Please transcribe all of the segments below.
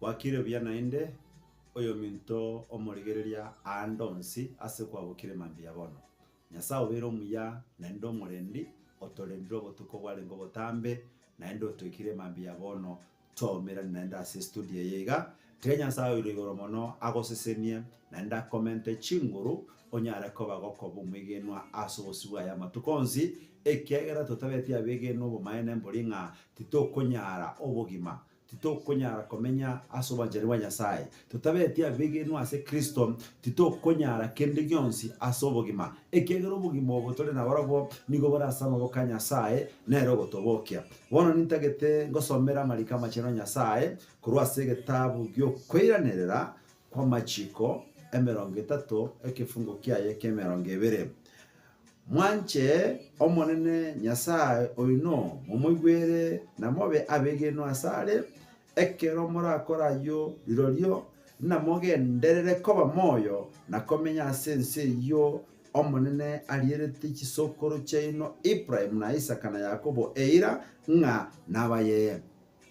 wakire bya nainde oyo minto omorigereria andonsi ase kwabukire mambia bono Nyasaye obero muya nainde omorendi otorendiro botuko bwale ngo botambe nainde otwikire mambia bono tomera nainde ase studio yega tiga Nyasaye irigoro mono agosesenie nainde komente chinguru onyara ko bagoko bumigenwa asosubwa ya matukonzi ekiagera totabetia begeno bomaene mboringa titokonyara obogima titokonyara komenya asobajeri wa Nyasaye tutabetia begeno ase Kristo titokonyara kende gyonsi asobogima ekiagera obogima obotore na barabo nigo barasama boka Nyasaye nero gotobokia bono nintagete ngosomera marika macheno Nyasaye kurwa ase gitabu gyo kwiranerera kwa machiko 30 ekifungo kiaye kemerongo 2 mwanche omonene Nyasaye oino mumugwere namobe abegeno asale ekero morakora yo lirorio namogenderere koba moyo nakomenya sense yo omonene alierete kisokoro cheino Ibrahim na Isaka na Yakobo eira nga nabaye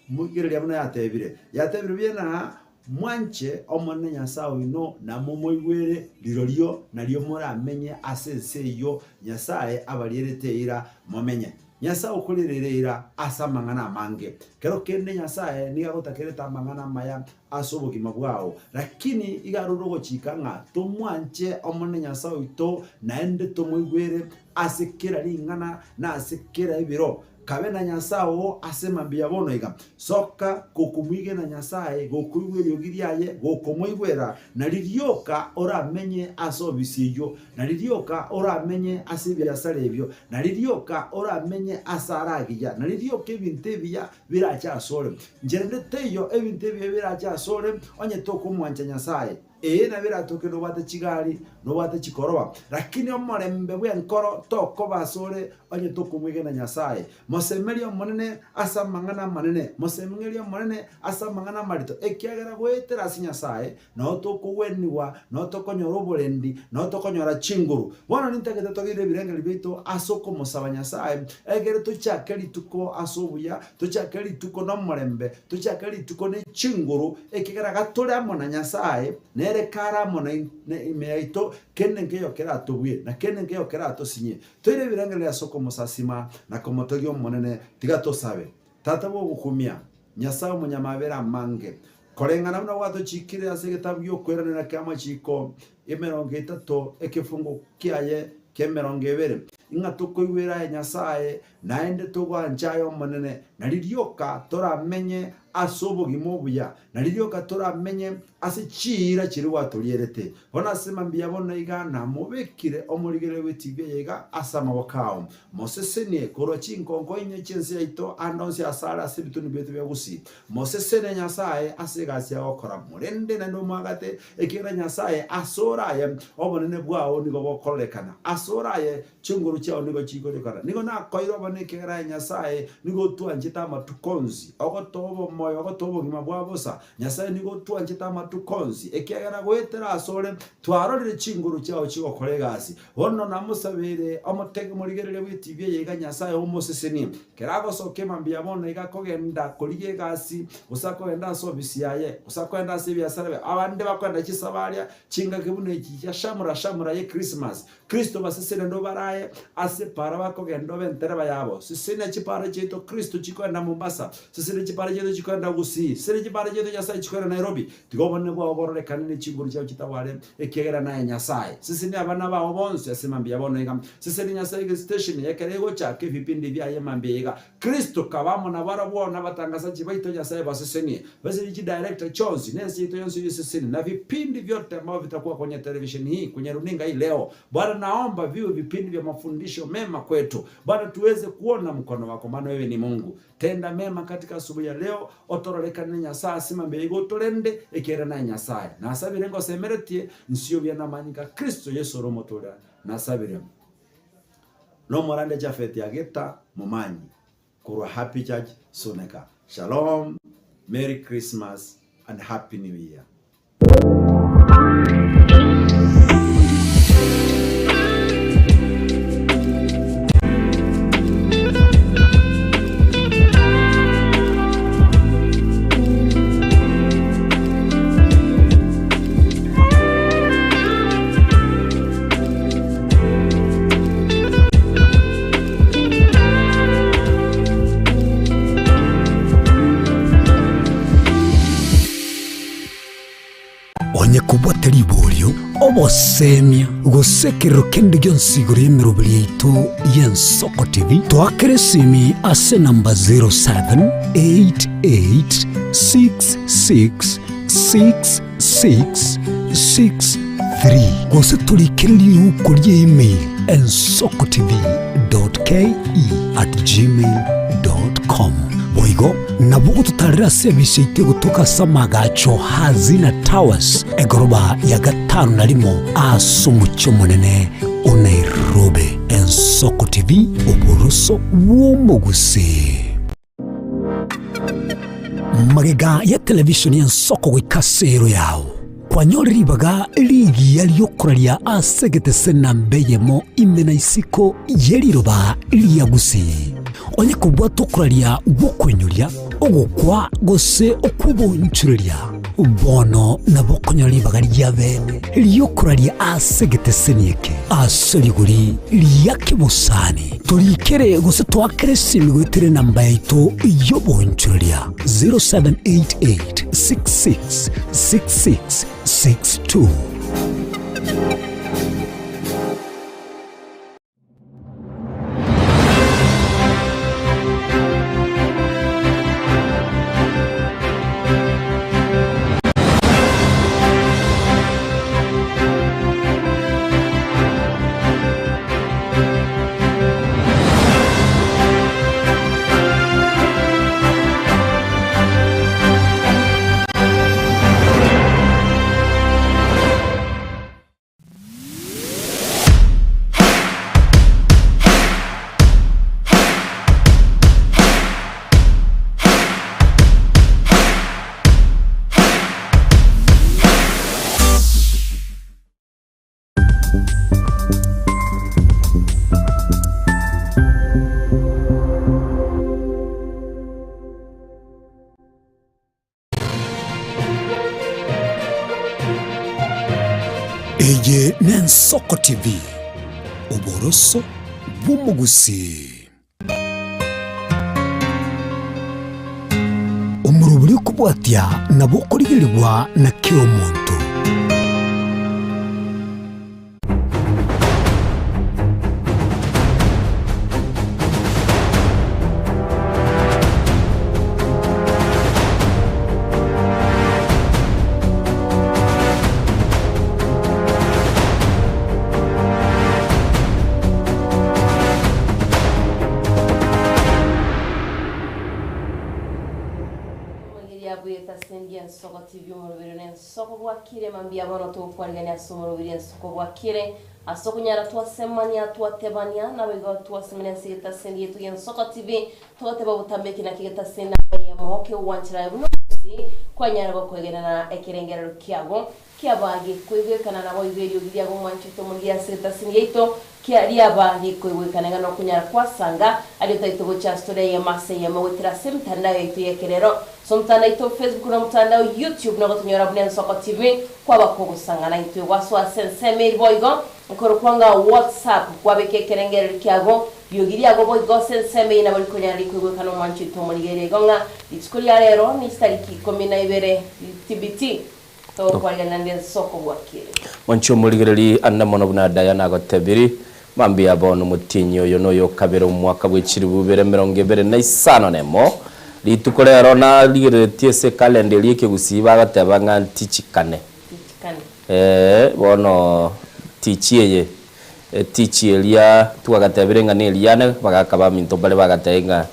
mugire lyamuna yatebire byena mwanche omonene Nyasaye oino na momoigwere lirorio nalyo moramenye asense yo Nyasaye abalierete ira momenye Nyasaye ukorereira asamangana amange kero kende Nyasaye niga gotakereta mangana maya asobogima bwao lakini igarurogo chikanga tomwanche omonene Nyasaye oito naende tomoigwere asekera lingana na asekera ibiro kabena Nyasaye asemambia bono iga soka kokumwige na Nyasaye gokuigwere ogiriaye gokomoigwera naririoka oramenye asobisiyo naririoka oramenye asibya salebyo naririoka oramenye asaragiya naririoka ebintebya biracha sore njerendeteyo ebintebya biracha sore onye tokumwancha Nyasaye na biratoke no bate kigali no bate kikoroba lakini omorembe bwe nkoro toko basore onye tokumwige na Nyasaye mosemeri omonene asamangana manene mosemeri omonene asamangana marito ekiagera gwetera ase Nyasaye no tokoweniwa no tokonyora oborendi no tokonyora chinguru bono nintagete togire birengeri bito asoko mosaba Nyasaye egere tochakeri tuko asobuya tochakeri tuko no morembe tochakeri tuko ne chinguru ekigera gatore amona Nyasaye nere kara mona imeito kenne ngeyo kera tobwe na kenne ngeyo kera tosinye toire birangale asoko musasima na komotogyo monene tigato sabe tata bo gukumia Nyasaye munyamabera mange korengana na wato chikire asege tabyo kweranira kama chiko 30 ekifungo kiaye kemerongo 2 inga tukoiwera Nyasaye naende tugwanjayo monene naririoka toramenye asobogimo buya naririoka toramenye ase chira kiri watorierete bona sema mbia bona igana mubekire omurigere wetibye yega asama wakao mosesenie korochi nkonko inye chense yaito andonse asara asibituni betu byagusi mosesene Nyasaye asegasi yakora murende na nomagate ekira Nyasaye asoraye obonene bwao nigo bokolekana asoraye chunguru chao nigo chikolekana nigo na koiro bone kera Nyasaye nigo tuanjita matukonzi ogotobo moyo ogotobo gimabwabosa Nyasaye nigo tuanjita matukonzi ekiagera gwetera asore twarorire chinguru chao chikokoregasi ono namusabire omotege murigerere witibye yega Nyasaye omoseseni kerago soke mambia bono igakogenda kurige gasi usakogenda sobisiyaye usakwenda sibya sarabe abande bakwenda kisabarya chinga kibune iki shamura ye Christmas Kristo basesene ndo baraye asepara bakogenda bentera bayabo sisene chipara cheto Kristo chikwenda Mombasa sisene chipara cheto chikwenda Gusii sisene chipara cheto Nyasaye chikwenda Nairobi tigobone bwa oborore kanene chiguru chao kitawale ekegera naye Nyasaye sisene abana babo bonse asemambia bono ega sisene Nyasaye station yekerego chake vipindi bya yemambia Kristo kabamo na barabona batangazaji baito Nyasaye basesene basi director Chonzi nensi ito yonsi sisene na vipindi vyote ambavyo vitakuwa kwenye television hii kwenye runinga hii leo Bwana naomba viwe vipindi vya mafundisho mema kwetu Bwana tuweze kuona mkono wako maana wewe ni Mungu tenda mema katika asubuhi ya leo otorolekane Nyasaye simambe igo torende ekera na Nyasaye na asabire ngo semeretie nsio bya namanyika Kristo Yesu romotora na asabire no morande jafeti ageta mumanyi kurwa happy church soneka shalom merry Christmas and happy new year. kubwata libolyo obosemia gusekero kende gyonsigoro y'emirobiri yaitu y'Ensoko TV twakere simi ase namba 0788666663 gose tulikereri ukuri email ensokotv.ke@gmail.com boigo nabugo tutarira service ite gutuka samagacho Hazina Towers egoroba ya gatanu narimo asumucyo munene Nairobi. Ensoko TV uburuso bw'umuguse magega ya television y'Ensoko gwikasero yawo kwanyoribaga ligi yaliyokoralia asegete senambeyemo imena isiko yeliroba liyagusi onye kubwa tokuralia bokwenyuria ogokwa gose okubonchuria bono nabokonyoribaga lyabene liyokoralia asegete senieke aseliguri liyakibusani tulikere gose twakere simigwetere namba yaitu yobonchuria 0788666662. Eye n'Ensoko TV uburoso bw'umugusi umuruburi kubwatya nabo kurigirirwa na kio muntu Ensoko TV umurubiri n'Ensoko bwakire mambia bono to kwariganya umurubiri Ensoko bwakire asoko nyara twasemania twatebania na bego twasemania sigeta sendi yetu Ensoko TV twateba butambeki na kigeta senda ya moke uwanchira bunosi kwa nyara bakwegena na ekerengero kiago kiabagi kwegekana na boiberio gidiago mwanchito mungia sigeta sendi yetu kiaria bagi kwegekana ngano kunyara kwasanga ali taito bocha story ya mase ya mawitira semtanda yetu yekerero somtanda ito Facebook na mtandao YouTube na gotunyora bune Ensoko TV kwa bakogusanga na ito waswa senseme boigo nkoro kwanga WhatsApp kwa bekekerengero kiago yogiria go boigo senseme ina bali kunyara kwegekana mwanchito munigere gonga itskuri rero ni stariki 12 TBT to kwa ngande Ensoko bwakire mwancho muligereri annamono buna Diana gotebiri mambi abono mutinyo yono kabero mwaka bw'ikiri 2025 nemo litukorero na ligeretie se calendar yake gusiba gatebanga tichikane bono tichiye tichielia tugagatebere ngane liane bagakaba minto bale bagatenga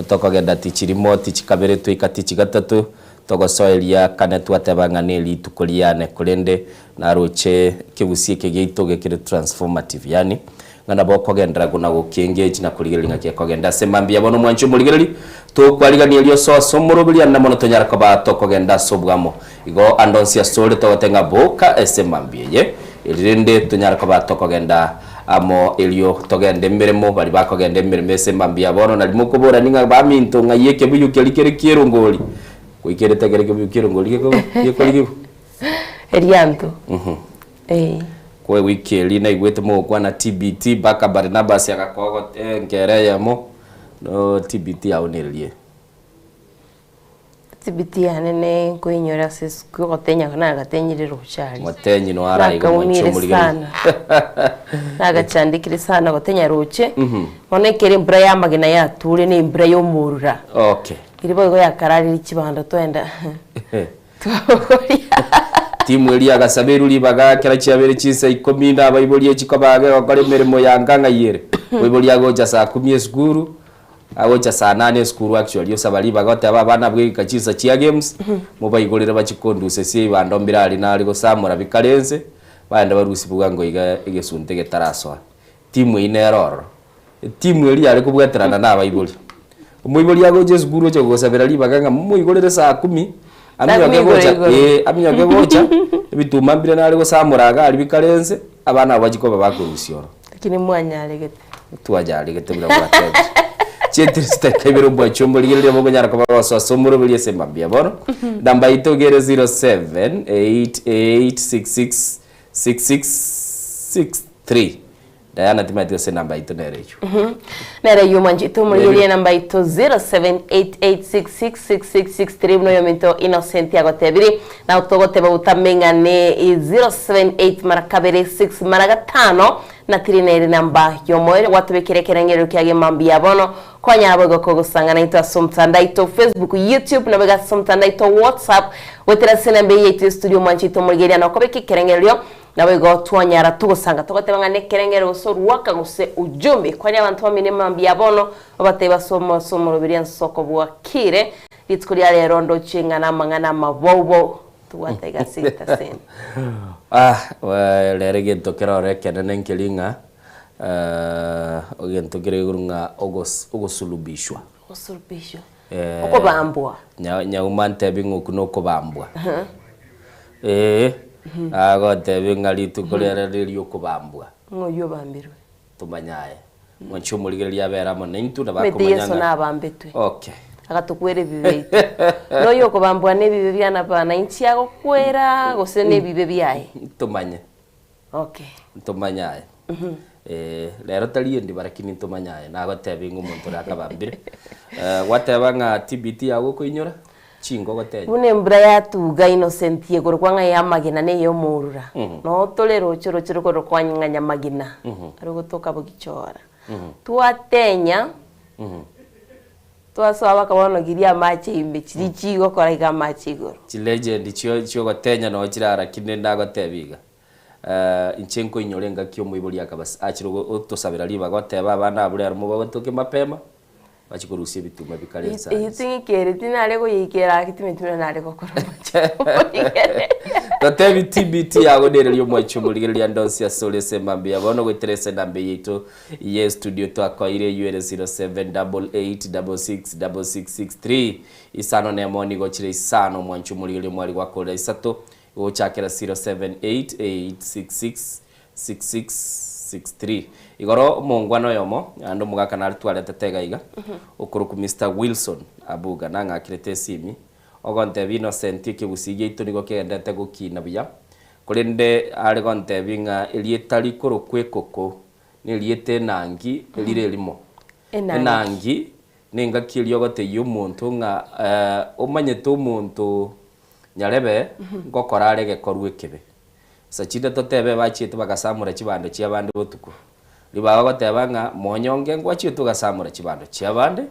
tokogenda tichirimo tichikabere twika tichigatatu togosoelia kane twatebanga ne litukoliane kulende na roche kebusie kegeito kire transformative yani ngana bokogendera kuna gukengage na kuligelinga kekogenda semambia bono mwancho muligereri to kwaligania lyo so murubiri na mono tonyara ko batokogenda sobwamo igo andonsia sole to tenga boka esemambie ye irinde tonyara ko batokogenda amo elio togende miremo bali bakogende miremo esemambia bono na limukobora ninga baminto ngayeke buyu kelikere kirongoli kuikere tegereke buyu kirongoli keko Erianto kwe wikeli na igwete mo kwa na TBT baka Barnabas yakakogo ngere yamo no TBT aonelie tibiti hanene kuinyora sesku gotenya kana gatenyire ruchari Motenyi no araiga mwancho sana nagacandikire sana gotenya ruche onekere mbura ya magina ya ture ni mbura yo murura okay iribo go yakararira ikibando twenda timu eri agasaberu libaga kera cyabere cyisa 10 abayiboliye kikobage bakore mirimo yanganga yere wiboliya goja saa 10 skuru agocha saa 8 skuru actually yo sabali bagote abana bwe kachisa chia games mubayigorera bakikonduse sie bando mbirali nali go samura bikarenze banda barusi bugango igesunte getaraswa timu ineroro timu eri ari kubweterana na abayiboli umuyiboliya goje skuru cyo gosabera libaga muyigorere saa 10 amya gocha bituma mbire nali go samura ari bikarenze abana bagikoba bakurusioro lakini mwanya alegete tuwajalegete bira bwatete Chetrista kebero bwachombo ligere mo nyara ko baso somoro bili semambia bono namba itogere 0788666663 Diana timatio se namba ito nerecho nere yumanji to muri namba ito 0788666663 no yomento Innocent agotebiri na utogoteba utamengane 078 marakabere 6 maragatano na tirineri namba yomoe watubekere kerengero kyage mambia bono kwa nyabo ko gusangana ito somtanda ito Facebook YouTube na bega somtanda ito WhatsApp wetera senembe yetu studio manchito murgeria na kobeki kerengero na bego twanyara tugusanga tugotebanga ne kerengero so ruwaka guse ujumbe kwa nyabantu bamine mambia bono bateba somo rubiri nsoko bwakire litkuria rero ndo chinga na mangana mabobo tuwatega sita sen lere gento kero rekene nenkelinga ogento kire gurunga ogosulubishwa uko bambwa nyaumante bingu kuno ko bambwa agote bingali tukolera riri okubambwa ngoyo bambirwe tumanyaye mwancho muligeri yabera mo nintu na bakomanyanga Yesu na bambetwe okay agatukwere bibeito no yoko bambwa ne bibe byana bana inchi yago kwera gose ne bibe byaye tumanye okay tumanyaye lero taliye ndi barakini tumanyaye na gote bingu muntu rakabambire watebanga TBT yago kuinyora chingo gote bune mbra ya tuga Innocent yego kwanga ya magina ne yo murura no tolero choro ko kwanya magina ari gotoka bugichora tuatenya twaso abakabona giria machi imbe chirichigo koraiga machi igoro chi legend chio gotenya no chirara kinenda gotebiga inchenko inyorenga kyo muiboli akabas achiro tosabira liba goteba abana abure arimo bagotoke mapema bachikurusie bituma bikarenza itingi kere tinare go yikera kitimetuna nare go koroma totebi TBT yago derelio mwacho muligeria ndonsi ya sole semambia bono gweterese nambe yeto ye studio to akoire UL0788666663 isano ne moni go chire isano mwancho muligeria mwali gwakola isato go chakera 0788666663 igoro mongwano yomo ando mugaka na twale tetega okuruku Mr Wilson abuga nanga kirete simi ogonte Innocent kibusige ito nigo kendete gukina bya kurinde ari gonte binga elietali koro kwekoko ni liete nangi lire limo nangi ninga kilyo gote yumuntu nga umanye to muntu nyarebe ngokora arege korwe kebe sachida totebe bachite bagasamura kibando cyabande botuko libaga gotebanga monyonge ngwachi tugasamura kibando cyabande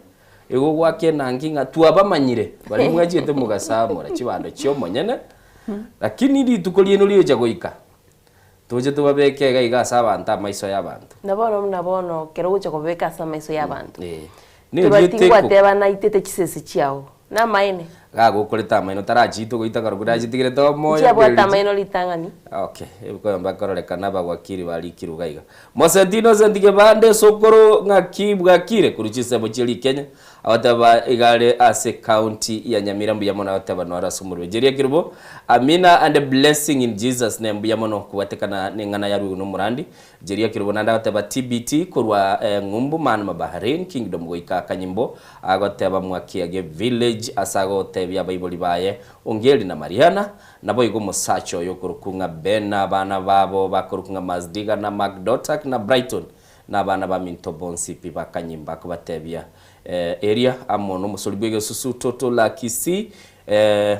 ego gwake nangi nga tuabamanyire bari mwagite mugasamura kibando cyo monyene lakini ndi tukoliyeno liyo jagoika tuje tubabeke gaiga sabanta maiso y'abantu nabono kero gucha kubeka sa maiso y'abantu ni rite kwateba na itete kisese cyao na maine gago koleta maino tarachito goita karugura jitigire to moyo chia bwata maino litangani okay eko mbakoroleka naba gwakiri bali kirugaiga Mosentino sendige bande sokoro ngakibwa kire kuruchise bocheli Kenya awataba igale ase county ya Nyamirambo yamona awataba no arasumurwe jeria kirbo amina and a blessing in Jesus name yamono kuwatekana nengana yaru no murandi jeria kirbo nanda awataba TBT kurwa ngumbu man mabaharin kingdom goika kanyimbo agoteba mwakiage village asago tebya Bible baye ongeli na Mariana nabo igo musacho yokurukunga Bena bana babo bakurukunga Mazdiga na Macdotak na Brighton na bana ba Mintobonsi pipa kanyimba kubatebya area amono musolibwege susu toto la Kisi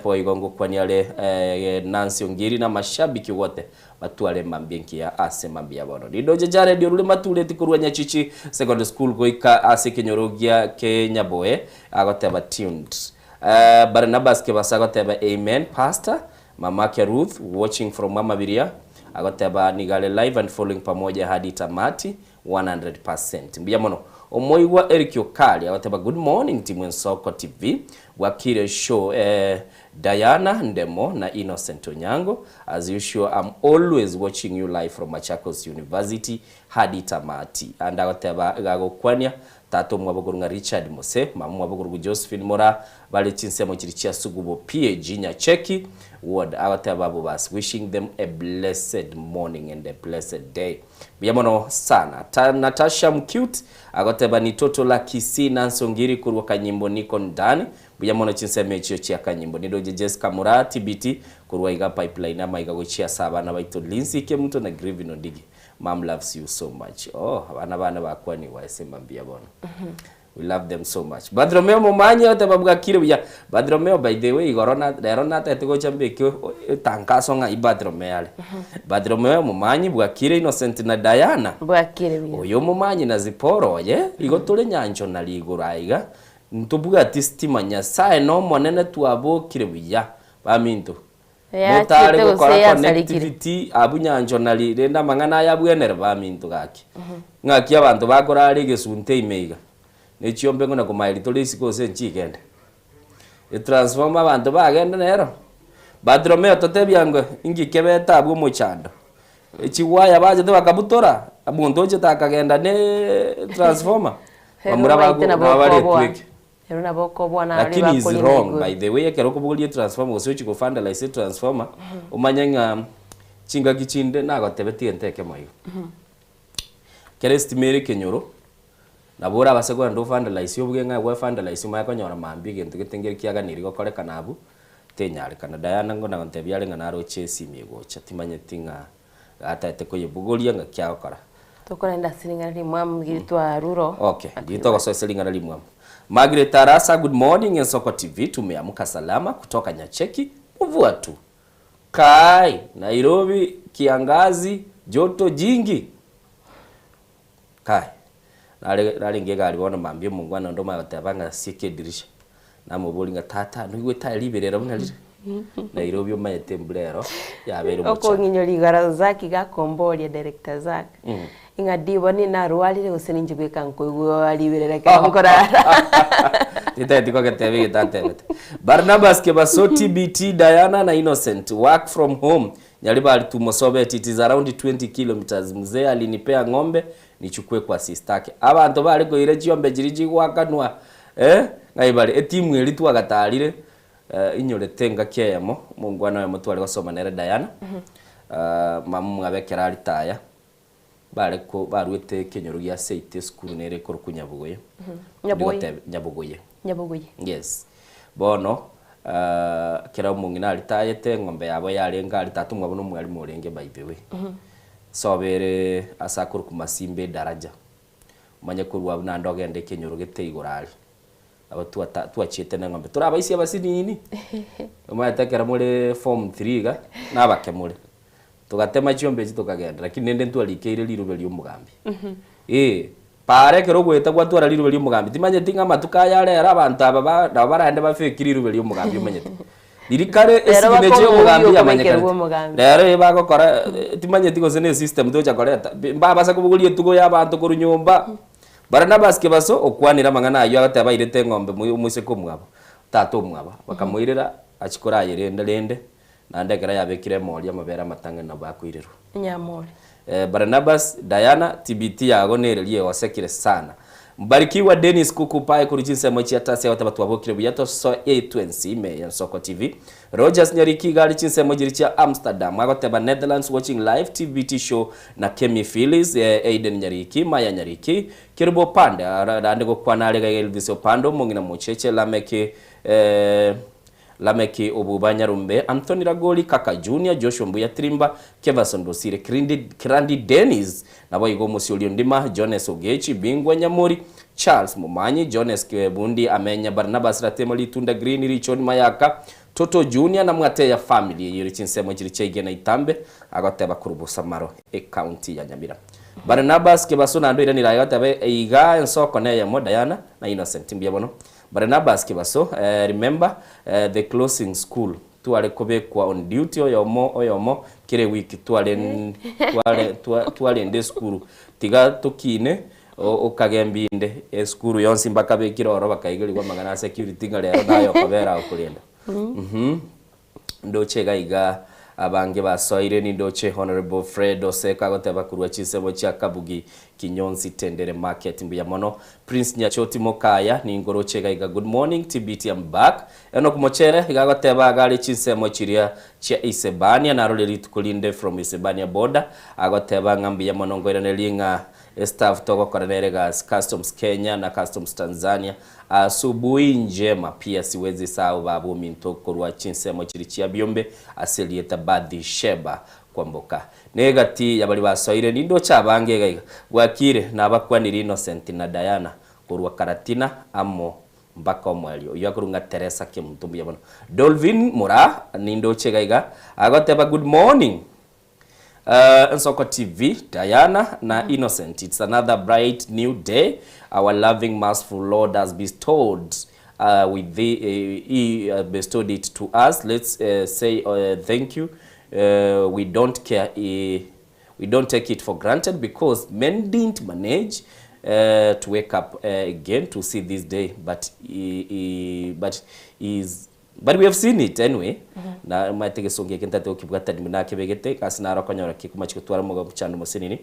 boigongo kwani ale Nancy Ongiri na mashabiki wote batwale mambienki ya ase mambia bono ridoje jare dio rule matureti kurwa Nyachichi secondary school goika ase Kenyorogia Kenyaboe agoteba tuned Barnabas Kebasa agoteba amen pastor mamake Ruth watching from Mama Biria agoteba nigale live and following pamoja hadi tamati 100%. Mbia mono omoigwa Eric Okali agoteba good morning team Ensoko TV wakire show Diana Ndemo na Innocent Onyango. As usual, I'm always watching you live from Machakos University hadi tamati. And agoteba gago kwanya tato mwabogorunga Richard Mose, mamu mwabogorungu Josephine Mora, bale chinsemo chirichia sugubo PAG Nyacheki ward agoteba bubas wishing them a blessed morning and a blessed day. Biyamono sana. Natasha Mcute agoteba ni toto la Kisii Nancy Ongiri kurwa kanyimbo niko ndani. Biyamono chinseme ichio chia kanyimbo nido Jessica Mura TBT kurwa iga pipeline ama iga gochia saba na baito Lindsay Kemuto na Grievin Ondigi. Mom loves you so much. Oh, bana bakwa ni waesema mbia bono. We love them so much. Badromeo Momanyi otababuga kire bya. Badromeo by the way igorona tatego chambe kyo tankaso nga ibadromeo ale. Badromeo Momanyi bwa kire Innocent na Diana. Bwa kire bya. Oyo Momanyi na Ziporo ye igotule nyancho na liguraiga. Ntubuga ati stima Nyasaye no monene tuabo kire bya. Baminto. Motare gukora connectivity abunyanjo nali renda mangana yabwenere baminto gaki. Ngaki abantu bakora ari gesunte imeiga. Nechiombe ngona kumaili tolisi kose nchigende. Transforma abantu bagenda nero. Badromeo totebyango ingikebeta abwo muchando. Echiwaya baje bakabutora abundoje takagenda ne transformer. Bamura bagore twike. Erona boko bwana ali bakoli. Lakini is wrong by the way ekero kubugulie transformer usochi ko vandalize transformer umanyanga chinga gichinde nagotebeti enteke mayo. Kerestimere Kenyoro nabura abasegwa ndo vandalize obwenga we vandalize mayakonyora mambi gento gitengeri kiaganiri gokoreka nabu tenyari kana Diana ngo nagontebyale nga naro chesi migocha timanye tinga ata tekoyebugulia nga kyakora tokorenda silinga limwam gitwa ruro. Okay gitwa so silinga limwam. Margaret Arasa, good morning Ensoko TV, tumeamka salama kutoka Nyacheki, mvua tu. Kai, Nairobi, kiangazi, joto jingi. Kai, nale ngega alibona mambie mungwana ndo mayotabanga sike dirisha. Na mubolinga tata, nuwe taliberera munalire. Nairobi omayetembulero, yabero mucha. Oko nginyoli garazaki gakombolia director zake. Ingadibo ni narwalire useninjibeka nkoigwo aliberera kankora titiko ketebe tatebete Barnabas Kebaso TBT Diana na Innocent work from home nyaliba alitumosobe it is around 20 kilometers mzee alinipea ng'ombe nichukue kwa sistake abantu bali ko ire chiombe jiriji gwakanwa ngaibali etimu eri twagatalire inyore tenga keyamo mungwana we mutwale gosoma nere Diana mamu abekera alitaya bareko barwete Kenyorogia State School nere koro kunyabugoye nyabugoye yes bono kera umungina alitayete ngombe yabo yarenga alitatu mwabo n'umwari murenge by the way sobere asakuru kumasimbe daraja manye kuru wabo nandogende Kenyoroge teigorali abo tuachete na ngombe turabaisi abasinini umayatakera muri form 3 ga nabakemure tugatema chiombe tukagenda lakini nende ntwalikeire lirube ly'umugambi pare kero gweta gwatwara lirube ly'umugambi timanye tinga matuka yale abantu aba barande bafekira lirube ly'umugambi manye lirikare esigine cyo mugambi yamanyekare rero bagokora timanye tigose ne system doja koreta mbabasa kubugulie tugo y'abantu ku runyumba Barnabas Kebaso okwanira mangana ayo atabairete ngombe umuse ko mwabo tato mwaba bakamuirira achikora yerende nandegera yabekire moli amabera matanga na bakwiriro nyamore Barnabas Diana TBT yago nerelie wasekire sana mbarikiwa Dennis Kukupae kuri chinsemo chiatase abatatu abokire buyato so A20 me Ensoko TV Rogers Nyariki gali chinsemo jiri cha Amsterdam agoteba Netherlands watching live TBT show na Kemi Phyllis Aiden Nyariki Maya Nyariki Kirbo Panda ande go kwana alega Elvis Opando mungina mucheche lameke Lameki Obubanya Rumbe, Anthony Ragoli, Kaka Junior, Joshua Mbuya Trimba, Kevason Dosire, Krandi Dennis, Naboigo Musiolio Ndima, Jones Ogechi, Bingwa Nyamuri, Charles Mumanyi, Jones Kiwebundi, Amenya Barnabas Ratemali, Tunda Green, Richon Mayaka, Toto Junior na Mwateya family, Yurichinsemo Chirichege na Itambe, Agoteba Kurubu Samaro, county ya Nyamira. Barnabas Kebasuna ando irani rayota iga ensoko na ya Diana na Innocent Mbiabono. Barnabas Kebaso, remember the closing school. Tuale kwa on duty oyomo kire wiki tuale nde school. Tiga tukine okagembinde school yonsi mbaka bekira oro bakayigiri kwa magana security ngale nayo kobera okulenda. Ndo chega iga abange basoire ni ndoche Honorable Fred Oseka goteba kurwa chisemo cha Kabugi Kinyonzi Tendere Market Mbuyamono. Prince Nyachoti Mokaya ni ngoro chega iga good morning TBT I'm back eno kumochere iga goteba gali chisemo chiria cha Isebania na role tukulinde from Isebania border agoteba ngambi ya mono ngoira linga staff toko koranere gas Customs Kenya na Customs Tanzania. Asubuhi njema pia siwezi sawa babu mintoko rwa chinsemo chirichia biombe asilieta badi sheba kwa mboka negati yabali basoire nindo chabange gaiga Bwakire na abakwanira Innocent na Diana kurwa Karatina amo mbaka omwalio yakurunga Teresa Kemutumbi yabona Dolvin Mura nindo chegaiga agoteba good morning Nsoko TV, Diana na Innocent. It's another bright new day. Our loving, merciful Lord has bestowed He bestowed it to us. Let's say thank you. We don't care. We don't take it for granted because men didn't manage to wake up again to see this day. But we have seen it anyway. Na matege songe kentate okibwata dimuna kebegete kasina rakonyora kikumachi kutwara mugo chando musinini.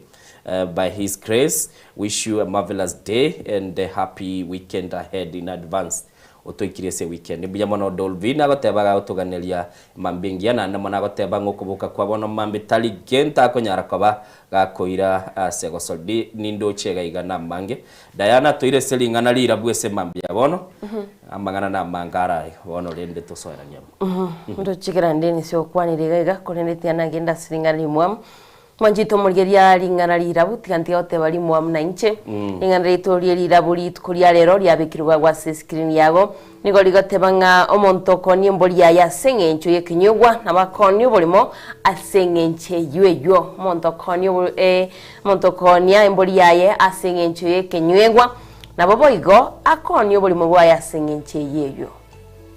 By his grace, wish you a marvelous day and a happy weekend ahead in advance. Otoikirese weekend. Nibuya mono Dolvina goteba otoganelia mambingia na namana goteba ngokubuka kwa bono mambe tali genta akonyara koba gakoira sego soldi nindo chega igana mange. Diana toire selingana lira bwese mambia bono. Amangana na mangara bono lende to soira nyama. Ndo chikira ndeni sio kwani rigaiga koneneti na genda selingana limwam. Manjito murgeria lingana lirabu tikanti ote bali mwam na inche lingana rito lirabu litukuria rero lyabikirwa gwa screen yago nigo ligotebanga omontoko ni mbolia ya sengencho yekinyugwa na bakoni bolimo asengenche yueyo montoko ni mbolia ye asengencho yekinyugwa na bobo igo akoni bolimo gwa ya sengenche yeyo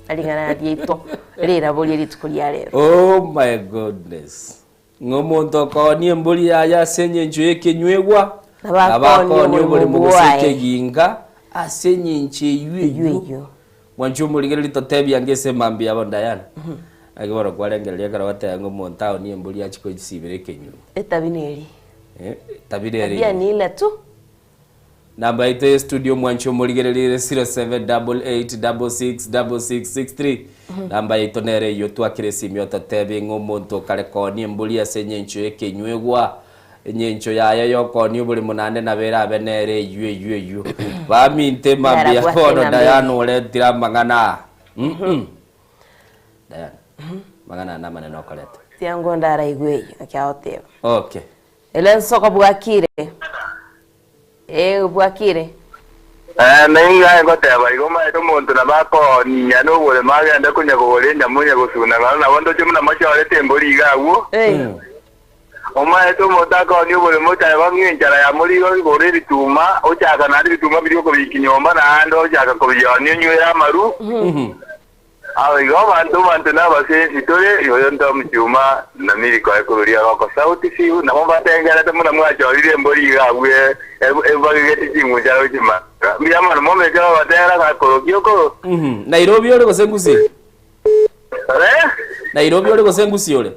alingana rito lirabu litukuria rero. Oh my goodness. Ngomonto koni mbuli ya senye njuye kenywewa abakoni mbuli muguseke ginga asenye nche yueyo mwanju muligere litotebi angese mambi abo Diana agiboro kwalengelia kara wata ngomonta oni mbuli ya chiko sibere kenyu etabineri tabineri ya nila tu namba ite studio mwanju muligere 0788666663 namba itonere yo twakire simyo tatebe ngomonto kale koni mbuli asenye ncho yekenywegwa nyencho yayo yokoni buli munande nabera abenere yueyo baminte mambia bono Diana ole tira mangana Diana mangana na maneno koleta tiango ndara igweyo akyaoteba okay Nsoko Bwakire Bwakire Nenga ngoteba igoma edomuntu nabako nyano bole magenda kunya gole nyamunya gusuna na wando chimuna machore temboli gawo Oma eto motaka ni bole mota bangenjara ya muri gore bituma ochaka na bituma biri ko bikinyoma na ando ochaka ko byani nywera maru aho igoma bantu nabase itore yo ndo mjuma na miri ko ekuria ko sauti siu na momba tengera tamuna mwachorire mboli gawe ebagete chingu jaro chima Miyama mome kwa watera ka korokiyoko. Nairobi ole kosengusi. Nairobi ole kosengusi ole.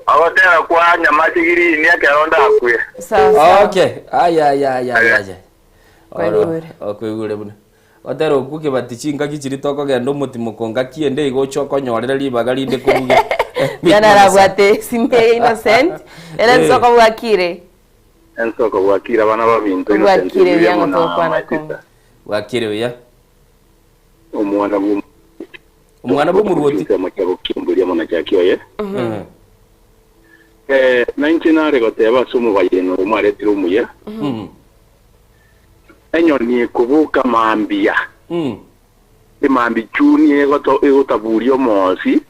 Awatera kwa nyamachigiri ni akaronda akwe. Sawa. Okay. Aya. Okwigure bune. Watera okuke batichinga kichiri toko gendo mutimo konga kiende igochoko nyorera libaga linde kubuge. Yana rabwate simpe Innocent. Nsoko Bwakire. Nsoko Bwakire bana babintu Bwakire yango tokwana kongo. Bwakire ya. Omwana Umwana bo muruoti. Kama cyabo kimburia mona cyakioye. Nankinare goteba sumu bayeno umare tirumuye. Enyo ni kubuka mambia. Imambi chuni egotaburio mosi.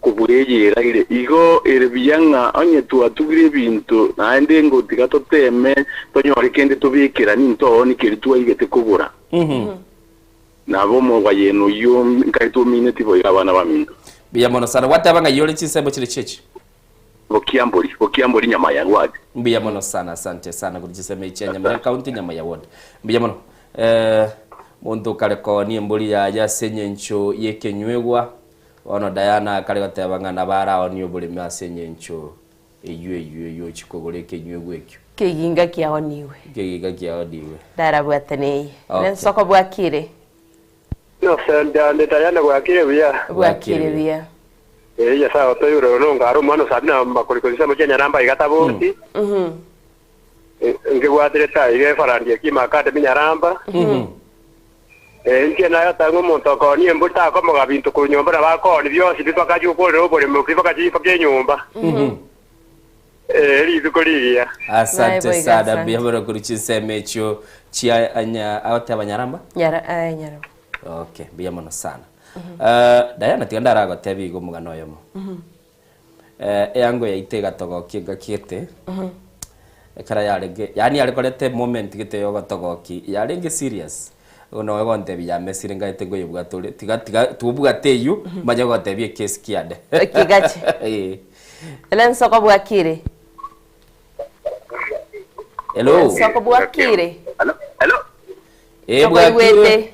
Kubureyera ile igo erebyanga onye tuatugire bintu naende ngo tigatoteme tonyore kende tubikira ninto ni kiritua igete kubura. Nabo mo bayeno yo nkaitu minute boya abana baminto. Biya mono sana watabanga yole chisembo chile chechi. Bokiambori nyama ya wadi. Biya mono sana, asante sana kuri chiseme ichenya mara county nyama ya wadi. Biya mono muntu kareko ni mbuli ya senye ncho yekenywegwa ono Diana kare gatabanga nabara oni obuli masenye ncho eyue chikogole kenywegwa ekyo. Kiginga kiaoniwe. Kiginga kiaoniwe. Darabwatanei. Nensoko bwakire. No senda Diana bwakire biya. Bwakire biya. Ya sawa toyuro no ngaro mano sabina makoliko mo Kenya namba igatabuti. Ngewatire taige farandie kima kade minyaramba. Nje nayo tangu muntu ko ni mbuta ko mga bintu ku nyumba nabako ni byose bitwakaje ko ro bole mu kiva kaje kwa nyumba. Rizukuriya. Asante sana biya bora kuri chiseme echo chia anya abanyaramba? Nyaramba. Okay, biya mono sana. Diana tigandara gotebi go mugano yomo. Yango ya itega togo kinga kiete. Ekara yarenge yani alikolete moment gite yo gotogoki yarenge serious. Ono wego ntebi ya mesire ngaite go yibwa tole tiga tubuga teyu maje gotebi case kiade. Kigache. Elen soko bwakire. Hello. Soko bwakire. Hello. Bwakire.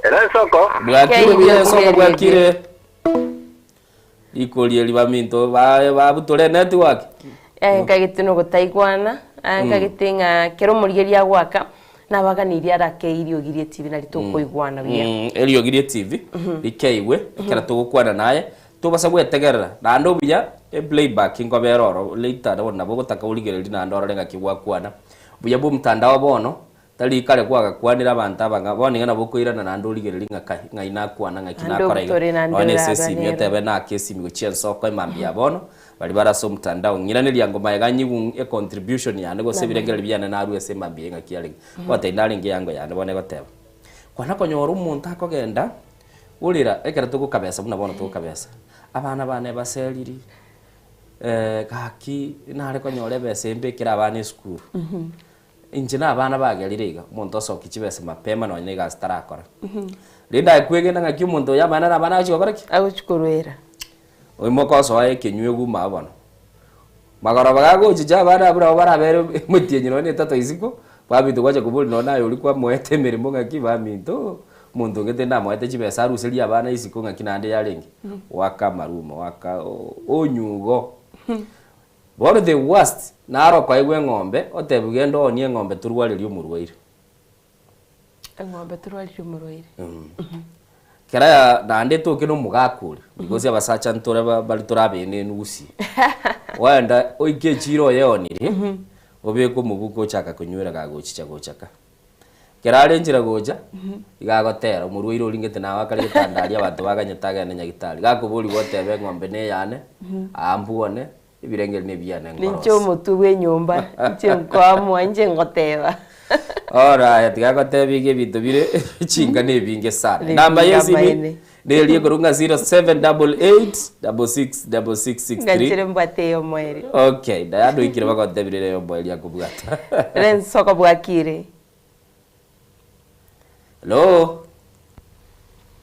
Elen soko. Bwakire biya soko bwakire. Ikoli libaminto ba butole network. Kagitino gutaigwana kagitinga kero murigeria gwaka nabaganiria rakeirio girie TV na litukoigwana bia elio girie TV ikeiwe kera tugukwana naye tubasa gwetegerera na ndo bia playback ngoberoro later na bo gutaka uligereri na ndoro renga kigwakwana buya bu mtandao bono tali kare kwaga kwanira abantu abanga boninga na bukoirana na ndo uligereri ngaina kwana ngakinakora one sesi myetebe na kesi migochia soko imambia bono bali baraso mtandao ngiraniri ngoma yaganyigu e contribution yane go sebirengera byana na aru ese mambie ngakialinga kwata indalinge yango yane bone goteba kwana konyora umuntu akogenda urira ekera tukukabesa buna bono tukukabesa abana bane baseliri gaki nare konyore bese mbekira abana school injina abana bageririga umuntu osoka ikibese mapema no nyega starakora linda kwegenda ngaki umuntu yabana abana achokora ki aguchukurwera Oimokoso wae kenywegu mabano. Magara bagago jija bana bura barabere mutienyo ne tato isiko. Babi tukwaje kubuli nona yulikuwa mwete mirimo ngaki baminto. Muntu ngete na mwete chibesa ruseli abana isiko ngaki nande yalengi. Waka maruma waka onyugo. What the worst naro kwa igwe ngombe otebugendo onie ngombe turwaliri umurwaire. Ngombe turwaliri umurwaire. Kera nande toke no mugakuri because abasacha ntora bali turabene nusi wanda oike chiro yoniri obeko mubuko chaka kunywera gagochicha gochaka kera arenjira goja igagotera umurwiro ringete na wakari tandaria abantu baganyetaga na nyagitari gakuburi gotebe ngombe ne yane ambuone ibirengeri ne byane ngoro nincho mutuwe nyumba nje kwamwa nje ngoteba ora tigakotebige bintu bire chinga ne binge sana namba yesimi nelie kurunga 0788666663 ngachire mbate yo mweri okay dayado ikire bakotebire yo mweri yakubwata ren soko bwakire hello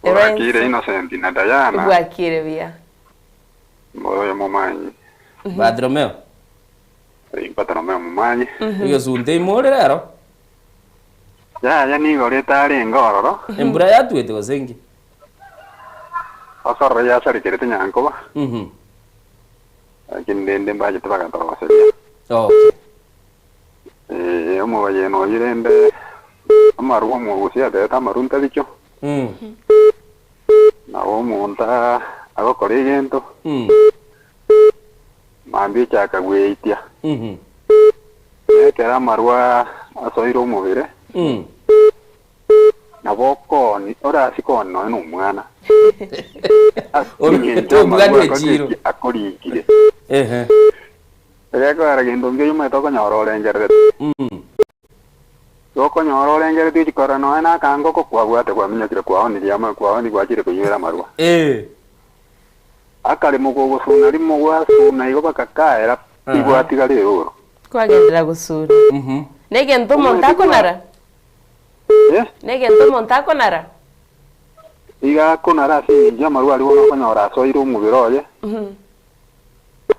bwakire Innocent na Diana bwakire bia moyo momanyi Badromeo Badromeo momanyi iyo sunte imore rero ya ni goreta ari ngororo embura yatwete gosengi asarra ya sari kirete nyanko kindende mbaje tubaka tawasebya okay omo baye no yirende amaru omo gusia de tamarunta bicho na omonta agokore gento mambi chaka gweitia ekera marwa asoiro mubire nabokoni ora sikoni no n'umwana Omugande jiro akorikire rego aragendo ngiyo yuma toko nyororengere toko nyororengere tikora no na kango ko kwagwate kwa minyakire kwao ni yama kwao ni gwakire kuyira marwa akari mugo gusuna rimo gwasuna igo bakakaera igwatiga rero kwagendera gusura nege ntomo ntakonara nege ntomo ntakonara iga konara si jamarwa riwo no konyora so iru mubiroye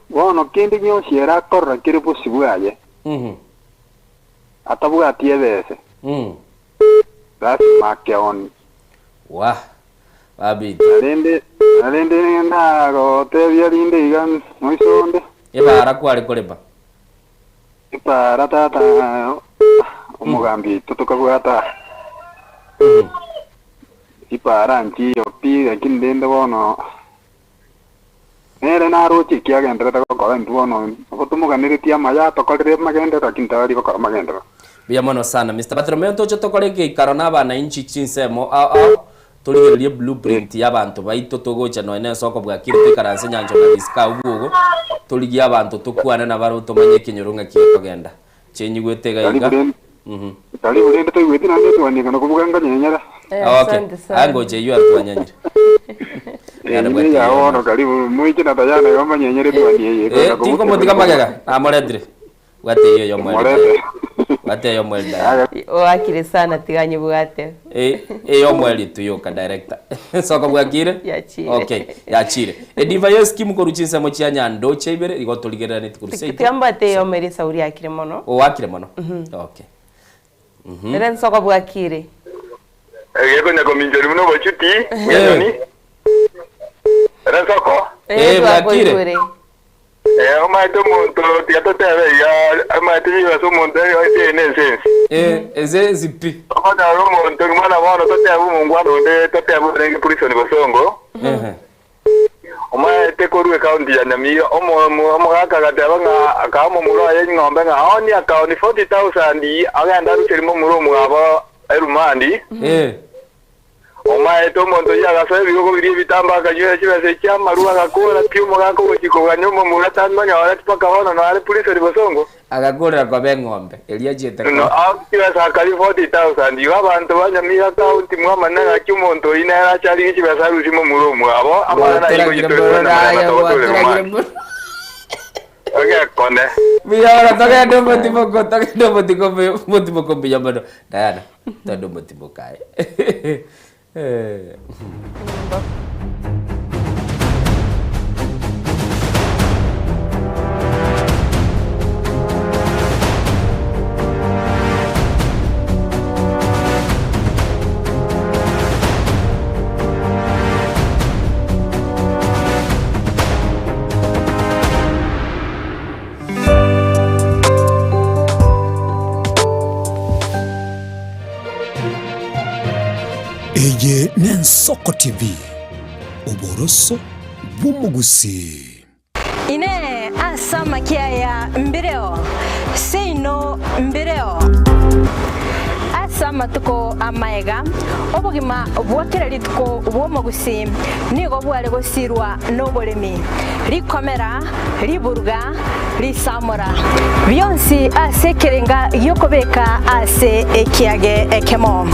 bono kindi nyo siera korra kire busibwaye atabuga tiebese that's makeon wa abi alende na go tebya linde igan moisonde ebara kwali koleba ipara tata omugambi tutokabwata ipara nchi opi kindende bono nere na rochi kiagendera ko nduono otumuganiretia maya tokorire magendera kintari ko magendera bia mono sana Mr. Bartolomeo tocho tokorege karona bana inchi chinsemo turigerie blueprint y'abantu baito togocha no ene soko bwa kirite karanse nyanjo na diska ubugo turigiye abantu tukwana na baro tumanye kinyorunga kiye kogenda chenyi gwetega iga tali urende to gwete nande twani kana kubuganga nyenyera okay ango je yu atwanyanyira ya ono karibu muiche na tayana yoma nyenyere twani yeye tiko motika magaga amoredre wate yo mwelda wate yo mwelda wakire sana tiganye bwate yo mweli tuyoka director soko bwakire yachire okay yachire edivayo scheme ko ruchinsa mo cyanya ndo chebere igo toligerera nit kuruse tiambate yo mere sauri yakire mono wakire mono okay eren soko bwakire yego nyako minjeri muno bochuti yoni eren soko bwakire omaito muntu tiatotebe ya amaito yibaso muntu ene sense eze zipi okana muntu mwana wana totebu mungwano nde totebu rengi prison bosongo omaite koruwe county ya Nyamira omugaka gateba akamo muro aye ngombe oni akaoni 40,000 agenda rutirimo muro mwabo erumandi omaito muntu yagasobe bigo biri bitamba kanywe kibese cyamaruwa gakora pyumo gako gukiko ganyomo muratano nyawara tupaka hono no ari police ribosongo agakora kwa bengombe elia jete no akibesa kali 40,000 y'abantu banyamira county mwamana gakyumonto ina era cyari kibesa rusimo muro mwabo amana igo gitoro na okay konde biara toka ndombo timoko toka ndombo tikobe motimo biyamano dana ndombo timokae Eye Nensoko TV Oboroso Bumugusi Ine asama kiaya mbireo Seino mbireo Asama tuko amaega Obugima bwakira lituko Bumugusi Nigo bwale gosirwa Nobolemi Likomera Liburga Lisamura Bionsi asekerenga Yokobeka ase ekiage ekemo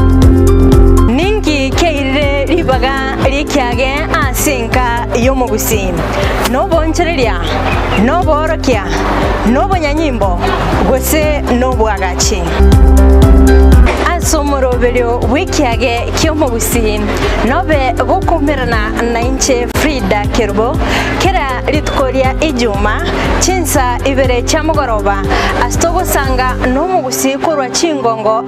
Ningi keire ribaga rikyage asinka yomugusi no bonchereria no borokia no bonyanyimbo gose no bwagachi asomoro belio wikyage kyomugusi nobe gokumerana na inche Frida Kerbo kera litkoria ijuma chinsa ibere chamugoroba astogo sanga no mugusi korwa chingongo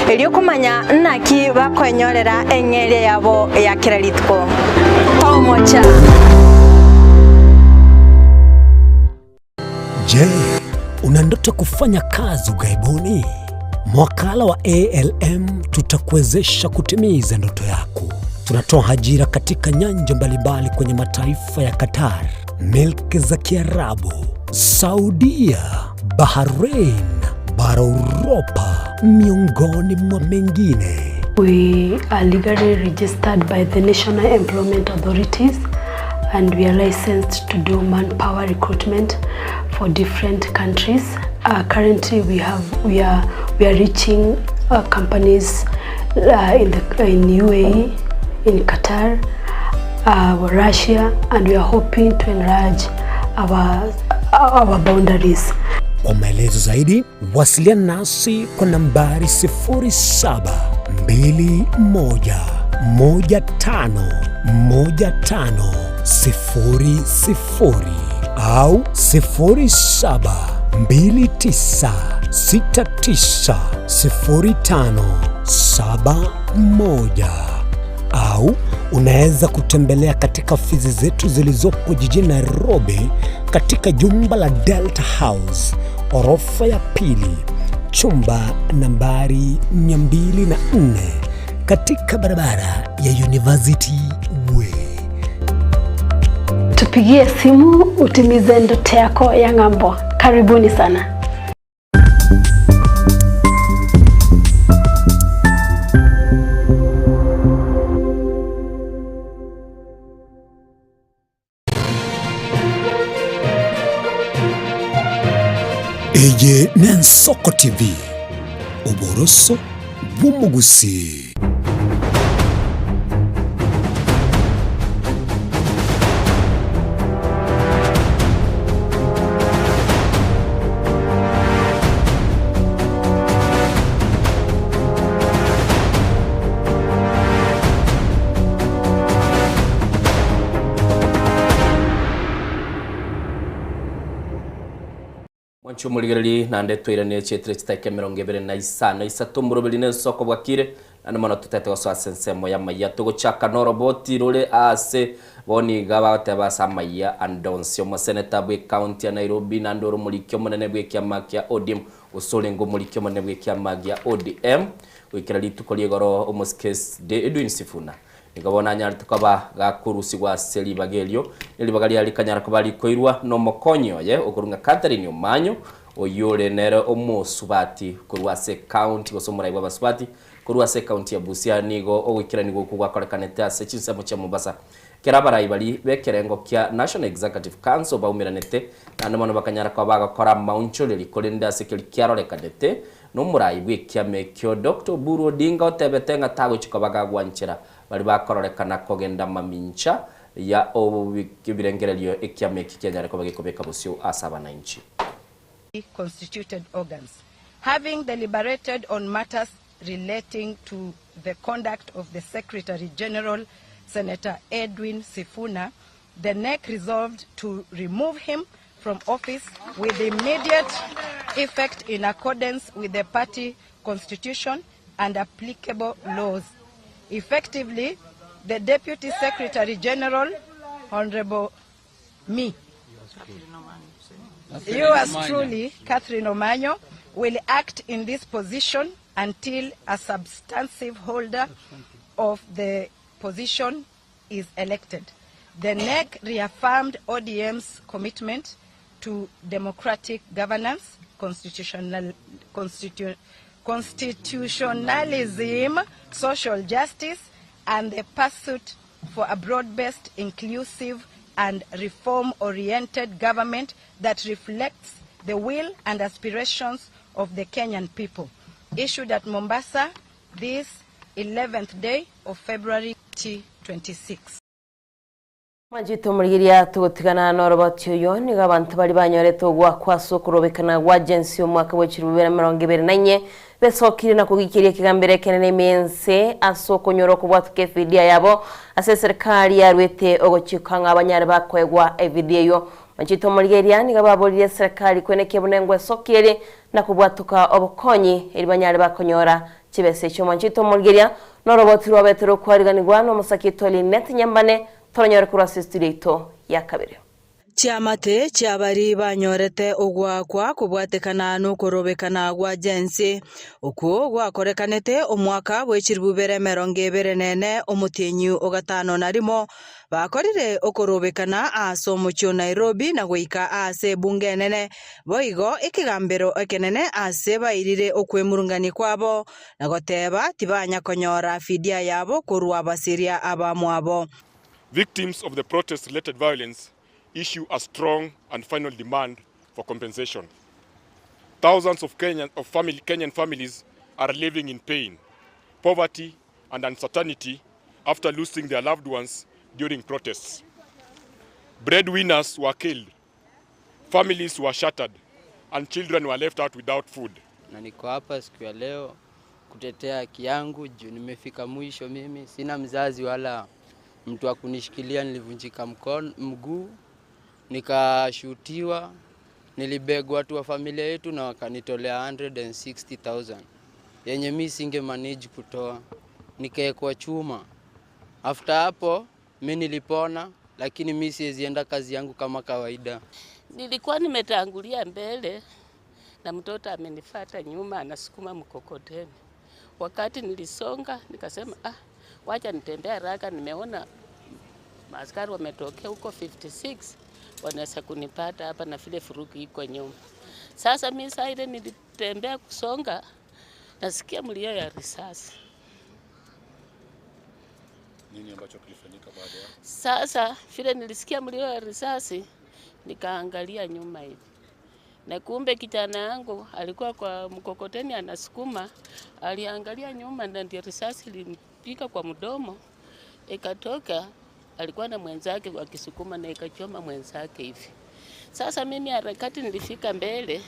elio kumanya naki bakwenyorera engere yabo ya kera litko tomocha. Je, una ndoto kufanya kazi ughaibuni? Mwakala wa ALM tutakuwezesha kutimiza ndoto yako. Tunatoa ajira katika nyanja mbalimbali kwenye mataifa ya Qatar, Milki za Kiarabu, Saudia, Bahrain, bara Europa, miongoni mwa mengine. We are legally registered by the National Employment Authorities, and we are licensed to do manpower recruitment for different countries. Currently, we are reaching companies in UAE, in Qatar, Russia, and we are hoping to enlarge our boundaries. Kwa maelezo zaidi, wasiliana nasi kwa nambari 0721151500 au 0729690571, au unaweza kutembelea katika ofisi zetu zilizopo jijini Nairobi katika jumba la Delta House, orofa ya pili, chumba nambari 204 katika barabara ya University Way. Tupigie simu utimize ndoto yako ya ng'ambo. Karibuni sana. Eye Nensoko TV, uboroso bw'umugusi. Muligereri nande twirane chetre chitake 25 murobeli Nensoko bwakire nane mana tutete waso asensemo ya maya togo chaka no roboti role ase boni gaba teba samaya andonsio mo seneta bwe county ya Nairobi nandoro mulikyo monene bwe kyama kya ODM usolengo mulikyo monene bwe kyama kya ODM wikira litukoliye goro omoskes de Edwin Sifuna nikabona nyari tukaba gakurusi gwa seli bagelyo nilibagali ali kanyara kubali koirwa no mokonyo ye okurunga Catherine Omanyo oyole nere omosubati kurwase county gosomura ibwa basubati kurwase county ya Busia nigo ogwikira nigo kugwakorekanete ase chinsemo cha Mombasa kerabara ibali bekerengo kya National Executive Council baumiranete nandamano bakanyara kwa bagakora mauncho lilikolenda ase kyarolekadete no murai bwe kyamekyo Dr. Buru Odinga otebetenga tago chikobaga gwanchira bali bakorekana kogenda mamincha ya obirengerelyo ekyameki kyanyara ko bagikobeka busyo asaba na inchi. Constituted organs, having deliberated on matters relating to the conduct of the Secretary General, Senator Edwin Sifuna, the NEC resolved to remove him from office with immediate effect in accordance with the party constitution and applicable laws. Effectively, the Deputy Secretary General, Honorable me, yours truly, Catherine Omanyo, will act in this position until a substantive holder of the position is elected. The NEC reaffirmed ODM's commitment to democratic governance, constitutionalism, social justice, and the pursuit for a broad-based, inclusive, and reform-oriented government that reflects the will and aspirations of the Kenyan people. Issued at Mombasa this 11th day of February 2026. Majito murigiria tugutigana na roboti uyo niga abantu bali banyoretwo gwa kwasokurobekana gwa agency omwaka wa 2024 besokire na kugikiria kigambere kenene mense asokonyoro kubwatuke fidia yabo ase serikali yarwete ogochikanga abanyare bakwegwa evidia yo. Majito murigiria niga babolire serikali kweneke bunengwe sokire na kubwatuka obukonyi eri banyare bakonyora kibese cyo. Majito murigiria no roboti rwabetero kwariganirwa no musakitoli net nyambane Toronyore kurasi studio ito ya kabiri. Chiamate chiabari banyorete ogwakwa kubwatekana no korobekana gwa jensi uko gwakorekanete omwaka bwechiribubere 2024 omutinyu ogatano narimo bakorire okorobekana aso mucho Nairobi na goika ase bunge nene boigo ikigambero ekenene ase bairire okwemurungani kwabo na goteba tibanya konyora fidia yabo kurwa basiria abamwabo. Victims of the protest-related violence issue a strong and final demand for compensation. Thousands of Kenyan families are living in pain, poverty, and uncertainty after losing their loved ones during protests. Breadwinners were killed, families were shattered, and children were left out without food. Na niko hapa siku ya leo kutetea haki yangu juu nimefika mwisho. Mimi sina mzazi wala mtu wa kunishikilia, nilivunjika mguu, nikashutiwa, nilibegwa watu wa familia yetu na wakanitolea 160,000 yenye mimi singe manage kutoa, nikaekwa chuma. After hapo mimi nilipona, lakini mimi siwezi enda kazi yangu kama kawaida. Nilikuwa nimetangulia mbele na mtoto amenifuata nyuma anasukuma mkokoteni. Wakati nilisonga nikasema wacha nitembee haraka, nimeona askari wametokea huko 56 wanaweza kunipata hapa na vile furuki iko nyuma. Sasa mimi saa ile nilitembea kusonga nasikia mlio ya risasi. Nini ambacho kilifanyika baada ya? Sasa vile nilisikia mlio ya risasi nikaangalia nyuma hivi. Na kumbe kijana yangu alikuwa kwa mkokoteni anasukuma, aliangalia nyuma na ndio risasi ilimpiga kwa mdomo. Ikatoka, alikuwa na mwenzake wakisukuma na ikachoma mwenzake hivi. Sasa mimi harakati nilifika mbele,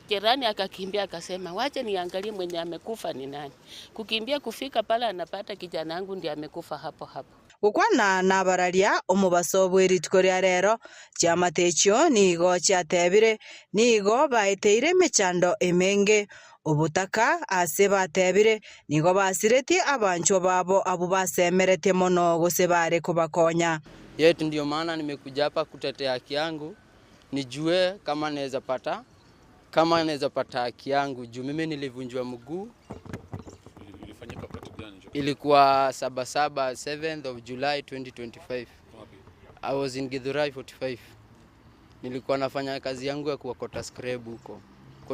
jirani akakimbia akasema wacha niangalie mwenye amekufa ni nani. Kukimbia kufika pala anapata kijana yangu ndiye amekufa hapo hapo. Gukwana nabararia omubaso bw'eritiko ria rero chiamatecho nigo chiatebire nigo baeteire mechando emenge obutaka ase batebire nigo basireti abancho babo abo basemerete mono gose bare kubakonya. Yetu ndio maana nimekuja hapa kutetea haki yangu, nijue kama naweza pata haki yangu juu mimi nilivunjwa mguu. Ilikuwa 7th of July 2025. I was in Githurai 45. Nilikuwa nafanya kazi yangu ya kuokota scrap huko.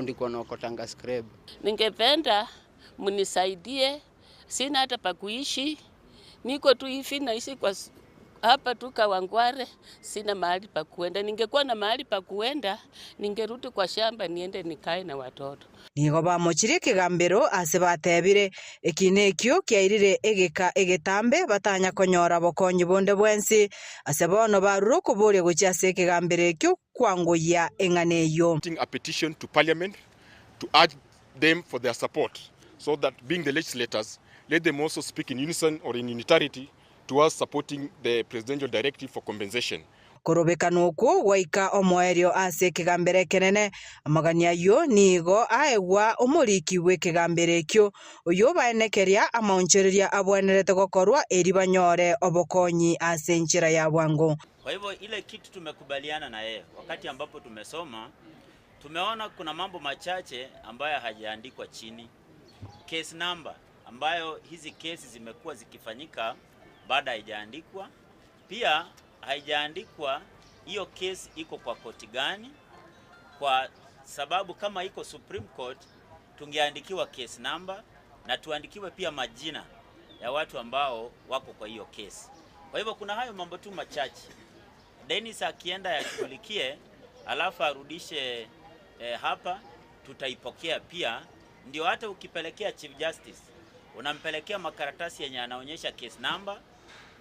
Ndiko naokotanga scrap. Ningependa mnisaidie, sina hata pa kuishi. Niko tu hivi naishi kwa hapa tu Kawangware, sina mahali pa kuenda. Ningekuwa na mahali pa kuenda, ningerudi kwa shamba niende nikae na watoto. Nigo bamuchire kigambero ase batebire ekinekyo kiairire egeka egetambe batanya konyora bokonyi bonde bwensi ase bono baruro kuburia guchase kigambere ekyo kwangoya enganeyo. A petition to Parliament to urge them for their support so that being the legislators, let them also speak in unison or in unitarity towards supporting the presidential directive for compensation. Korobekana oku waika omoerio ase kigambere kenene amagania yo nigo aegwa omoriki we kigambere ekyo oyo baenekeria amaonchereria abwenerete gokorwa eri banyore obokonyi ase nchira ya bwango. Kwa hivyo ile kitu tumekubaliana na yeye wakati ambapo tumesoma, tumeona kuna mambo machache ambayo hajaandikwa chini. Case number ambayo hizi kesi zimekuwa zikifanyika baada haijaandikwa. Pia haijaandikwa hiyo kesi iko kwa koti gani, kwa sababu kama iko Supreme Court tungeandikiwa case number na tuandikiwe pia majina ya watu ambao wako kwa hiyo kesi. Kwa hivyo kuna hayo mambo tu machache. Dennis akienda yashughulikie alafu arudishe hapa, tutaipokea pia. Ndio hata ukipelekea Chief Justice unampelekea makaratasi yenye anaonyesha case number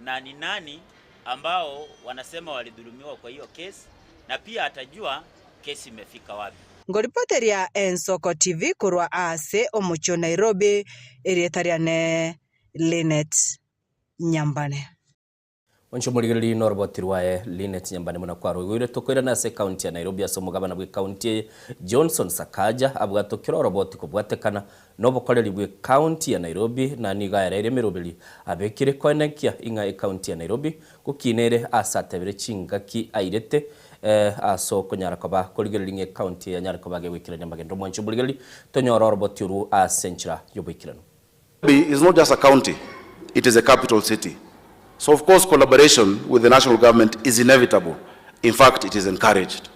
na ni nani ambao wanasema walidhulumiwa kwa hiyo kesi, na pia atajua kesi imefika wapi. Ngoripoteria Ensoko TV kurwa ase omucho Nairobi erietariane Linet Nyambane. Oncho muligiri norboti rwae Linet Nyambani muna kwaro gwire tokwira na se county ya Nairobi aso mugabana bwe county Johnson Sakaja abwa tokiro roboti kubwatekana nobokoreri bwe county ya Nairobi na niga yarere mirobili abekire konekia inga county ya Nairobi kukinere asatebere chingaki airete aso konyara koba koligiri county ya Nyarikoba gewikiranya magendo mwancho muligiri tonyoro roboti ru a centra yobikirano. Nairobi is not just a county, it is a capital city. So of course collaboration with the national government is inevitable. In fact, it is encouraged.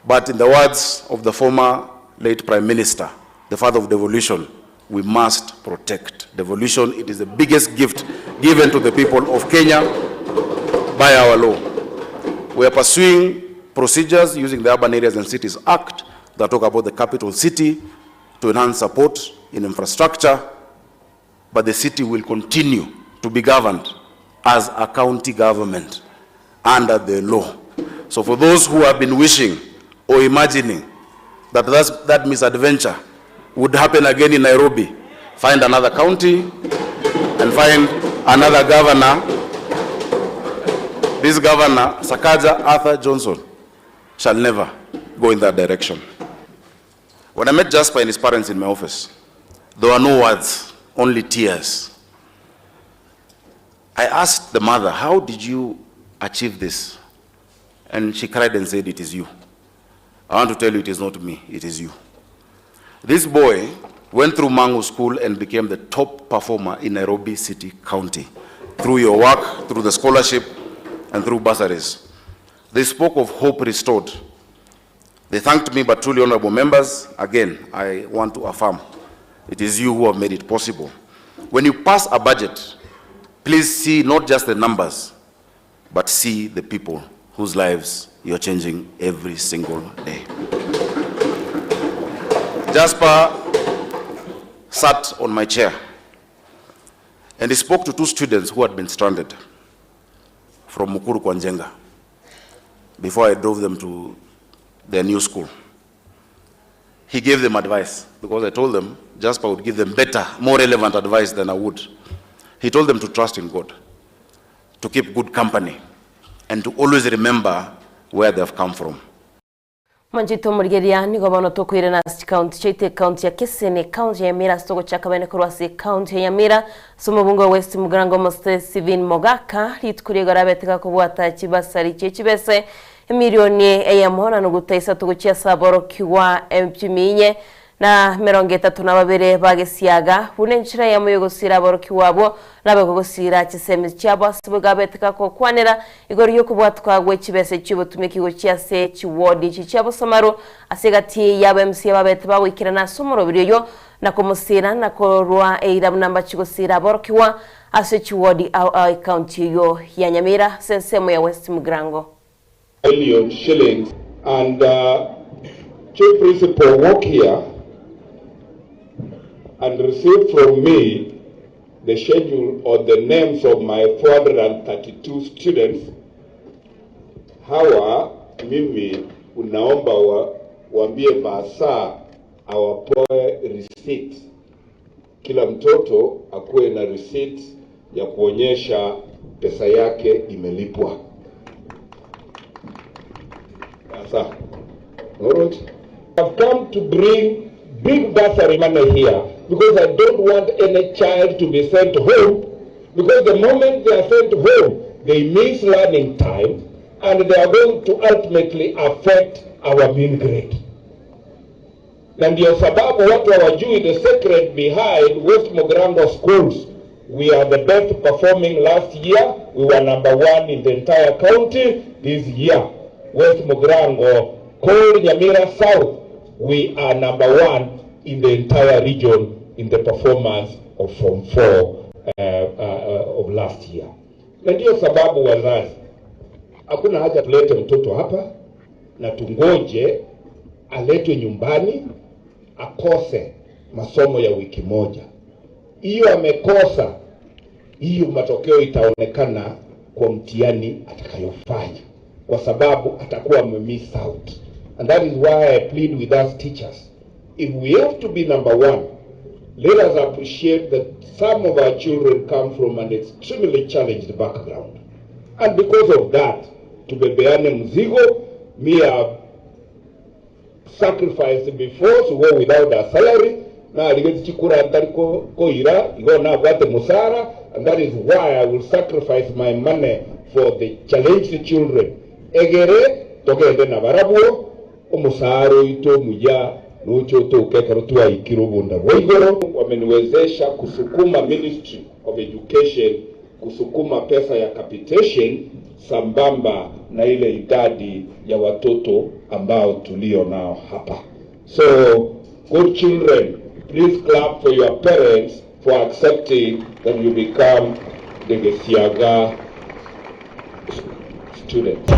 But in the words of the former late Prime Minister, the father of devolution, we must protect devolution. It is the biggest gift given to the people of Kenya by our law. We are pursuing procedures using the Urban Areas and Cities Act that talk about the capital city to enhance support in infrastructure, but the city will continue to be governed as a county government under the law. So for those who have been wishing or imagining that that misadventure would happen again in Nairobi, find another county and find another governor. This governor, Sakaja Arthur Johnson, shall never go in that direction. When I met Jasper and his parents in my office, there were no words, only tears. I asked the mother, how did you achieve this? And she cried and said, it is you. I want to tell you, it is not me, it is you. This boy went through Mangu School and became the top performer in Nairobi City County through your work, through the scholarship, and through bursaries. They spoke of hope restored. They thanked me, but truly honorable members, again, I want to affirm, it is you who have made it possible. When you pass a budget, please see not just the numbers, but see the people whose lives you're changing every single day. Jasper sat on my chair and he spoke to two students who had been stranded from Mukuru kwa Njenga before I drove them to their new school. He gave them advice because I told them Jasper would give them better, more relevant advice than I would. He told them to trust in God, to keep good company, and to always remember where they have come from. Manjito murigeria ni gobano tokwire na county chete county ya Kisene county ya Nyamira stogo chakabene kurwasi county ya Nyamira somubungo West Mugrango Mostre Sivin Mogaka litukuriye garabeteka kubwata kibasari cyekibese miliyoni eyamona no gutaisa tugucia saboro kiwa empyiminye na 32 bagesiaga bunenchira ya muyogosira boroki wabo nabagogosira kiseme cyabo asibugabeteka ko kwanera igoro yo kubwatwa gwe kibese cyubo tumekigo cyase chiwodi cyabo somaro asegati yaba MC babete bawikira na somoro biriyo na komusira na korwa eira namba chigosira boroki wa ase chiwodi au county yo ya Nyamira sensemo ya West Mugrango million shillings and chief principal work here and received from me the schedule or the names of my 432 students. Hawa mimi unaomba waambie basa awapoe receipt. Kila mtoto akuwe na receipt ya kuonyesha pesa yake imelipwa. Basa. Alright. I've come to bring big bursary money here because I don't want any child to be sent home, because the moment they are sent home, they miss learning time and they are going to ultimately affect our mean grade. Na ndio sababu watu hawajui the secret behind West Mugrango schools. We are the best performing last year. We were #1 in the entire county this year. West Mugrango, called Nyamira South, we are #1 in the entire region in the performance of Form 4 of last year. Na ndio sababu wazazi, hakuna haja tulete mtoto hapa na tungoje aletwe nyumbani akose masomo ya wiki moja. Hiyo amekosa, hiyo matokeo itaonekana kwa mtihani atakayofanya, kwa sababu atakuwa miss out. And that is why I plead with us teachers. If we have to be #1, let us appreciate that some of our children come from an extremely challenged background. And because of that, tubebeane mzigo, me have sacrificed before to go without a salary, na aligezi chikura antari ko ira, igo na abwate musara, and that is why I will sacrifice my money for the challenged children. Egere, togende na barabuo, umusaro ito muja, nucho to ukekaro tuwa ikirubunda. Waigoro, wameniwezesha kusukuma Ministry of Education, kusukuma pesa ya capitation, sambamba na ile idadi ya watoto ambao tulio nao hapa. So, good children, please clap for your parents for accepting that you become the Gesiaga students.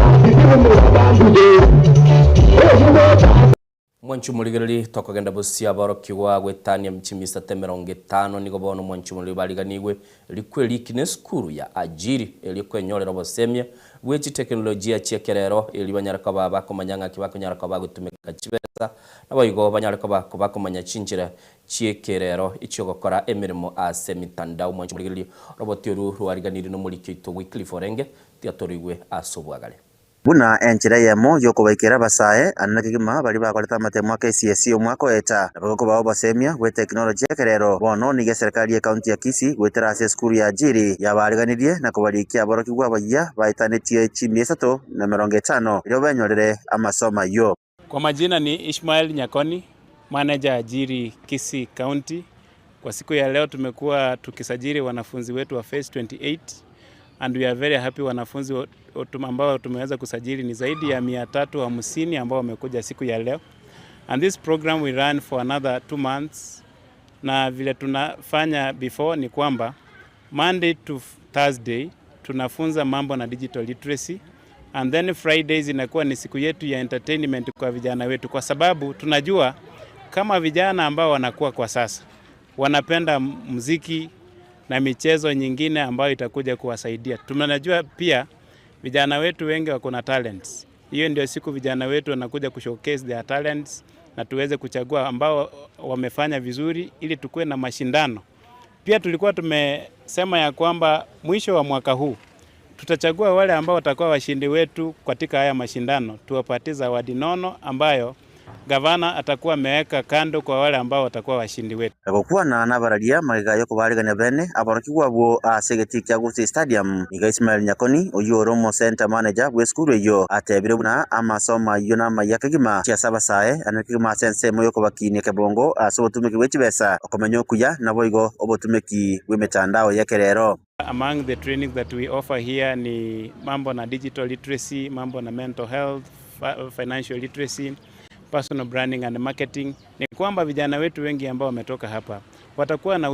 Mwanchu muligereri tokagenda busia baro kiwa gwetania mchimisa temeronge 5 nigo bono mwanchu muri baliganigwe likwe likine skuru ya ajiri elikwe nyorero bosemye wechi teknolojia chiekerero eli banyaraka baba komanyanga kibako nyaraka bagutumika chibesa nabayigo banyaraka bako bakomanya chinjira chiekerero icho gokora emirimo ase mitandao mwanchu muligereri roboti ru ruariganiri no mulikito Wycliffe Orenge tiatoriwe asobwagale buna enchira yemo yokubaikira basae anakigima bali bakoleta matemo KCSE omwako eta nabako bao basemia gwe teknolojia kerero bono nige serikali ya county ya Kisii gwetera ase skuru ya ajiri yabariganirie na kubalikia boroki gwa baya baitanetie chimi 350 ilo benyorere amasoma yo. Kwa majina ni Ishmael Nyakoni, manager ajiri Kisii County. Kwa siku ya leo tumekuwa tukisajili wanafunzi wetu wa phase 28 and we are very happy. Wanafunzi ambao tumeweza kusajili ni zaidi ya 350 ambao wamekuja siku ya leo, and this program we run for another 2 months. Na vile tunafanya before ni kwamba Monday to Thursday tunafunza mambo na digital literacy, and then Fridays inakuwa ni siku yetu ya entertainment kwa vijana wetu, kwa sababu tunajua kama vijana ambao wanakuwa kwa sasa wanapenda muziki na michezo nyingine ambayo itakuja kuwasaidia. Tunajua pia vijana wetu wengi wako na talents. Hiyo ndio siku vijana wetu wanakuja kushowcase their talents na tuweze kuchagua ambao wamefanya vizuri ili tukue na mashindano. Pia tulikuwa tumesema ya kwamba mwisho wa mwaka huu tutachagua wale ambao watakuwa washindi wetu katika haya mashindano, tuwapatie zawadi nono ambayo gavana atakuwa ameweka kando kwa wale ambao watakuwa washindi wetu. Kwa na nabararia magiga yo kubariganya bene aboroki gwabo asegeti kya Gusii Stadium iga Ismail Nyakoni uyu Romo Center manager we skuru yo atebire buna amasoma yo na mayakagima cia sabasae anakigima sense moyo ko bakini kebongo asobotumiki wechibesa okomenyo kuya naboigo obotumiki we mitandao yakerero. Among the trainings that we offer here ni mambo na digital literacy, mambo na mental health, financial literacy, personal branding and marketing. Ni kwamba vijana wetu wengi ambao wametoka hapa watakuwa na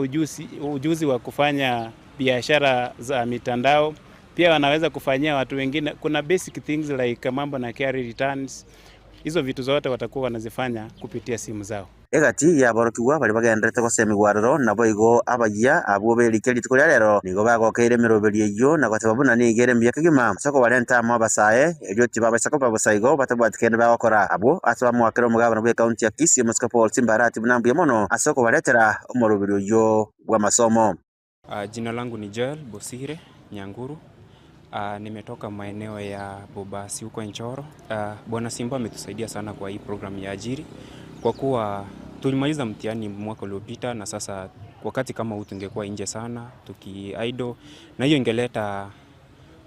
ujuzi wa kufanya biashara za mitandao, pia wanaweza kufanyia watu wengine. Kuna basic things like mambo na carry returns, hizo vitu zote watakuwa wanazifanya kupitia simu zao. Egati ya boroki gwa bali bagendete ko semigwariro nabo igo abaya abo belikeli tukoria rero nigo bagokeire miroberie yo na goteba buna ni igere mbia kigima soko walenta mo basae elio tibaba sako babasaigo batabwatikende bagokora abo atwa mwakero mugabana bwe county ya Kisii Muska Paul Simbarati bunambuye mono asoko waletera umuroberie yo wa masomo. Jina langu ni Joel Bosire Nyanguru. Nimetoka maeneo ya Bobasi huko Enchoro. Bwana Simba ametusaidia sana kwa hii program ya ajiri, kwa kuwa tulimaliza mtihani mwaka uliopita na sasa wakati kama huu tungekuwa nje sana tuki-idle, na hiyo ingeleta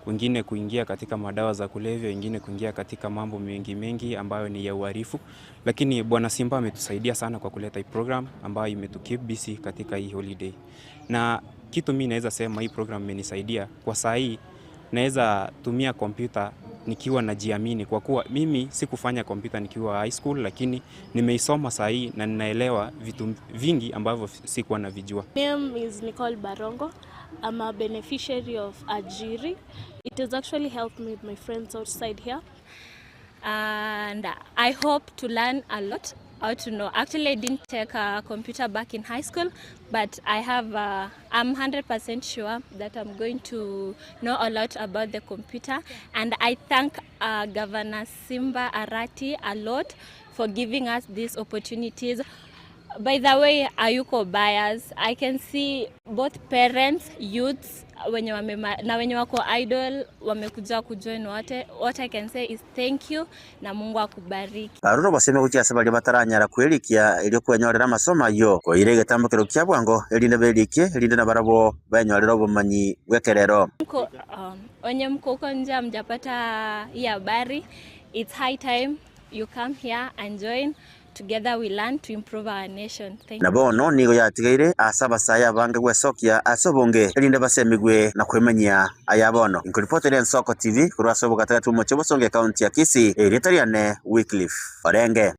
wengine kuingia katika madawa za kulevya, wengine kuingia katika mambo mengi ambayo ni ya uhalifu. Lakini Bwana Simba ametusaidia sana kwa kuleta hii program ambayo imetukip busy katika hii holiday. Na kitu mimi naweza sema hii program imenisaidia kwa saa hii naweza tumia kompyuta nikiwa najiamini, kwa kuwa mimi sikufanya kompyuta nikiwa high school, lakini nimeisoma saa hii na ninaelewa vitu vingi ambavyo sikuwa navijua. My name is Nicole Barongo. I'm a beneficiary of Ajiri. It has actually helped me with my friends outside here. And I hope to learn a lot how to know. Actually, I didn't take a computer back in high school, but I'm 100% sure that I'm going to know a lot about the computer. And I thank Governor Simba Arati a lot for giving us these opportunities. By the way, ayuko bias. I can see both parents, youths, wenye wako idol, wamekuja kujoin wote. What I can say is thank you na Mungu akubariki. Aruro baseme gukiasa bali bataranyara kwelikia ili kwenyorera masomo yo ko irege tambukiro kya bwango elinde belike elinde na barabo banyorera obumanyi bwekerero. Onye mko huko nje mjapata hii habari, it's high time you come here and join. Together we learn to improve our nation. Thank you. Nabono nigo yatigaire asaba saya bange gwesokia asobonge elinde basemigwe na kwemenya ayabono. Inkuripotele Nsoko TV kurwasobo gatatu mu Chebosonge county ya Kisii Eritariane Wycliffe Orenge.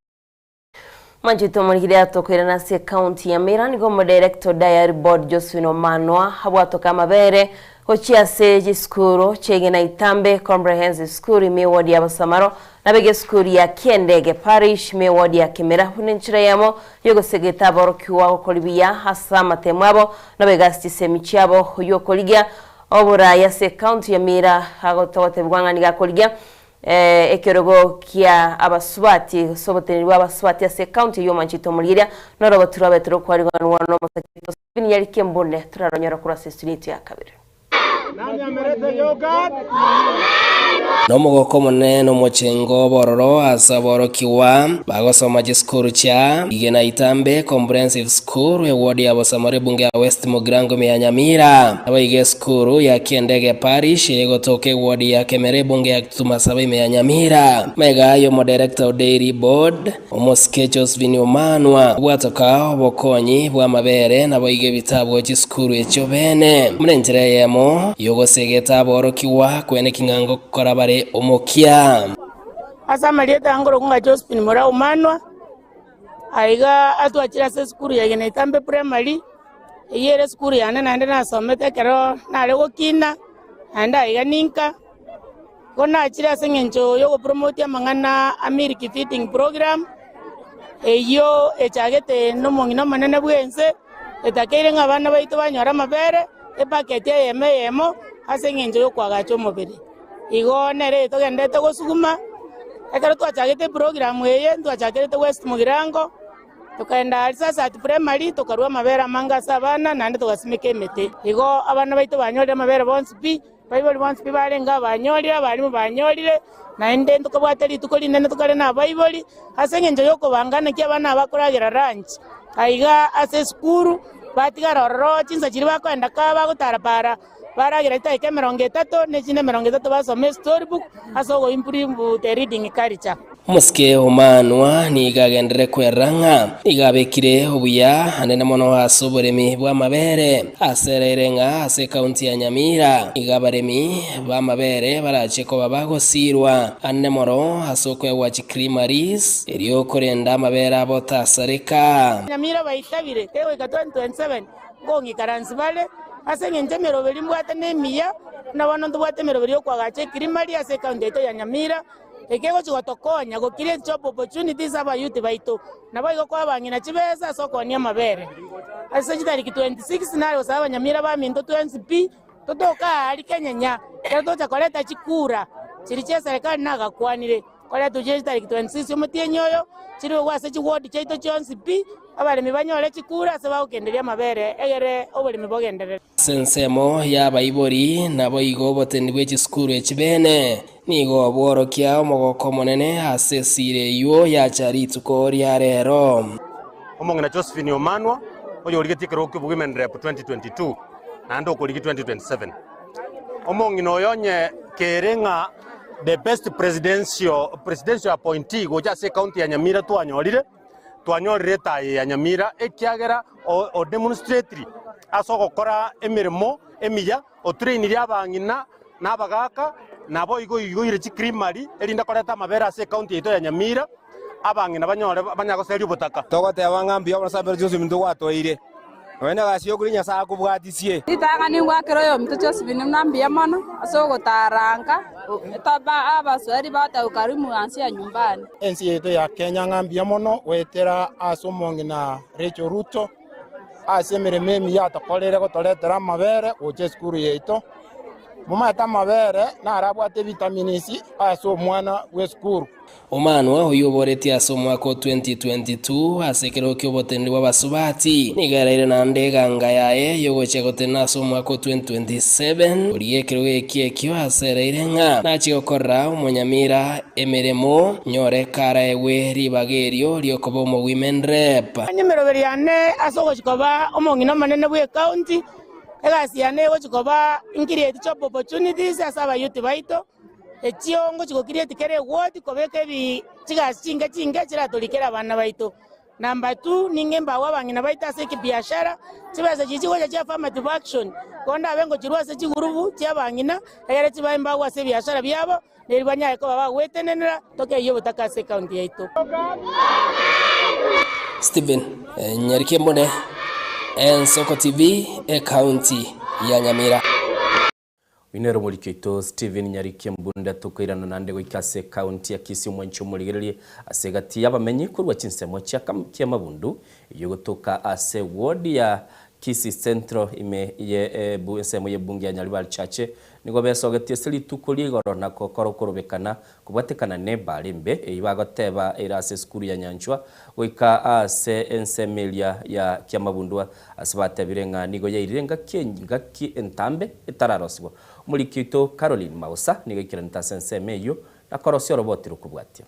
Manchito murigiria tokwira na se county ya Meera nigo director diary board Josephine Omanwa habwatoka mabere hochia seji skuru chege na Itambe comprehensive school ime ward ya Basamaro nabege school ya Kiendege parish ime ward ya Kimera hunenchira yamo yogo segeta borokiwa kolibia hasa matemwabo nabega stisemi chiabo yokoligia obura ya se county ya Meera hagotote bwanga niga koligia ekerogo kia abaswati sobotenirwa abaswati ya se county yo Manchito murigiria norobo turabetro kwari no masakito spini yari kembone turaronyora kura sestunity ya kabiri. Nomugoko munene omochengo bororo asaborokiwa bagosoma gisukuru cha igena Itambe comprehensive school eward ya Basamare bunge ya West Mugirango ya Nyamira abaige school ya Kiendege parish egotoke ward ya Kemere bunge ya Tumasabe ya Nyamira mega yo mo director dairy board omoskechos vinyomanwa bwatoka obokonyi bwa mabere nabaige bitabo gisukuru echo bene murenjere yemo yogo segeta borokiwa kwene kingango kora bare omokia asa marieta ngoro kunga Josephine Mora Omanwa aiga atwachira se skuru ya gena Itambe primary yere skuru ya nande na somete kero na lego kina anda aiga ninka kona achira sengencho yogo promote mangana American feeding program eyo echagete no mongino manene bwense etakere ngabana baito banyora mabere epakete yemo asengenjo yo kwagacho mobere igo nere togendete gosuguma ekero twachagete program eye twachagete West Mugirango tukaenda sasa at primary tukarua mabere manga sabana nande tugasimike emete igo abana baito banyorire mabere bonsipi Bible bonsipi barenga banyorire balimu banyorire naende tukabwateri tukoli nene tukale na Bible asengenjo yo kubangana ki abana bakoragira ranch aiga ase skuru batigara ororo chinsa chiri bakwenda ka bagutarapara baragira itaike 30 nechine 30 basome storybook asogo improve the reading culture. Muske Omanwa ni gagendere kweranga igabekire obuya anene mono asoboremi bwa mabere asererenga ase county ya Nyamira igabaremi bwa mabere barache ko babagosirwa anene moro asokwe wa chikrimaris eriyo korenda mabere abotasareka Nyamira baitabire tewe ka 2027 gongi karansi bale asengenje meroberi mbwate nemiya na bano ndubwate meroberi yo kwagache krimari ase county ya Nyamira ekego chigotokonya gokire job opportunities aba youth baito nabo kwa bangina chibeza sokonia mabere ase chitariki 26 nalo saba Nyamira ba minto 20p totoka ali Kenya keto chakoleta chikura chiriche serikali nagakwanire kole tuje chitariki 26 omutie nyoyo chiri gwase chiward chaito chonsipi abalemi banyole chikura se bagenderia mabere egere obalemi bogenderera sensemo ya baibori nabo igobotenibwe chisukuru echibene nigo bworokia omogoko monene asesire yo yachari tukori arero omongena Josephine Omanwa oyo origetikero ku women rep 2022 nando okorigi 2027 omongina oyonye kerenga the best presidential appointee goja se county ya Nyamira twanyorire tayi ya Nyamira ekiagera o demonstratory aso gukora emirimo emiya o trainiri abangina nabagaka nabo igoire chikrimari erinda koreta mabera ase county ito ya Nyamira abangina banyore banyagoseri ubutaka togoteba ng'ambi obrasabere Josephine muntu gwatoire wena gasio kuri Nyasaye akubwatisie itanga ningwakero yo muntu Josephine nambia mono aso gotaranga etaba abaswari bata ukarimu ansi ya nyumbani ensi yetu ya Kenya ng'ambia mono wetera asomongi na Rachel Ruto asemere memi yatakolere gotoretera mabere oche skuru yeito mumata mabere narabwate vitamins ase omwana w'esukuru. Omanwa oyuboretie ase omwaka 2022 ase ekero kia oboteneri bwa basubati nigereire nande eganga yaye yogocha gotena ase omwaka 2027 ori ekero ekio asereire ng'a nachi gokorera omonyamira emeremo nyore kara ewe ribagerio riokoba omo women rep. Nyemeroberi ane ase ogochikoba omong'ina omonene bwa county egasi yane gochikoba increate job opportunities ase abayouth baito echio ngochigokirieti kere ward kobeka ebi chigasi chinge chiratorikera abana baito. Number 2 ninge mbawa abang'ina baito ase ekibiashara chibesa chichigocha chia affirmative action konda abengo chirwa ase chigurubu chia abang'ina egere chibae mbawa ase ebiashara biabo neri banyaye koba bagwetenenera tokeyo botaka ase county yaito. Stephen Nyarikie Mbone, Ensoko TV, county ya Nyamira. Winero mulikito Stephen Nyarikie Mbunda tukoirana nande goikase county ya Kisii mwancho muligererie asegati yabamenyi kurwa chinsemo cha kia mabundu yogotoka ase ward ya Kisii Central ime ye nsemo ye bunge ya Nyaribari chache nigo besogetie sili tukuri goro na kokoro korobekana kubwatekana ne balimbe ibagoteba irase skuru ya Nyanchwa goika ase ensemelia ya kia mabundu asibatebirenga nigo ye irenga kienga ki entambe etararosibwo mulikito Caroline Mausa nigo ikiranta sensemeyo na korosio roboti rukubwatia.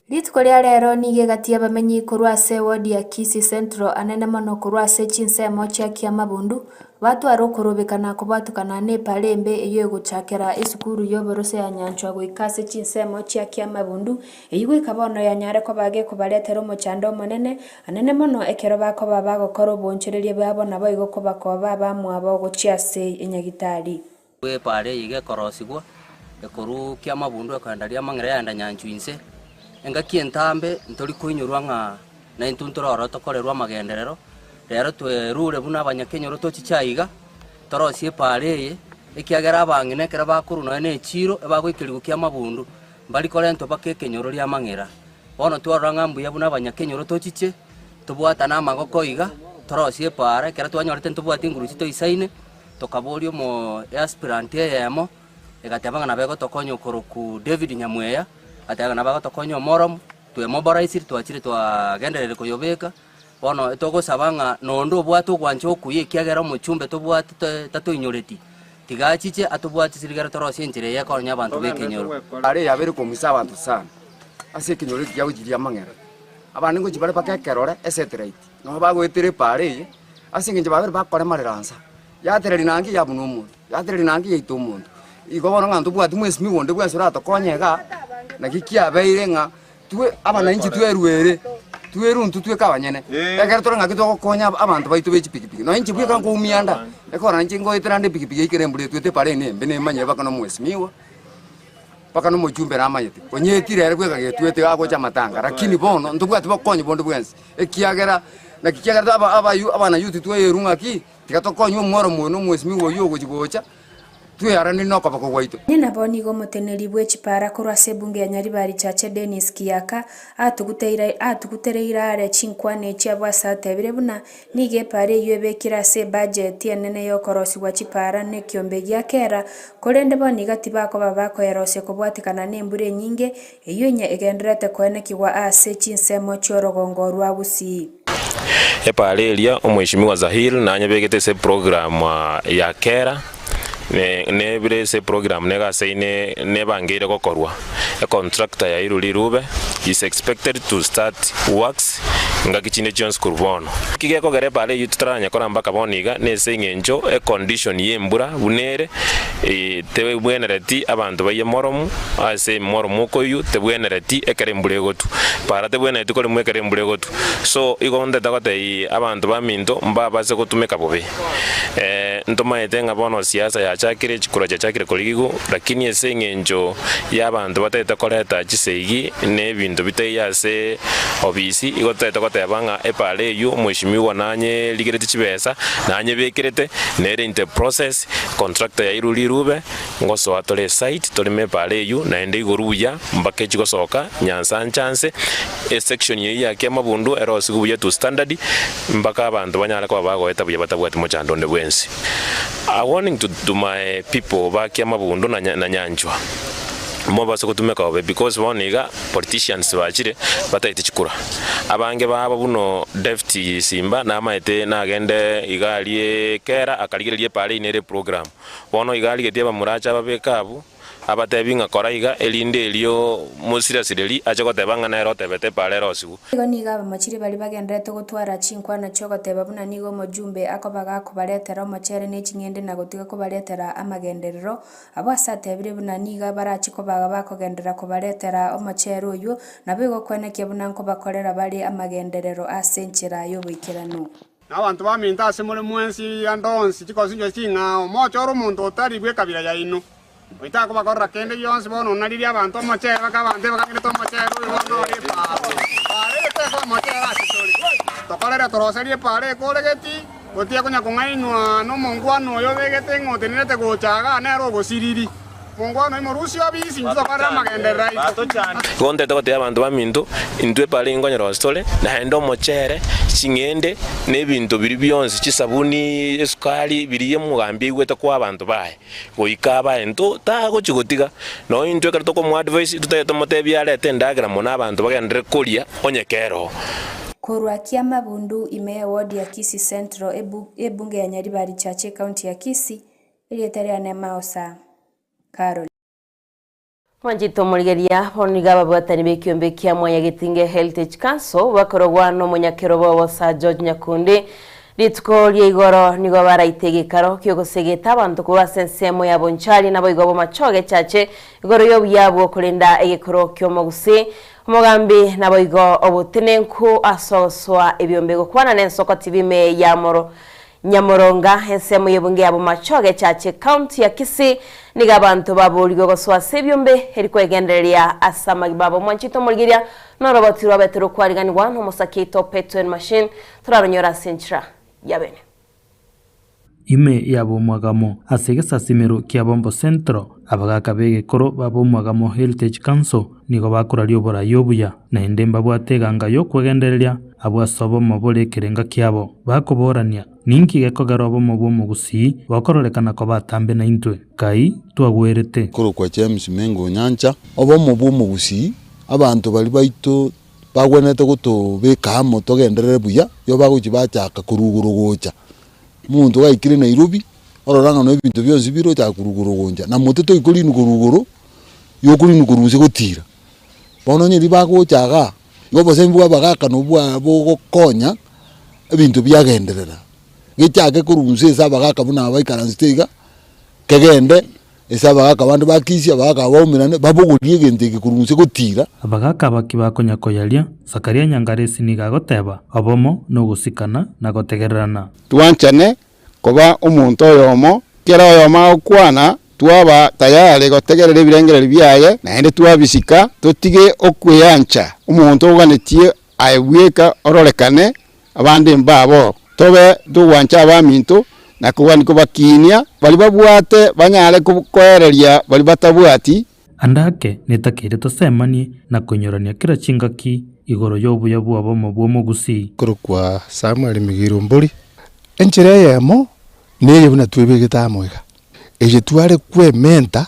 Ritko ria rero nigegati abamenyi kurwa ase ward ya Kisii Central anene mono kurwa ase chinsemo chia kia mabundu batwara okorobekana kubatukana ne palembe eyo egochakera esukuru yoborose ya Nyanchwa goika ase chinsemo chia kia mabundu eyigo ikabono ya nyare ko bage kubaretera omochando monene anene mono ekero bakoba bagokora obonchererie babo nabo igokobakoba bamwabo gochia ase enyagitari we pare yige korosigwa ekoru kia mabundu ekandaria mangere yanda Nyanchwinse enga kientambe ntori kuinyurwa ng'a na intunturoro tokorerwa magenderero rero twerure buna abanyakenyoro tochichaiga torosie pareye ekiagera abang'ine kera bakuru no ene chiro ebagoikirigu kia mabundu mbali korento bakekenyoro ria mang'era bono twarora ng'ambu ya buna abanyakenyoro tochiche tobwata na magoko iga torosie pare kera twanyorete tobwata inguruchi toisaine tokaborio mo aspirant yemo egatebanga na bego tokonyo koroku David Nyamweya ataga na bago tokonyo morom twe mobilize twachire twagenderere kuyobeka bono togosabanga nondo bwato gwancho kuye kiagera muchumbe tobwate tatoinyoreti tigachiche atobwate sirigara torosie njire yakonya abantu bekenyoro ari yabere komisa abantu sana ase kinyoreti yawo jiria mangera abantu ngo jibare pakekerore esetrate no bagwetere pare ase nginje babere bakore mareransa yatereri nangi yabuno umuntu yatereri nangi yaito umuntu igobono ngantu bwati mwesi miwonde bwasura tokonyega nakikia beire nga twe abana inji twerwere tweruntu twe kabanyene ekera toronga kitoko konya abantu baitu bechi pikipiki no inji bweka ngo umianda ekora inji ngo itrande pikipiki ikirembure twete pare ne mbene manye baka no mwesi miwa baka no mujumbe ramayete konyetire ere kweka getwete ago cha matanga lakini bono ndubwati bokonye bondo bwensi ekiagera nakikiagera abana yuti twerunga ki tikatokonyo mworo mwono mwesi miwa yogo jigocha tuyarani noko bakogwaito nina boni go moteneri bwechipara kurwa ase bunge ya Nyaribari chache Dennis Kiaka atugutereira are chinkwane chia bwasa tebire buna nige pare yebekira ase budget enene yokorosi bwa chipara ne kiombe gya kera korende boni gatiba ko babako yarose kubwatikana nembure nyinge eyonya egenderete kwenekirwa ase chinsemo chorogongo rwa Gusii epare elia omweshimiwa Zahir nanye begete se program ya kera ne bire se program nega seine ne bangire gokorwa a contractor ya iruli rube is expected to start works ngakichine Jones Kurbono kigeko gere pale yutranya kora mbaka boniga ne sengenjo a condition yembura bunere tewe bwenereti abantu baye moromu ase moromu koyu te bwenereti ekerembure gotu para te bwenereti kole mwekerembure gotu so igonde tagote abantu baminto mbaba se gotumeka bobe ntoma etenga bono siasa ya chakire chikura chakire koligigo lakini esengenjo y'abantu bateta koleta chiseigi ne bintu biteye ase obisi igoteta goteba nga epale yu mweshimiwa nanye ligirete chibesa nanye bekirete nere inte process contractor ya iruli rube ngoso atole site tole mepale yu na ende igoruya mbake chigosoka nyansa chance section ye ya Kiamabundu erosi kubuye to standard mbaka abantu banyala kwa bagoeta buye batabwate mo chandonde bwensi. A warning to my people ba Kiamabundu na Nyanjwa. Moba soko tumeka because woniga politicians bachire bataite chikura abange baba buno deputy Simba na maete na agende igali kera akaligirie pale inere program bono igali getie bamuracha babekabu abatebinga koraiga elinde elio musira sireli acha gotebanga na erote bete pale rosigu igo niga bamachire bali bagendete gutwara chinkwa na cyo goteba buna nigo mojumbe akobaga kubaretera omachere ne chingende na gotiga kubaretera amagenderero abo asatebire buna niga barachikobaga bakogendera kubaretera omachere oyu nabigo kwenekia buna nko bakorera bali amagenderero asenchera yo bwikirano abantu baminta asemore mwensi andonsi chikosinjo chinga omochoro muntu otari bwe kabira ya ino Wita ko bakora kende yonse bono naliri abantu amachere bakabante bakagire to machere bono ri pare te ko machere asori tokolera toroserie pare kolegeti gotia kunya kungainwa no mongwano yo begete ngotenete gochaga nero gosiriri mongwano imorusio bisi nzo para magendera Gonde tokote abantu baminto indwe pale ngonyero stole na endo mochere chingende nebintu biri byonse chisabuni esukali biriye mugambi igweta kwa abantu bae goikaba ento tago chigotiga no indwe karto ko mu advice tutayeta motebya lete ndagira mona abantu bagendere kolia onyekero Korwa Kiamabundu ime ward ya Kisii Central ebunge ya Nyaribari Chache county ya Kisii ilietaria nema osa Carol Mwanjito muligeria honiga babwatani bekiombe kia mwanya gitinge Heritage Council bakorogwa no munyakerobo wasa George Nyakundi litko liegoro nigo barayitegekaro kyogosegeta abantu kuba sensemo ya bonchali nabo igobo machoge chache igoro yo byabo kulinda egekoro kyomogusi umugambi nabo igo obutenenku asoswa ebyombego kwana nensoko TV me ya moro Nyamoronga ensemo yebunge abo machoge chache county ya Kisii niga abantu babuligo goswa sebyombe heriko egenderia asama babo mwanchito mulgiria no robotirwa betero kwariganirwa no musakito petrol machine turaronyora centra yabene ime yabo mwagamo asegesa simero Kiabombo Central abagaka bege koro babo mwagamo Heritage Council nigo bakora lyobora yobuya na endemba bwateganga yo kwegendereria abo asobo mabole kerenga kiabo bakoborania ninki gekogarobo mabo mugusi bakororekana ko batambe na intwe kai twagwerete koro kwa James Mengo Nyancha obo mabo mugusi abantu bali baito bagwenete guto beka moto genderere buya yo baguchi bachaka kurugurugocha muntu gaikire Nairobi ororanga no ebintu byose biro cya kurugurugonja na muteto ikuri nuguruguru yo kuri nuguruze gutira bono nyiri bagochaga gobo sembuwa bagaka no bwa bogokonya ebintu byagenderera gichake kurunze sabagaka buna abaikaranstega kegende esabagaka bantu bakisia bagaka baumirane babugurie gentege kurunze gutira abagaka bakibakonya koyalia Sakaria Nyangaresi niga goteba abomo no gusikana na gotegererana tuanchane koba umuntu oyomo kera oyoma okwana twaba tayari gotegerera ebirengere byaye naende twabisika tutige okweyancha umuntu oganetie aibweka ororekane abandi mbabo tobe duwancha abamintu nakuwani kubakinia bali babwate banyale kukoereria bali batabwati andake netakire tosemani na kunyorania kira chingaki igoro yobuya bwabo mabwo mugusi koro kwa Samuel Migiro Mburi enchire yemo neye buna twebegeta mwega eje tware kwementa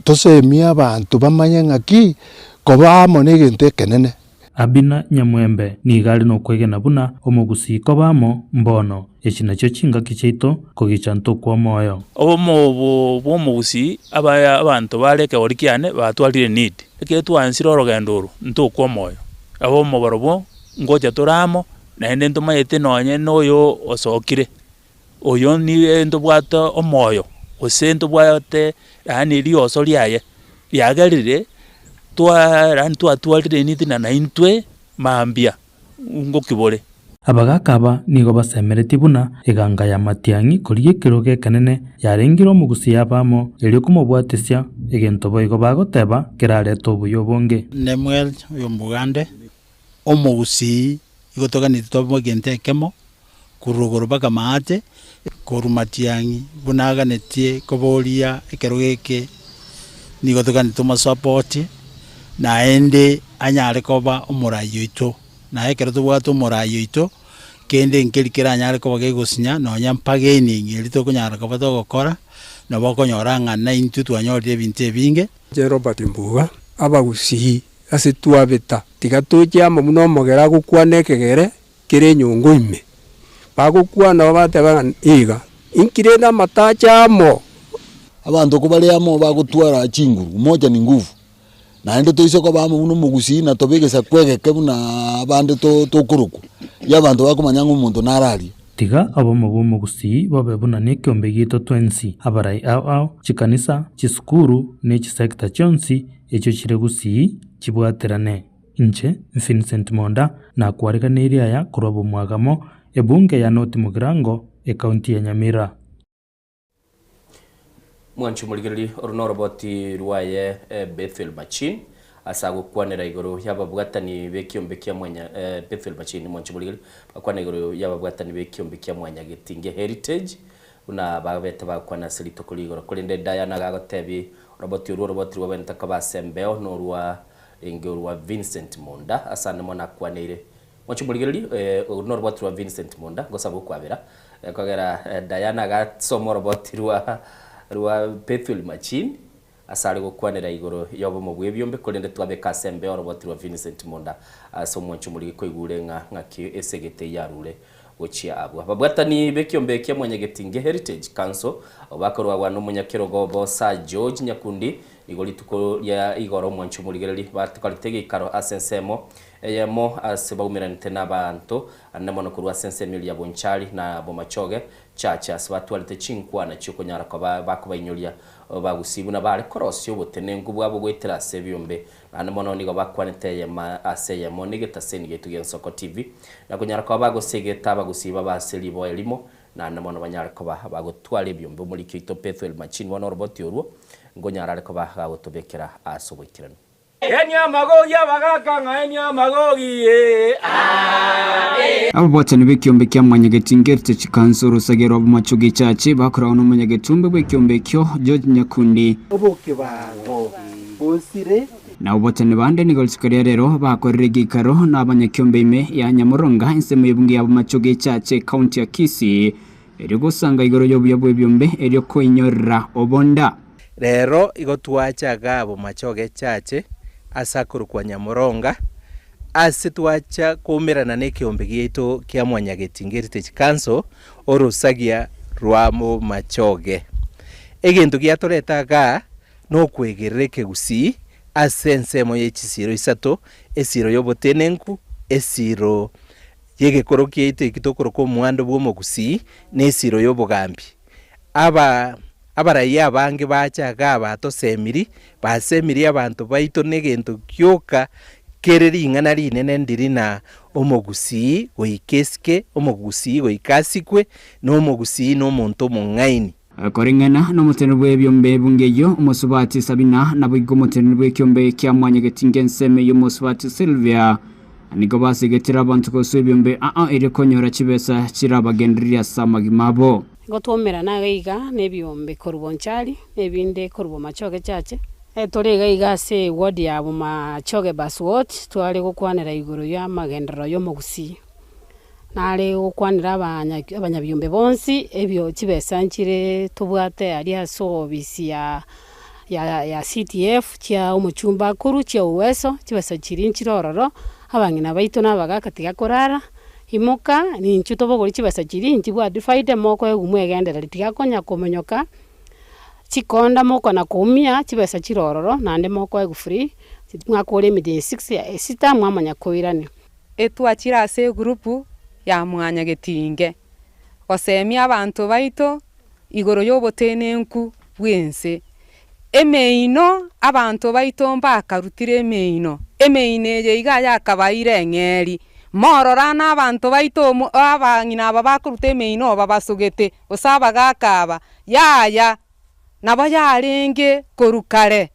tosemia abantu bamanya ngaki koba monege ntekenene Abina Nyamwembe ni gari no kwegena buna omugusi ko bamo mbono echinacyo chingaki cheito kogichanto kwa moyo obo bo mugusi abantu bareke orikiane batwalire need eke twansira orogendoro nto kwa moyo abo moborobo ngoja toramo na ende ntomayete nonye noyo osokire oyo ni endo bwata omoyo osento bwate ani lioso liaye yagarire twatwalire niti na intwe mambia ngokibore abagakaba nigo basemereti buna eganga ya matiangi koriye kiroge kanene yarengiro mugusi yabamo elyo kumobwatesya egento boigo bagoteba kerareto buyo bonge Nemuel yo Mugande omugusi igotoganite tobo gente kemo kuruguru baka maate kurumatiangi bunaganete koboria ekero geke nigotoganite support na ende anyare koba omurayo ito na ekero tubwata omurayo ito kende nkerikera anyare koba gegosinya nonya mpageni ngiri tokunyara koba togokora nabo konyora ng'ana intu twanyorire ebintu ebinge Robert Mbuga abagusi ase twabeta tiga tujama muno mogera gukwana ekegere kire nyungu ime bagukwana bateba iga inkire na matachamo abantu ko bali amo bagutwara chinguru moja ni nguvu na ende toise ko bamo muno mugusi na tobegesa kwegeke buna abande to kuruku yabantu bakumanya umuntu narari tiga abomo bomugusi babebunanie ekiombe gito twensi abarai ao chikanisa chisukuru ne chisekta chionsi echo chire gusii chibwaterane inche Vincent Monda na kwariganĩria aya kurobo mwagamo ebunge ya North Mugirango ekaunti ya Nyamira. Mwanchu muligiriri orunoroboti ruaye Bethel Machin asa gukwanira iguru yababwatani bekiombe kya mwanya Bethel Machin mwanchu muligiriri bakwana iguru yababwatani bekiombe kya mwanya Getinge Heritage una bagabeta bakwana silito kuligoro kulinde Diana gagotebi roboti rwabenta kabasembeo no rwa ingurwa Vincent Monda asane mona kwanire mwanchu muligiriri orunoroboti rwa Vincent Monda gosaba kwabera kogera Diana gasomo roboti rwa Bethel Machin asali gukwanira igoro yobo mu bwebyombe kulende twabe kasembe oroboti rwa Vincent Monda aso mwanchu muri koigure ngaki esegete yarure gochia abo babwatani bekiombe kya mwanya Getinge Heritage Council obakorwa wano munyakirogo bosa George Nyakundi igoli tuko ya igoro mwanchu muri gereri batikaritege ikaro asensemo yemo asebaumiranite n'abantu annamono kurwa sensemi ya bonchali na bomachoge chacha asbatwalite chinkwana cyuko nyara ko bakubayinyulia bagusibu na bare korosyo botenengu bwabo gwetera sebyombe annamono nigo bakwanite yema aseyemo nigetaseni getugen Soko TV na kunyara ko bagosegeta bagusiba baseli bo elimo na annamono banyara ko bagotwale byombe muri kito Bethel Machin wono roboti urwo ngo nyara ko bagotobekera asobokirana abo botani bekiombe kya mwanya Getinge Heritage Council rusagero machugi chache bakora no mwanya Getumbe bekiombe kyo George Nyakundi oboke bango bonsire na botani bande ni golsikari rero bakorere gikaro n'abanyakiombe ime ya Nyamuronga insemo yebungi yabo machugi chache county ya Kisii eri gusanga igoro yobuye byombe eri ko inyorra obonda rero igotwachaga abo machoge chache asakuru kwa Nyamuronga asitwacha kumirana nekiombe gitu kya mwanya Getinge Heritage Council orusagia rwamo machoge egintu giatoretaga no kwegereke gusi asensemo yechisiro isato esiro yobotenenku esiro yegekoro kiete kitokoro ko mwando bwo gusi nesiro yobogambi abaraya bange bachaga batosemiri basemiri abantu baito negento kyoka kereri ingana rinene ndirina omogusi goikeske omogusi goikasikwe no omogusi no muntu mungaini akorengana no muteno bwebyombe bungeyo umusubati Sabina nabo igomoteno bwekyombe kya mwanya Getinge nseme yo musubati Sylvia nigo basigetira abantu ko subyombe ere konyora kibesa kirabagendrira samagimabo gotwomera nagaiga nebyombe korubonchali nebinde korubo machoge chache torega igase ward ya machoge baswot twale gukwanira iguru ya magendero yo mugusi nale gukwanira abanyabyombe bonsi ebyo kibesanchire tubwate ali asobisi ya CTF kya umuchumba kuru kya uweso kibesachiri nchirororo abangina baito nabagakatiga korara imoka ni nchuto bogori kibesachiri ntibwa difaide moko egumwegendera litigakonya komenyoka chikonda moko na kumia chibesa chirororo nande moko egu free mwakore midi 6 ya sita mwamanya koirani etwachira ase grupu ya mwanya Getinge osemia abantu baito igoro yobotenenku bwense emeino abantu baito mbakarutire emeino ye iga yakabaire ngeri morora na abantu baito abangina babakurute emeino babasugete osaba gakaba yaya nabo yarenge korukare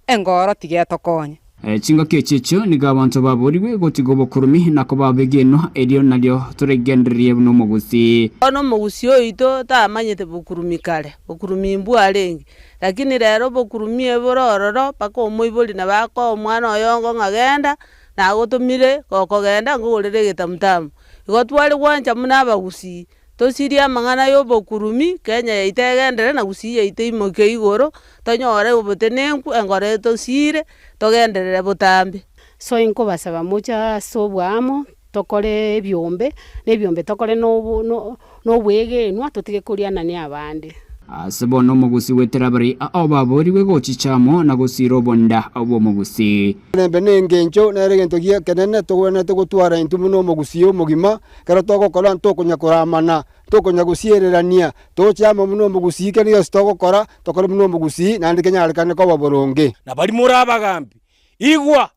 engoro tigetokonya chinga kechicho niga abantu baburiwe gotigo bokurumi nako babegeno elio nalio turegenderie no mugusi ono mugusi oito tamanyete bokurumi kale bokurumi mbwalengi lakini rero bokurumi eborororo paka omoibori na bako omwana oyongo ngagenda na gotumire kokogenda ngurire gitamutamu igotwari gwanja muna bagusi tosiria mangana yo bokurumi Kenya yaitegendere na gusi yaite imoke igoro tonyore obotenenku engore tosire togenderere butambi so inko basaba mucha sobwamo tokore ebyombe nebyombe tokore no bwegenwa tutige kuriana ni abandi asebono mugusi weterabari ababoriwe gochichamo na gusiro bonda abo mugusi nembe nengencho neregento gia kenene togwena togutwara intumu no mugusi omugima karo togokola ntokunyakuramana tokonyagusiererania tochama muno mugusi keniyo stogokora tokora muno mugusi nandi kenyarekane ko baboronge na bari murabagambi igwa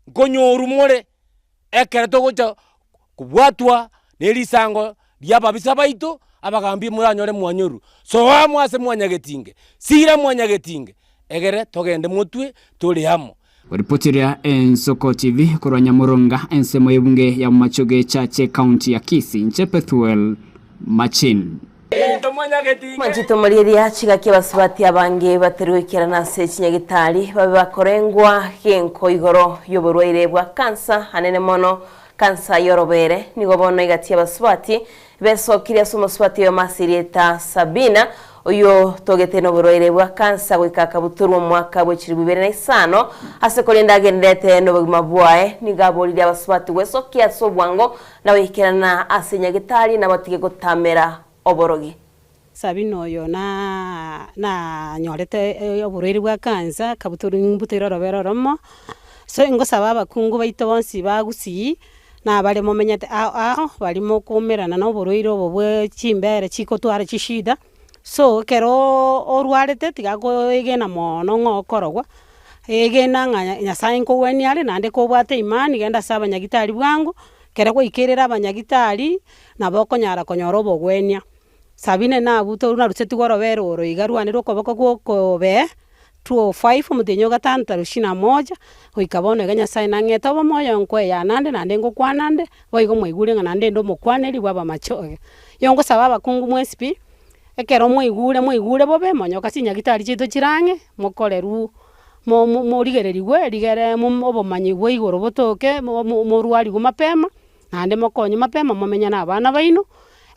nkonyoru more ekere togocha kubwatwa nelisango lyababisa baito abagambi muranyore mwanyoru so amwase mwanyagetinge sira mwanyagetinge egere togende mutwe tuli hamo Ripotiria Ensoko TV kuranya muronga ensemo yebunge ya Machoge Chache County ya Kisii Nchepethuel Machin Manchito Mariria chiga kibasubati abange bateruikira na sechinyagitari babe bakorengwa genko igoro yoborwaire bwa kansa hanene mono kansa yorobere nigo bono igati abasubati besokire sumusubati yo masirieta Sabina oyo togete no borwaire bwa kansa gwikaka buturwa mwaka bwa 2005 asekolinda gendete no bugima bwae nigabolira abasubati gwesokia sobwango na wikirana asenyagitari na batige gutamera oborogi Sabina oyo na nyorete oborwaire bwa kansa kabuturu mbutero robero romo so ingo sababa kungu baito bonsi bagusi na bale momenyete bali mokumerana no borwaire obwe chimbere chikotwara chishida so kero orwarete tigago egena mono ngokorogwa egena nyasaye nko weniale nande ko bwate imani genda saba nyagitari bwangu kero ko ikerera abanyagitari naboko nyara konyoro bogwenya Sabine na buto na ruseti gorobero oro igarwaniro koboko gokobe 205 mutenyo gatanta rushina moja hoikabone ganya sai na ngeta bo moyo nkwe ya nande ngo kwanande boigo mwigure nande ndo mukwaneri baba Machoge yongo sababa kungu mwespi ekero mwigure bobe monyo kasinya gitari chito chirange mokoreru morigererigwe rigere obomanyi bwo igoro botoke morwari go mapema nande mokonyo mapema momenya na abana baino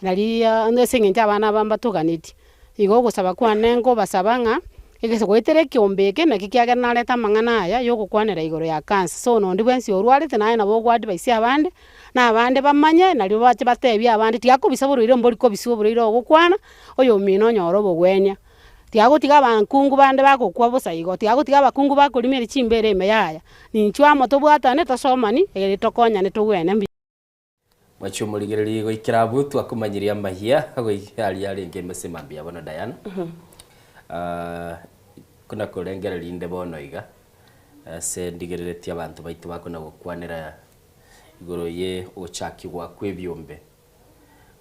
nari ndesengenja abana bamba tuganiti igo gusaba kwanengo basabanga egese gwetere kiombeke na kikiaga nareta mangana aya yo gukwanera igoro ya kansa so no ndi bwensi orwarete naye nabo gwadi baisi abande na abande bamanye nari bache batebya abande tiakubisa buriro mbori ko bisu buriro gukwana oyo mino nyoro bogwenya tiago tiga bankungu bande bagokwa bosa igo tiago tiga bakungu bakolimere chimbere meyaya ninchwa moto bwatane tasomani ere tokonya ne tugwene Macho muligereri go ikirabutu akumanyiria mahia go ikali yali ngeme mambia bono Diana kuna kurengera linde bono iga se ndigerereti abantu baitu bakona gukwanira igoro ye ochaki gwa kwebyombe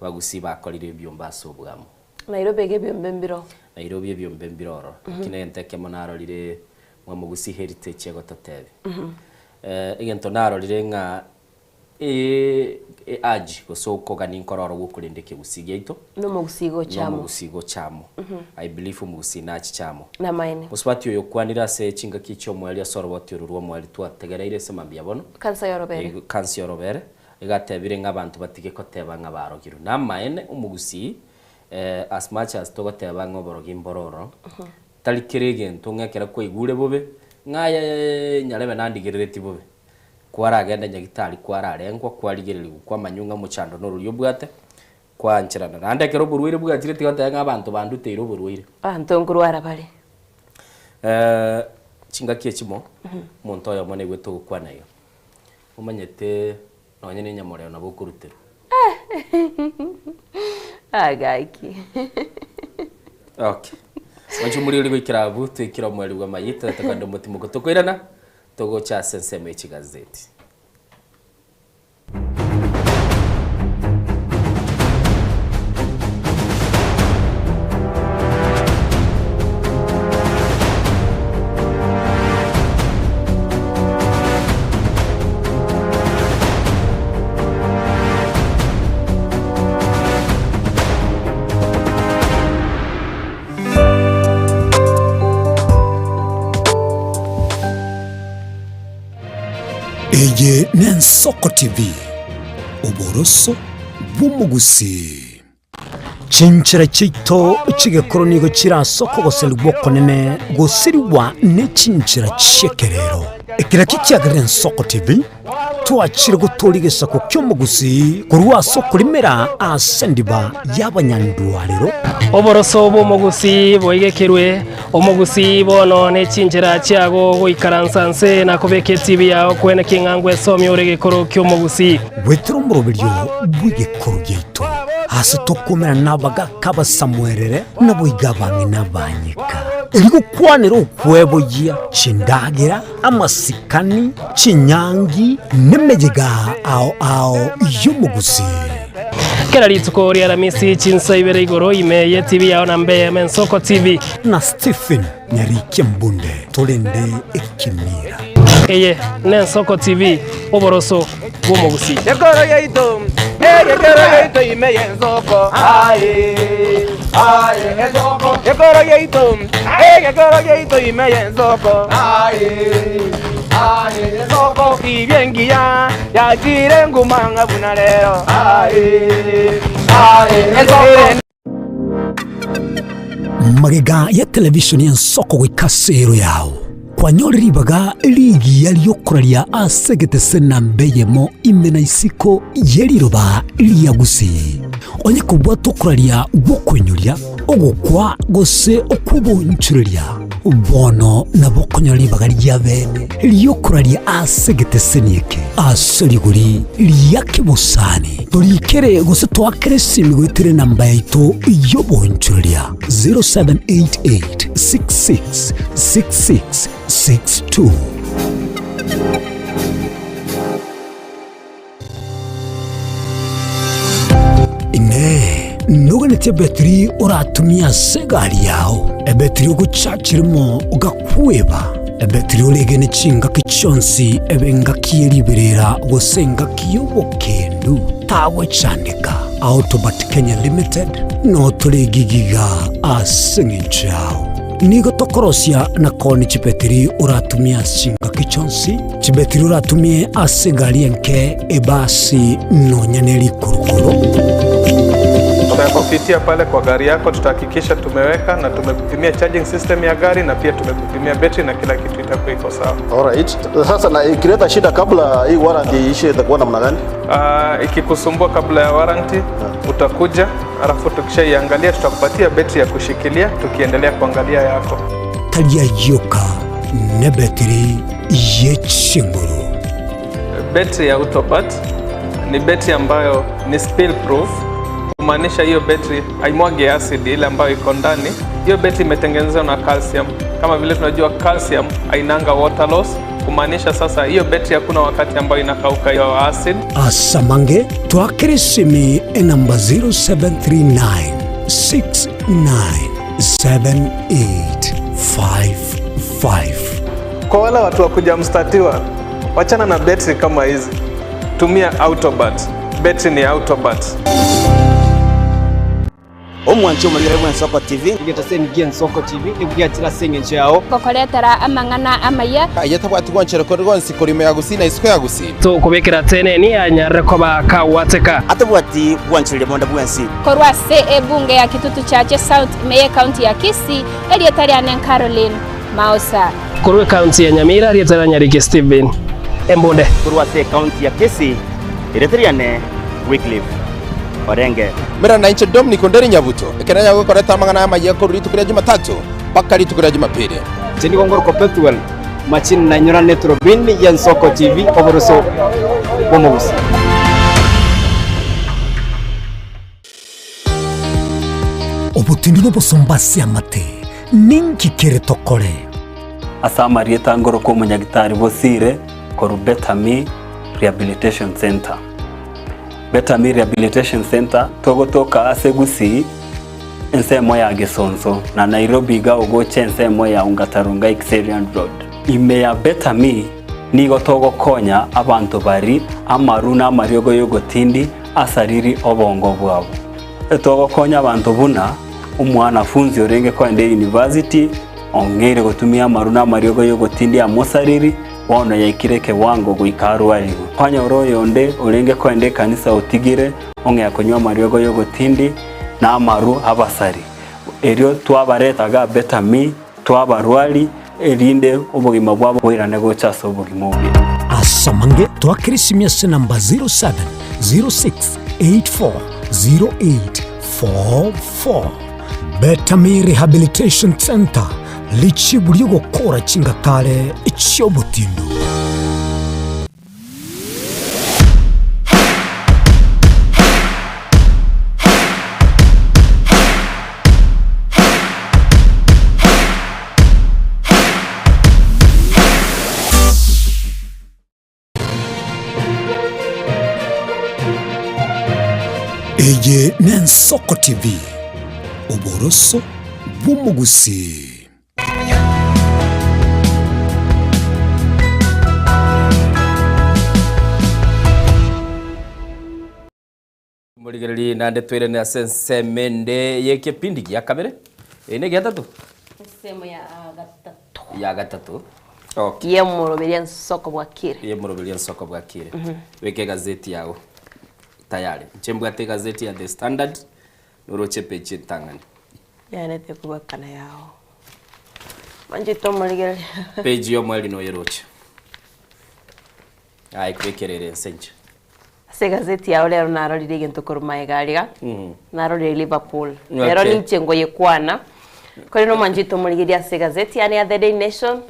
bagusi bakolire ebyombe asobwamo Nairobi ebyombe mbiro Nairobi ebyombe mbiroro kinente kemonaro lire mwa mugusi heritage go totebe egento naro lire nga aji gusoko gani nkororo gukurindike gusigeito no mugusigo chamo no mugusigo chamo I believe mugusina chamo na maine muswati yo kwanira se chinga kicho mwali asoroboti ururwa mwali twategereire se mambia bono kansa yorobere igatebire ngabantu batige koteba ngabarogiru na maine umugusi as much as togoteba ngoborogi mbororo talikirege ntongekera ko igure bobe ngaya nyarebe nandigerereti bobe kwara agenda nyagitari kwara arengwa kwarigereri kwa manyunga muchando no ruriyo bwate kwanchirana nande kero burwire bwatire tigata ngabantu bandutero burwire ntongurwara bale chinga kiechimo muntu oyo mone gweto kwanayo umanyete nonye ne nyamore na bokurutero agaiki okay Macho muri uri gwikirabu twikira mwari bwa mayita takando mutima gotokoirana togo cha senseme chigazeti Eye n'Ensoko TV uboroso bw'umugusi chinchira chito chigekoro nigo chirasoko goselwa konene gosiriwa ne chinchira chekerero ekira kikiagire Ensoko TV twachire gutorigesa ko ky'umugusi kurwa soko limera asendiba y'abanyandwariro oboroso bw'umugusi boigekerwe umugusi bono ne chinjira cyago goikaransanse nakobeke TV yawo kwene kingangwe somi oregekoro ky'umugusi wetro murobiryo bwigekoro gyeito hasi tokomera nabaga kaba Samuelere naboigabange nabanyika eriko kwanero ukwebogia chindagira amasikani chinyangi nemejega ao y'umugusi kera litsuko ria ramisi chinsa ibere igoro imeye TV yawo nambe Ensoko TV na Stephen Nyarike Mbunde tolende ekimira eye n'Ensoko TV oboroso bw'umugusi yekoro yeito imeye Ensoko Ensoko yekoro yeito imeye Ensoko Ensoko ibyengiya yagire ngumanga bunalero Ensoko magega ya televishoni y'Ensoko gwikasero yawo kwanyoriribaga ligi yaliyokuralia asegete nambeyemo imena isiko yeliroba liyagusi onye kubwa tokuralia gukwenyulia ogukwa gose okubonchurelia bono nabokonyolibaga lyabene liyokuralia asegete nieke asoliguri liyake busani tolikere gose twakere simigwetere namba yaito yobonchurelia 0788666662 ine nuganete betri oratumia segali yao ebetri uguchachirimo ugakweba ebetri ulegene chinga kichonsi ebenga kieliberera gosenga kiyobokendu tawe chanika Autobat Kenya Limited no tulegigiga asengichao nigo tokorosia na koni chibetri uratumia chinga kichonsi chibetri uratumie asegali enke ebasi no nyaneli kurukuru. Tunapopitia pale kwa gari yako tutahakikisha tumeweka na tumekupimia charging system ya gari na pia tumekupimia battery na kila kitu itakuwa iko sawa. Alright. Sasa na ikileta shida kabla hii warranty ishe itakuwa namna gani? Ikikusumbua kabla ya warranty utakuja, alafu tukishaiangalia tutakupatia battery ya kushikilia tukiendelea kuangalia yako. Talia yoka ne battery yechinguru. Battery ya Autobat ni battery ambayo ni spill proof. Kumaanisha hiyo battery haimwagi acid ile ambayo iko ndani. Hiyo battery imetengenezwa na calcium. Kama vile tunajua calcium hainanga water loss. Kumaanisha sasa hiyo battery hakuna wakati ambayo inakauka hiyo acid. Asamange twakeresimi namba 0739697855. Kwa wale watu wakuja mstatiwa, wachana na battery kama hizi. Tumia Autobat. Battery ni Autobat. Omwanchi omulire bw'Ensoko TV igetase Ensoko TV ibwatira sengenche yao kokoretera amangana amaya ayetabwati gwanchero ko rwonsi kurime yagusina isiko yagusina to kubekera tene ni anyarre ko bakawateka atabwati gwanchire bonda bwensi korwase ebunge ya Kitutu Chache South Meye County ya Kisii elietari anen Caroline Mausa korwe county ya Nyamira elietari Nyarike Stephen Embunde korwase county ya Kisii elietari anen Wycliffe Orenge mera na inche Dominic Onderi Nyabuto ekeranya gukoreta amangana amaye ko ritu kuri Jumatatu paka ritu kuri Jumapili tini gongoro ko Petuel machine na nyora netrobin ya Ensoko TV oboroso bomugusi obutindi no bosombasi amate ninki kere tokore asama rieta ngoro ko munyagitari bosire ko Betami Rehabilitation Center. Betami Rehabilitation Center togotoka asegusi ensemo ya Gesonso na Nairobi ga ugoche ensemo ya Ungatarunga Xerian Road. Ime ya Betami nigo togokonya abantu bari amaruna amariogo yogotindi asariri obongo bwabo. Togokonya abantu buna umwana funzi orenge ko ende university ongere gotumia amaruna amariogo yogotindi amosariri wono yaikire kiwango guikarwari kwanya royonde urenge kwende kanisa utigire onge kunywa mariogo yogotindi na amaru abasari erio twabaretaga betami twabarwari erinde ubugima bwabo bwirane gochasa ubugima bubi asamange twakirisimyese namba 07 06 84 08 44 Betami Rehabilitation Center lichibulyo gukora chingatale icyobutindo. Eye Nensoko TV Oboroso bw'umugusi. Muligereri nande twere na sensemende yekipindi ya kabere ene gatatu semo ya gatatu ya gatatu okay ye murobelya nsoko bwakire weke gazeti yao tayari chembwate gazeti ya The Standard noroche page tangani yanete kubakana yao manje to muligereri page yo mwali no yeroche ai kwekerere senche se gazeti yao lero narorire gento korumaye gariga narorire Liverpool lero nichengo yekwana kore no manjito muligiria se gazeti yani ya The Daily Nation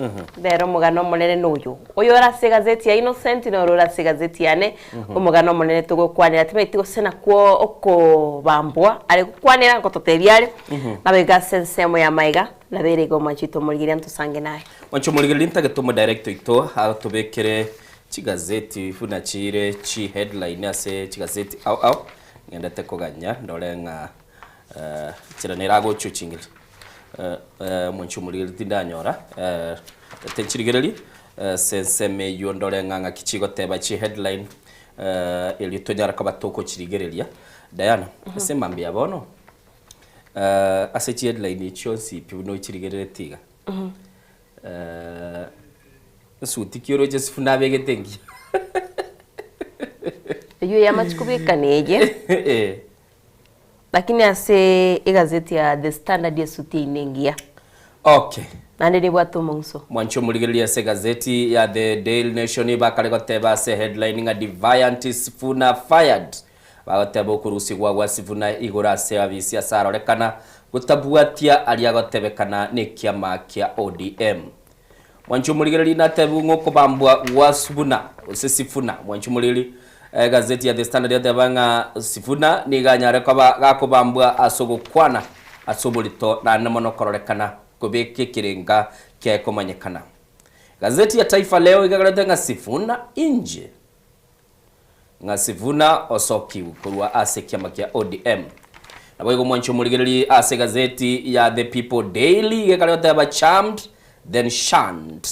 lero mugano munene nuyu oyo ra se gazeti ya Innocent no rora se gazeti yane umugano munene tugokwanira timetigo sena kwo oko bambwa ari kukwanira ngo toteriare nabega sensemo ya maiga labere go manjito muligiria ntusange naye wancho muligiria ntagetumo director ito atubekere chigazeti funa chire chi headline ase chigazeti au ngenda tekoganya ndolenga chiranira go chuchingiri mwanchu muri tindanyora tenchirigereri senseme yondolenga nga kichigo teba chi headline eli tonyara ka batoko chirigereria Diana sema mbia bono ase chi headline ichonsi piuno chirigerere tiga suti kiro just funa begetengi yo yamachikubika neje lakini ase igazeti ya The Standard ya suti inengia okay nande ni bwato mungso mwancho muligeria se gazeti ya The Daily Nation bakale goteba se headline nga Deviant Sifuna fired bagoteba okurusi gwa Sifuna igora service ya sarorekana gutabuatia aliagotebekana ne kiama kia ODM mwancho muligeria natebu ngoko bambwa wasubuna Sifuna mwancho muligeria gazeti ya The Standard ya tabanga Sifuna niganyare kwa gakobambwa asogokwana asobulito na namono kororekana kobeke kirenga kya komanyekana. Gazeti ya Taifa Leo igagaleta nga Sifuna inje nga Sifuna osoki kurwa ase kyama kya ODM nabwo mwancho muligereri ase gazeti ya The People Daily igagaleta ba charmed then shunned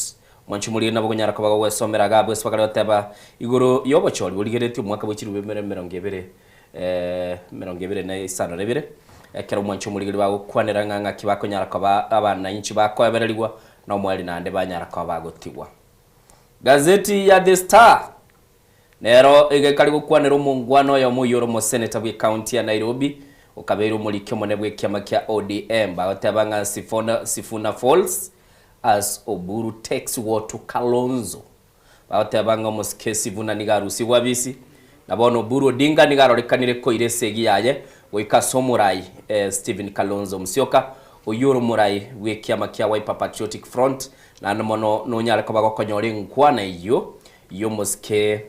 mwancho muri nabo nyara ko bagwe somera gabwe swakala teba igoro yobochori buligereti umwaka bw'ikirube 20 na isano rebire ekero mwancho muri bago kwanera nganga kibako nyara ko abana inchi bako abererigwa no mwali nande banyara ko bagotigwa. Gazeti ya The Star nero igekali gukwanera umungwano yo muyoro mo senator bwe county ya Nairobi ukabera umurike monebwe kyama kya ODM bagotabanga Sifuna Falls as Oburu takes war to Kalonzo batabanga muskesi vuna nigarusi wabisi nabono Oburu Odinga nigarorekanire ko iresegi yaye wika somurai Stephen Kalonzo Musyoka oyuro murai wekiama kya Wiper Patriotic Front na nomono nonyala ko bagokonyore nkwana iyo muske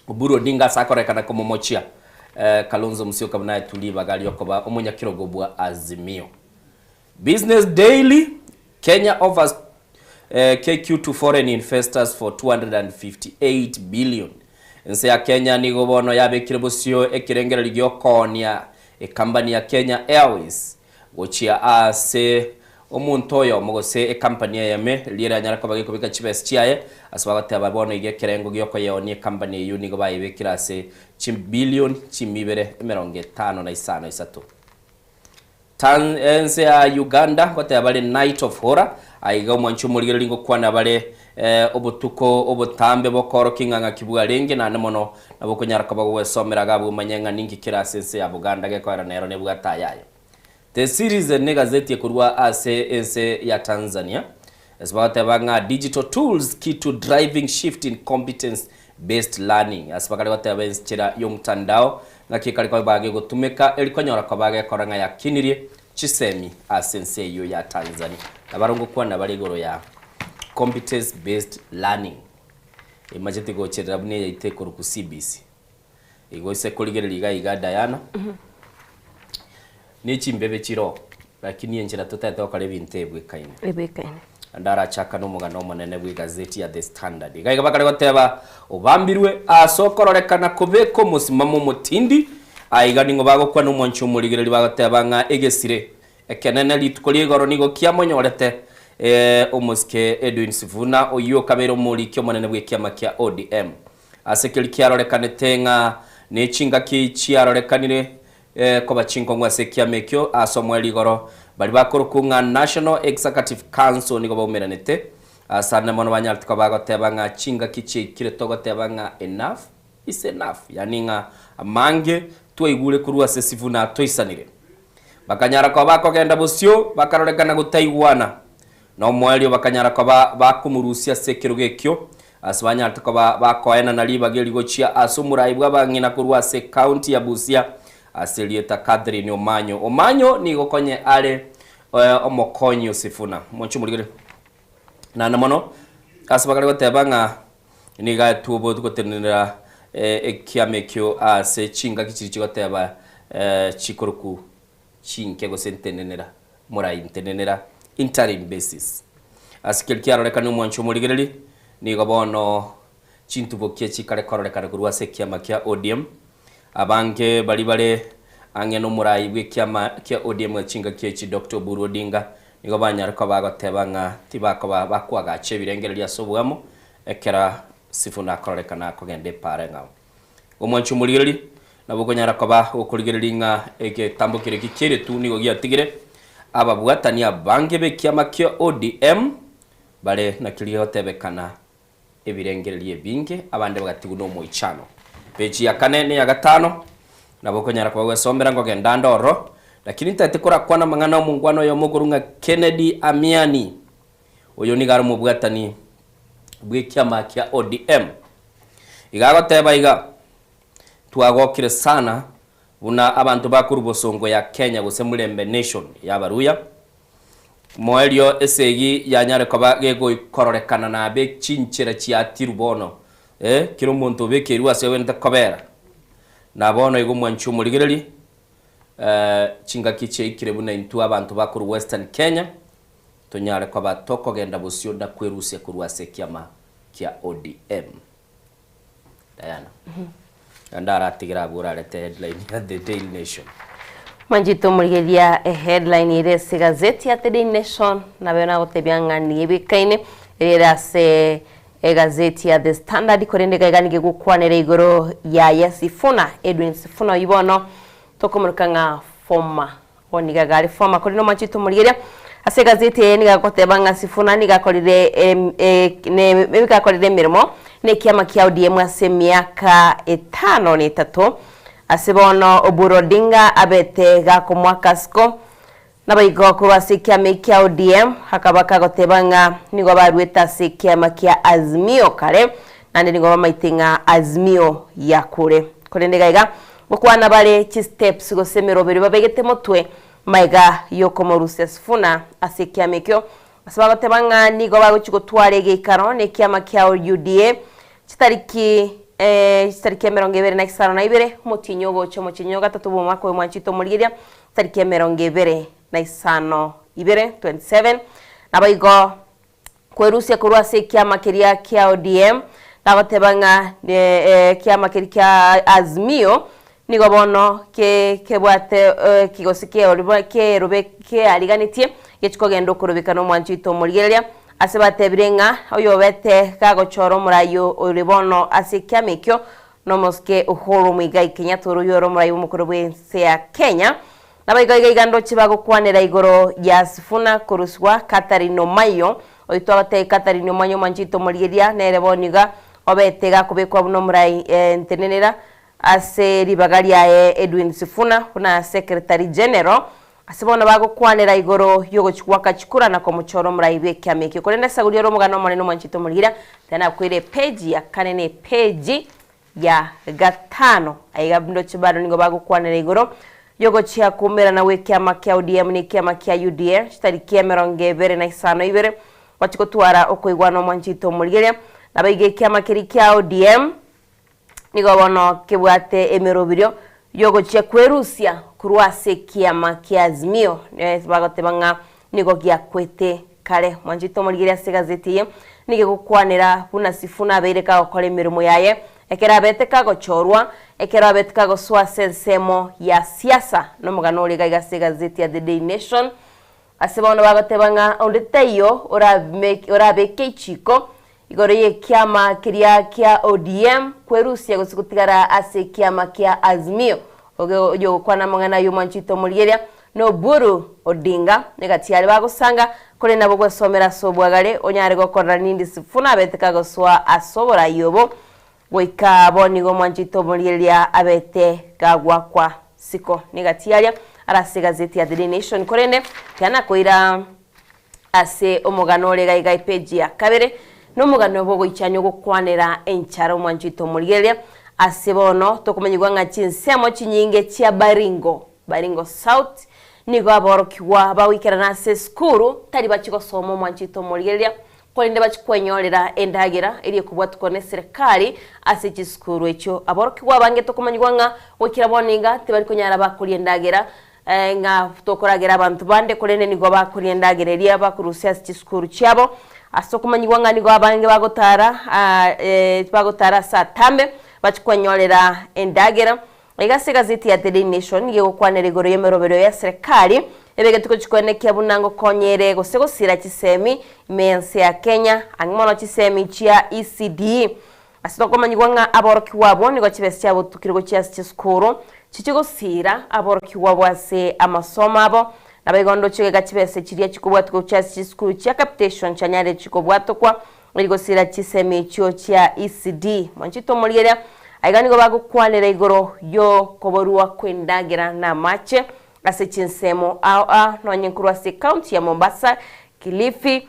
Oburu Odinga sakorekana ko momochia Kalonzo Musyoka naye tuliba gali yokoba omunya kirogobwa Azimio. Business Daily, Kenya offers KQ to foreign investors for 258 billion. Nse ya Kenya ni gobono yabe kiribusio ekirengera ligyo konia company ya Kenya Airways gochia ase omuntu oyo mogose company ya me lira nyara ko bagikubika chibes chiaye asbaga tababono ige kirengo gyoko yoni company yuni go bayibe kirase billion chimibere 55 Tanzania ya Uganda kote abali Night of Horror aiga mwancho murigere lingo kwana bare obutuko obutambe bokoro kinganga kibwa renge na nemono naboko nyaraka bagwe somera gabu manyenga ningi kira sense ya Buganda gekwara nero ne bugata yayo. The series ne gazeti yekurwa ase ense ya Tanzania asbagate banga digital tools key to driving shift in competence based learning asbagate bate benchira yo mtandao ngakikali kwa bage gutumika elikonyora kwa bage koranga ya kinirie chisemi asense yo ya Tanzania nabarongo kwa na bari goro ya competence based learning imagine go chera bune yaite ku CBC igo se koligere liga igada yana ni chimbebe chiro lakini enjira tutete okare bintebwe kaine andara chaka no mugano monene bwi gazeti ya The Standard igaiga bakare goteba ubambirwe asokororeka kubeko musimamo mutindi aiga ningo bagokwa no mwancho murigere bagoteba nga egesire ekenene litukoli goro nigo kiamonyorete omuske Edwin Sifuna oyo kabero muri kyo monene bwe kiama kya ODM asekeli kyaroreka tenga ne chinga ki chiarorekanire ko bachinko ngwa sekiame kyo asomweli goro bali bakorukunga National Executive Council niko baumeranete asana mono banyaltuka bagoteba nga chinga kichi kire togoteba nga enough is enough yani nga mange twaigule kurwa Sifuna toisanire bakanyara ko bakogenda busyo bakarorekana gutaiwana no mwelio bakanyara ko bakumurusia sekirugekyo asbanya tuko bakoena na libageli gochia asumura ibwa bangina kurwa se county ya Busia aselieta Catherine Omanyo ni gokonye ale omokonyo Sifuna monchu muligere na namono asbagale gotebanga ni ga tubo tukotenera ekiamekyo ase chinga kichiri chigoteba chikoruku chinke go sentenenera mora intenenera interim basis asikel kyaroreka no mwancho muligere ni gobono chintu bokie chikare kororeka kurwa se kiama kya ODM abange bali ange no murai bwe kiama kya ODM chinga kyechi Dr. Buru Odinga nigo banyara ko bagotebanga tibako bakwaga chebirengere lya sobwamo ekera Sifuna kororeka na kogende parenga omwancho muligere nabwo nyara ko ba okurigeringa eke tambukire kikere tu nigo giatigire ababwatani abange be kiama kya ODM bale nakiliyo tebekana ebirengere binge abande bagatigu no mu ichano peji ya kane ne ya gatano naboko nyara kwa wesombera ngo genda ndoro lakini tatikora kwana mangana mungwano yo mugurunga Kennedy Amiani oyo ni garu mubwatani bwekyama kya ODM igago teba iga tuagokire sana buna abantu bakuru bosongo ya Kenya gusemulembe nation ya baruya moelio esegi ya nyare kwa gego ikororekana na be chinchira chiatiru bono kiro muntu bekerwa sewe ndakobera na bono igo mwanchu muligereri chinga kiche ikire buna intu abantu bakuru Western Kenya tonyare kwa batoko genda busyo nda kweruse kurwa sekiama kya ODM Diana andara tigira burarete headline ya The Daily Nation Manjito murigeria headline ire se gazeti ya The Daily Nation na bena gotebyanga nibikaine era se gazeti ya The Standard korende gaiganige gukwanera igoro ya Sifuna Edwin Sifuna ibono tokomurukanga forma oniga gari forma korino manjito murigeria ase gazeti ni gakotebanga Sifuna ni gakorire ne gakorire mirimo ne kiama kya ODM ase miaka 5 asibono Oburu Odinga abete gako mwakasko nabaigo kuba sikiama kya ODM hakabaka gotebanga nigo barweta sikiama kya Azimio kare nande nigo bamaitinga Azimio ya kure korende gaiga bukwana bale chi steps go semero bere babegete motwe maiga yoko morusia Sifuna asikiama kyo asaba gotebanga nigo baguchiko twarege ikaro ne kiama kya UDA chitariki tariki 2022 mutinyo gocho mutinyo gatatu mu mwaka w'umwanchito murigeria tariki 2025 27 nabaigo kwerusia kurwa se kiama kiria kya ODM nabatebanga kiama kiria Azimio nigo bono kebwate kigosike olibo ke robe ke aliganitie gechiko gendo kurubika no mwanchito murigeria asebatebirenga oyo bete kagochoro murayo olibono asikiamekyo nomoske Uhuru Muigai Kenyatta oro yoro murayo mukuru bwense ya Kenya Nabaiga igando chibagukwanira igoro ya Sifuna kuruswa Catherine Omayo oitwagate Catherine Omayo manjito murigeria nereboniga obetega kubekwa buno murai ntenenera ase ribagari ya Edwin Sifuna kuna Secretary General asibona bagukwanira igoro yogochukwa kachikura na komuchoro murai bekyameke kolenda sagulio romugano maneno manjito murigeria tena kwire page ya kanene page ya gatano aiga bundo chibaro ningo bagukwanira igoro yogo chia kumera na wekiama kia ODM ni kiama kia UDA chitarikia meronge bere na isano ibere wachiko tuara okoigwano manjito murigeria na baige kiama kiri kia ODM nigo bono kibwate emerobirio yogo chia kwerusia kuruase kiama kia Azimio bagote banga nigo gia kwete kale manjito murigeria se gazeti ye nige gukwanira buna Sifuna beireka okole mirumo yaye ekera beteka gochorwa ekera beteka goswa sensemo ya siasa no mugano uri gaiga gazeti ya The Day Nation asebona bagotebanga onditeyo orabeke chiko igoro ye kiama kiria kia ODM kwerusia gusikutigara ase kiama kia Azimio ogo kwana mangana yo manchito murigeria no Buru Odinga negatiari bagusanga kole nabo gwesomera sobwagale onyare gokora nindi Sifuna beteka goswa asobora yobo goika bonigo manjito murigeria abete gagwa kwa siko negatiaria arase gazeti ya The Nation korende kana koira ase omugano gaiga page ya kabere no mugano bogo ichanyo gukwanira encharo manjito murigeria ase bono tokumenyigwa ngachinsemo chinyinge chia Baringo South nigo aborokiwa bawikira na ase skuru tari bachiko somo manjito murigeria kolinde bachikwenyorera endagera iri kubwatukone serikali ase chiskuru echo aborokiwa bange tokumanyigwa nga wekira boninga tebari kunyara bakuri endagera nga tokoragera abantu bande kolende nigo bakuri endagera iri abakurusia chiskuru cyabo asokumanyigwa nga nigo abange bagotara saa tambe bachikwenyorera endagera igase gazeti ya The Day Nation yego kwanere igoro yemerobero ya serikali ebege tuko chikwenekya bunango konyere gosegosira chisemi mense ya Kenya angimono chisemi chia ECD asitokomanyigwa nga aboroki wabo nigo chibese cyabo tukirgo chia chiskuru chichigosira aboroki wabo ase amasomo abo nabegondo chigega chibese chiria chikubwa tuko chia chiskuru chia capitation chanyare chikobwato kwa igosira chisemi chio chia ECD manchito murigeria aiganigo bagukwanira igoro yo koborua kwendagira na mache ase chinsemo no nyenkuru ase county ya Mombasa Kilifi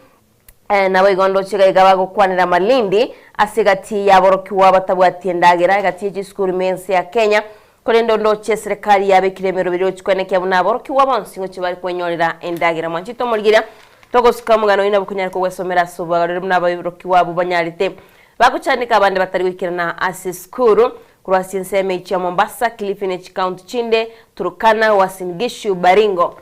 na wegondo chigaiga bagukwanira Malindi ase gati ya borokiwa batabwati endagira gati chiskuru mense ya Kenya kolendo ndo che serikali yabe kiremero biro chikweneke buna borokiwa bonsingo chibari kwenyorera endagira manchito murigira togosuka mugano ina bukunyara ko wesomera sobagarira muna borokiwa bubanyarite bakuchanika abandi batari wikirana ase skuru kurwasi nseme cha Mombasa Kilifi ne County Chinde Turkana Wasingishu Baringo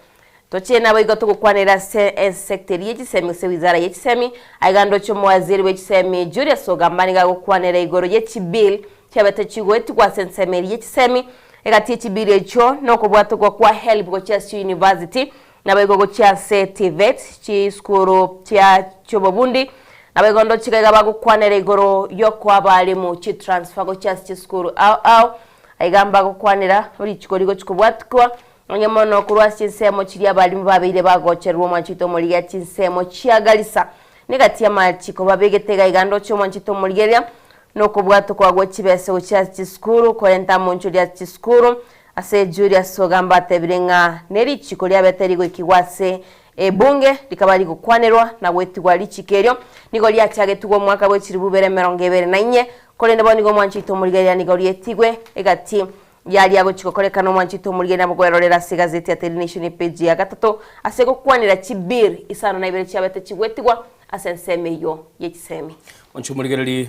toche nabo igoto kukwanira secretary y'ichisemi se wizara y'ichisemi aigando cyo mwaziri w'ichisemi Julius Ogambani ga kukwanira igoro y'chibill cyabete chigweti kwa sensemeri y'ichisemi egati y'chibill echo no kubwato kwa help go cha university nabo igogo cha TVET chi skuru cha Chobobundi nabegondo chikaiga bagukwanira igoro yo kwabalimu chi transfer go cha skuru au aigamba gukwanira uri chikorigo chikubwatkwa onyemono kurwasi nsemo chiri abalimu babire bagocherwa manchito muriya chinsemo chiagalisa negati ya machiko babegetega igando cyo manchito muriya no kubwatkwa go chibese cha skuru kolenta moncho ya skuru ase Julius Ogamba tebirenga neri chiko lya beterigo ikiwase ebunge likabali gukwanirwa na wetigwa lichikerio nigo lyachage tugo mwaka bwechiri bubere 2024 kolende bonigo mwanchito murigeria nigo lyetigwe egati yali ago chikokoleka no mwanchito murigeria mugwerorera sigazeti ya The Nation page ya gatatu asego kwanira chibir isano na ibere cyabete chigwetigwa asensemeyo yechisemi onchumurigereri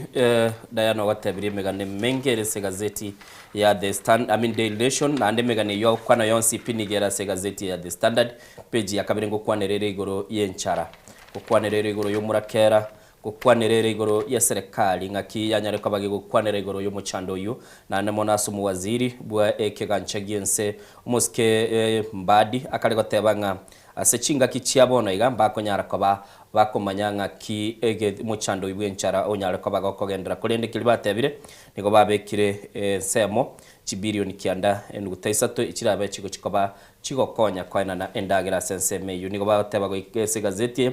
Diana watabiri megane mengere segazeti ya Daily Nation na ande megane yo kwana yonsi pinigera segazeti ya The Standard page ya kabirengo kwanerere igoro yenchara kukwanerere igoro yo murakera kukwanerere igoro ya serikali ngaki yanyare kwabage kukwanerere igoro yo muchando yu na ande monaso mu waziri bwa ekeganchagiense umuske mbadi akale gotebanga ase chingaki chiabono iga mbakonyara koba bakomanya ng'aki ege mochando ibwe nchara onyare koba gokogendera kurende kili batebire nigo babekire semo chibilioni kianda enuguta isato ichirabe chigo chikoba chigokonya kwainana endagera senseme yu nigo bateba goikese gazeti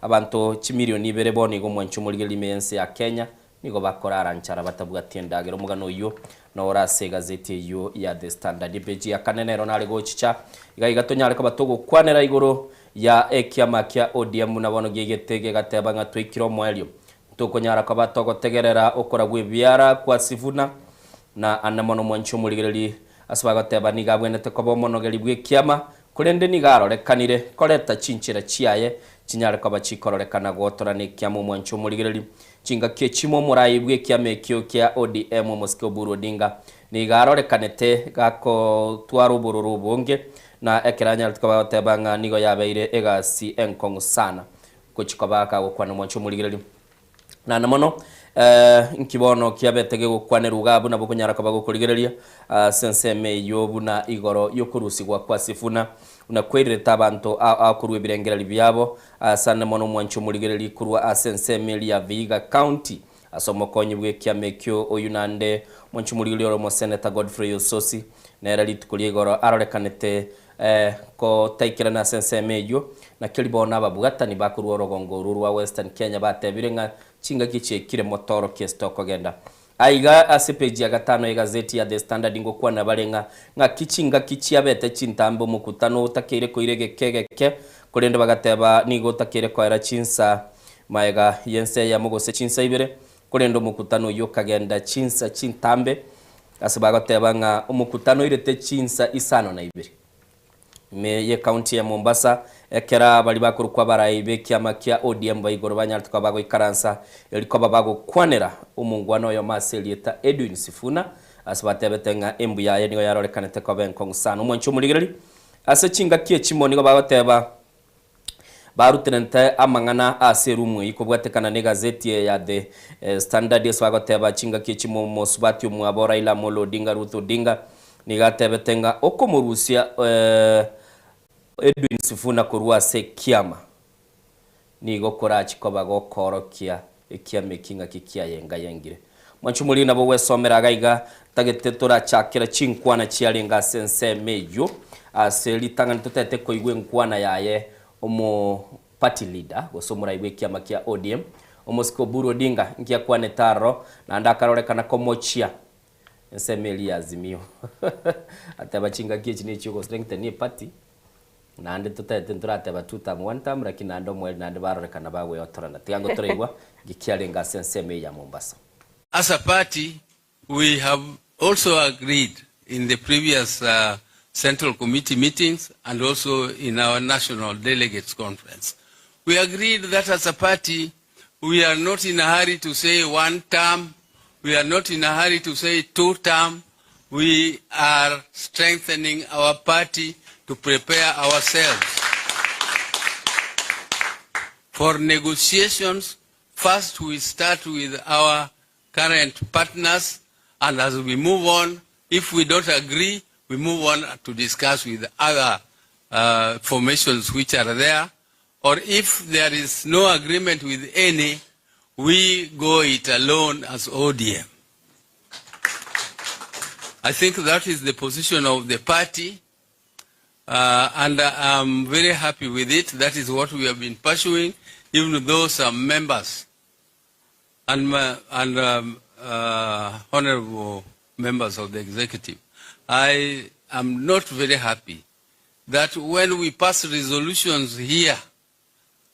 abantu chimilioni 2 boni go mwanchu muri limense ya Kenya nigo bakorara nchara batabugatie endagera omugano uyu no rase gazeti yu ya The Standard page ya kanenero nare gochicha iga tonyare ko batogo kwanera igoro ya ekiama kia ODM nabono gigetege gateba ngatwikiro mwelio tukonyara ko batogo tegerera okora gwebiara kwa Sifuna na anamono mwancho muligereri asbaga teba niga bwenete ko bomonogeri bwekiama kurende nigaro rekanire koreta chinchira chiaye chinyare ko bachikororekana gotora ne kiamo mwancho muligereri chinga kie chimo murai bwekiama kio kia ODM Moscow Burodinga nigaro rekanete gako twaro bururu bonge na ekeranya tukaba tebanga nigo yabeire egasi enkong sana kuchikobaka gukwana mwancho muligereri na namono nkibono kiabetege gukwane rugabu nabo kunyara kaba gukurigereria senseme yobu na igoro yokurusigwa kwa Sifuna una kwereta abantu akurwe birengerali byabo sana mono mwancho muligereri kurwa senseme ya Vihiga County asomokonyi bwe kiamekyo oyunande mwancho muligereri mo Senator Godfrey Ososi na erali tukulie igoro arorekanete ko taikira na senseme yo na kilibona ababugatani bakurwa rogongo rurwa Western Kenya batebirenga chinga kiche kire motoro kestoko genda aiga asepeji ya gatano ya gazeti ya The Standard ngo kwa na barenga nga kichinga kichiabete chintambo mukutano utakire ko irege kegeke kurende bagateba nigo takire ko era chinsa maega yense ya mugose chinsa ibere kurendo mukutano yo kagenda chinsa chintambe asibagateba nga umukutano irete chinsa isano na ibere me ye county ya Mombasa ekera bali bakuru kwa baraibe kiama kia ODM bayigoro banyartuka bago ikaransa eliko babago kwanera umungwano yo maselieta Edwin Sifuna asibatebetenga embu yaye nigo yarorekanete ko benkong sana umwancho muligereri ase chinga kie chimo nigo bagoteba barutenente amangana aserumwe ikobwatekana ne gazeti ya The Standard eswagoteba chinga kie chimo mosubati umwabora ila Molo Odinga Ruth Odinga nigatebetenga okomurusia Edwin Sifuna kurwa se kiama nigo korachi koba gokorokia ekiame kinga kikia yenga yengire mwanchumuli nabo wesomera gaiga tagete tora chakira chinkwana chialenga sense mejo aseli tangani tutete ko igwe nkwana yaye omo party leader gosomura igwe kiama kia ODM Moscow Burodinga ngia kwane taro na ndakarorekana komochia ensemeli azimio atabachinga kichi ni chuko strength ni party na ande tutete nturate batuta one time lakini ando mweli na barorekana bawe otorana tiango toreigwa gikialenga senseme ya Mombasa. As a party we have also agreed in the previous Central Committee meetings and also in our National Delegates Conference. We agreed that as a party we are not in a hurry to say one term, we are not in a hurry to say 2 term. We are strengthening our party to prepare ourselves for negotiations. First, we start with our current partners, and as we move on, if we don't agree, we move on to discuss with other formations which are there, or if there is no agreement with any, we go it alone as ODM. I think that is the position of the party, and I'm very happy with it. That is what we have been pursuing, even though some members and honorable members of the executive, I am not very happy that when we pass resolutions here,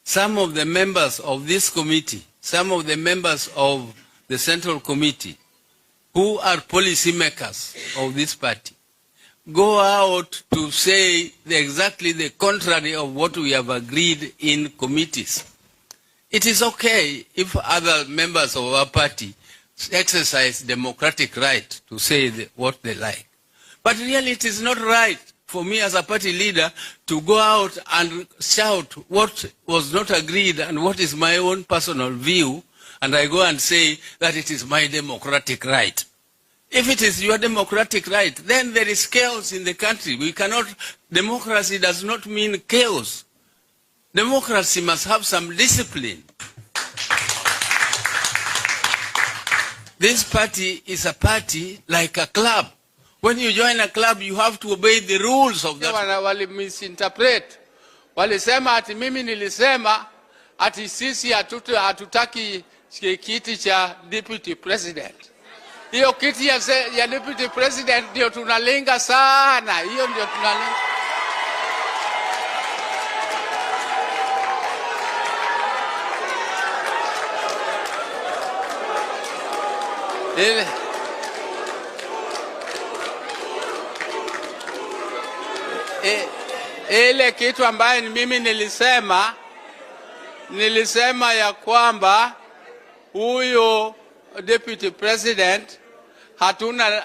some of the members of this committee, some of the members of the Central Committee, who are policy makers of this party, go out to say exactly the contrary of what we have agreed in committees. It is okay if other members of our party exercise democratic right to say what they like. But really it is not right for me as a party leader to go out and shout what was not agreed and what is my own personal view, and I go and say that it is my democratic right. If it is your democratic right, then there is chaos in the country. We cannot, democracy does not mean chaos. Democracy must have some discipline. This party is a party like a club. When you join a club, you have to obey the rules of that. Wali misinterpret. Walisema ati mimi nilisema ati sisi hatutaki kiti cha deputy president. Hiyo kiti ya deputy president ndio tunalenga sana. Hiyo ndio tunalenga. Ile kitu ambaye mimi nilisema ya kwamba huyo deputy president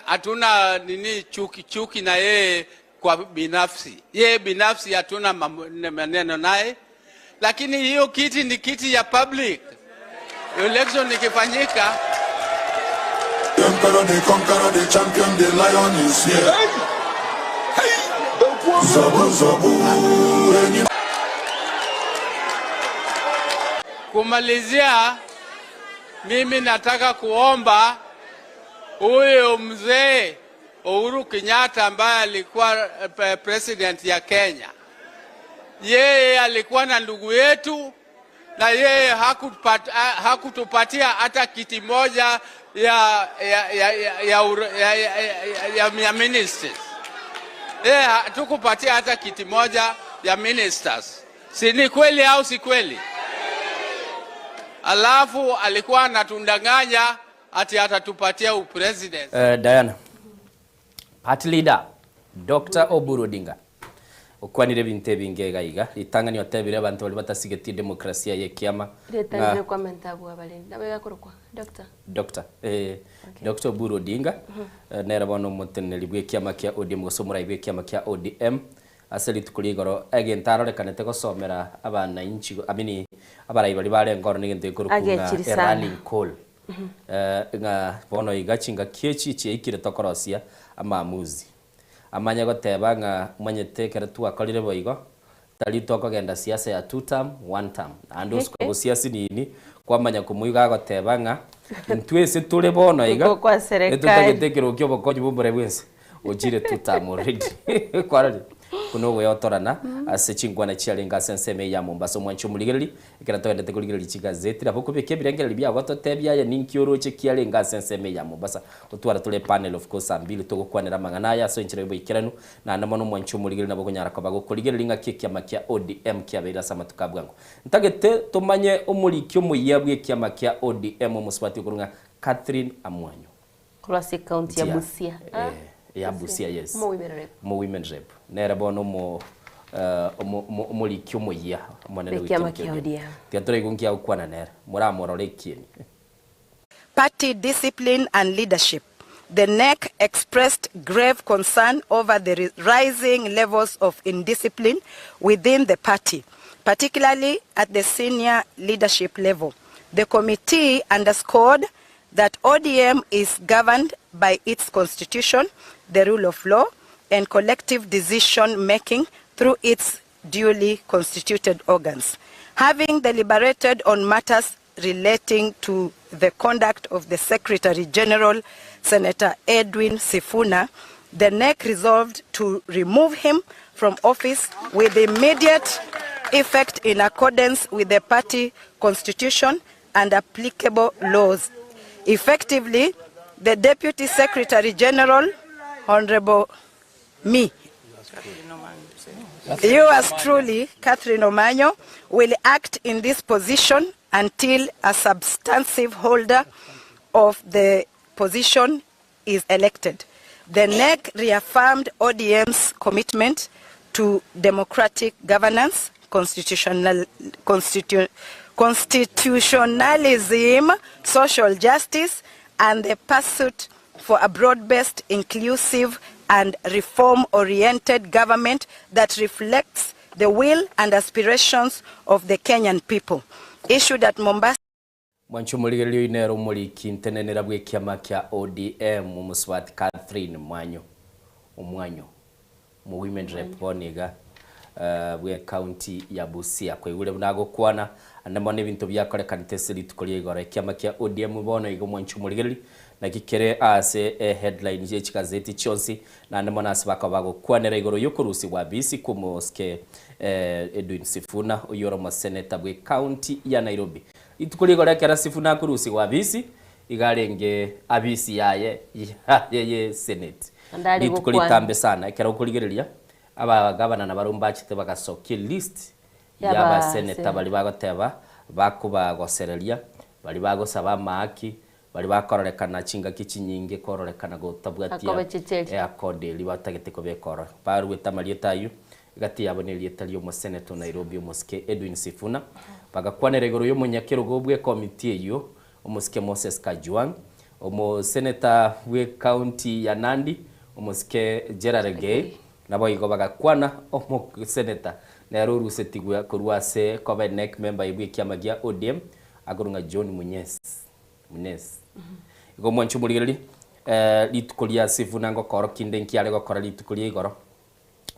hatuna nini chuki na yeye kwa binafsi. Yeye binafsi hatuna maneno naye, lakini hiyo kiti ni kiti ya public. Election ikifanyika, the conqueror, the champion, the lion is here. Zabu, zabu, kumalizia, mimi nataka kuomba huyo mzee Uhuru Kenyatta ambaye alikuwa president ya Kenya. Yeye alikuwa na ndugu yetu na yeye hakutupatia hata kiti moja ya ministers. Tukupatia hata kiti moja ya ministers. Si ni kweli au si kweli? Alafu alikuwa anatundanganya ati atatupatia upresident. Diana, party leader Dr. Oburu Odinga ukwanire binte bingega iga itangani otebire abantu bali batasigeti demokrasia ye kiama retanye komenta bwa bale ndabega kurukwa Dr. Dr. Oburu Odinga nera bono muteneli bwe kiama kia ODM gosomura ibwe kiama kia ODM aseli tukuligoro agentaro rekanete gosomera abana inchi amini abarai bali bare ngoro nigente ikurukunga running call nga bono igachinga kiechi ikire tokorosia amamuzi amanya goteba nga manyetekera tu akorire boigo tali tokogenda siasa ya 2 term 1 term ando sko siasa nini kwamanya kumuiga goteba nga ntwese tule bono iga etutegetekero kyo bokonyi bumbure bwense ojire 2 term already kwarali kuno yotorana asechingwana chialenga senseme ya Mombasa mwancho muligereri ikira toendete kuligereri chigazeti rabo kubeke birengera libya gototebya ya ninkioro chikialenga senseme ya Mombasa utwara tule panel of course ambili togokwanira mangana ya so nchire boikiranu na namono mwancho muligereri nabo kunyara kwa bago kuligereri nga kiama kia ODM kiabera sama tukabwango ntagete tumanye omulikyo muyabwe kiama kia ODM muswati kurunga Catherine Amwanyo Classic County ya Busia ya Busia, yes. Mo women rep. Nera bono mo likyo mo ya mwanene wikyo kia. Tiatore gungia ukwana nera. Mura morole kieni. Party discipline and leadership. The NEC expressed grave concern over the rising levels of indiscipline within the party, particularly at the senior leadership level. The committee underscored that ODM is governed by its constitution, the rule of law, and collective decision-making through its duly constituted organs. Having deliberated on matters relating to the conduct of the Secretary General, Senator Edwin Sifuna, the NEC resolved to remove him from office with immediate effect in accordance with the party constitution and applicable laws. Effectively, the Deputy Secretary General, Honorable me, yours truly, Catherine Omanyo, will act in this position until a substantive holder of the position is elected. The NEC reaffirmed ODM's commitment to democratic governance, constitutionalism, social justice, and the pursuit for a broad-based, inclusive, and reform-oriented government that reflects the will and aspirations of the Kenyan people. Issued at Mombasa. Mwancho muligereri inero muliki ntenenera bwe kiama kya ODM muswati Catherine Mwanyo omwanyo mu women rep boniga bwe county ya Busia kwa igure bunago kwana andamo ne bintu byakorekanite siri tukorie igore kiama kia ODM bono igo mwanchu murigeri na kikere ase headline je chikazeti chonsi na andamo nasibaka bago kwanera igoro yokurusi wa bisi kumoske Edwin Sifuna uyoro mo senator bwe county ya Nairobi itukorie igore kera Sifuna kurusi wa bisi igarenge abisi yaye ye senate itukulitambe sana kera ukurigereria aba gavana na barumba chite bagasokia list ya senator bali bagoteba bakuba gosereria bali bagosaba maki bali bakororekana chinga kichinyinge kororekana gotabwatia akode libatagete ko bekora baru etamalieta yu gati yabonelie talio mo senator Nairobi moske Edwin Sifuna bagakwanera igoro yo munyakero gobwe committee iyo omusike Moses Kajwang omo senator we county ya Nandi omusike Gerard Gay nabo igo bagakwana omo senator na ruruse tigwa kurwase covenant member ibwe kiamagia ODM agorunga John Munyes igo mwanchu murigeri litukulia Sifuna ngo koro kinde nkiare gokora litukulia igoro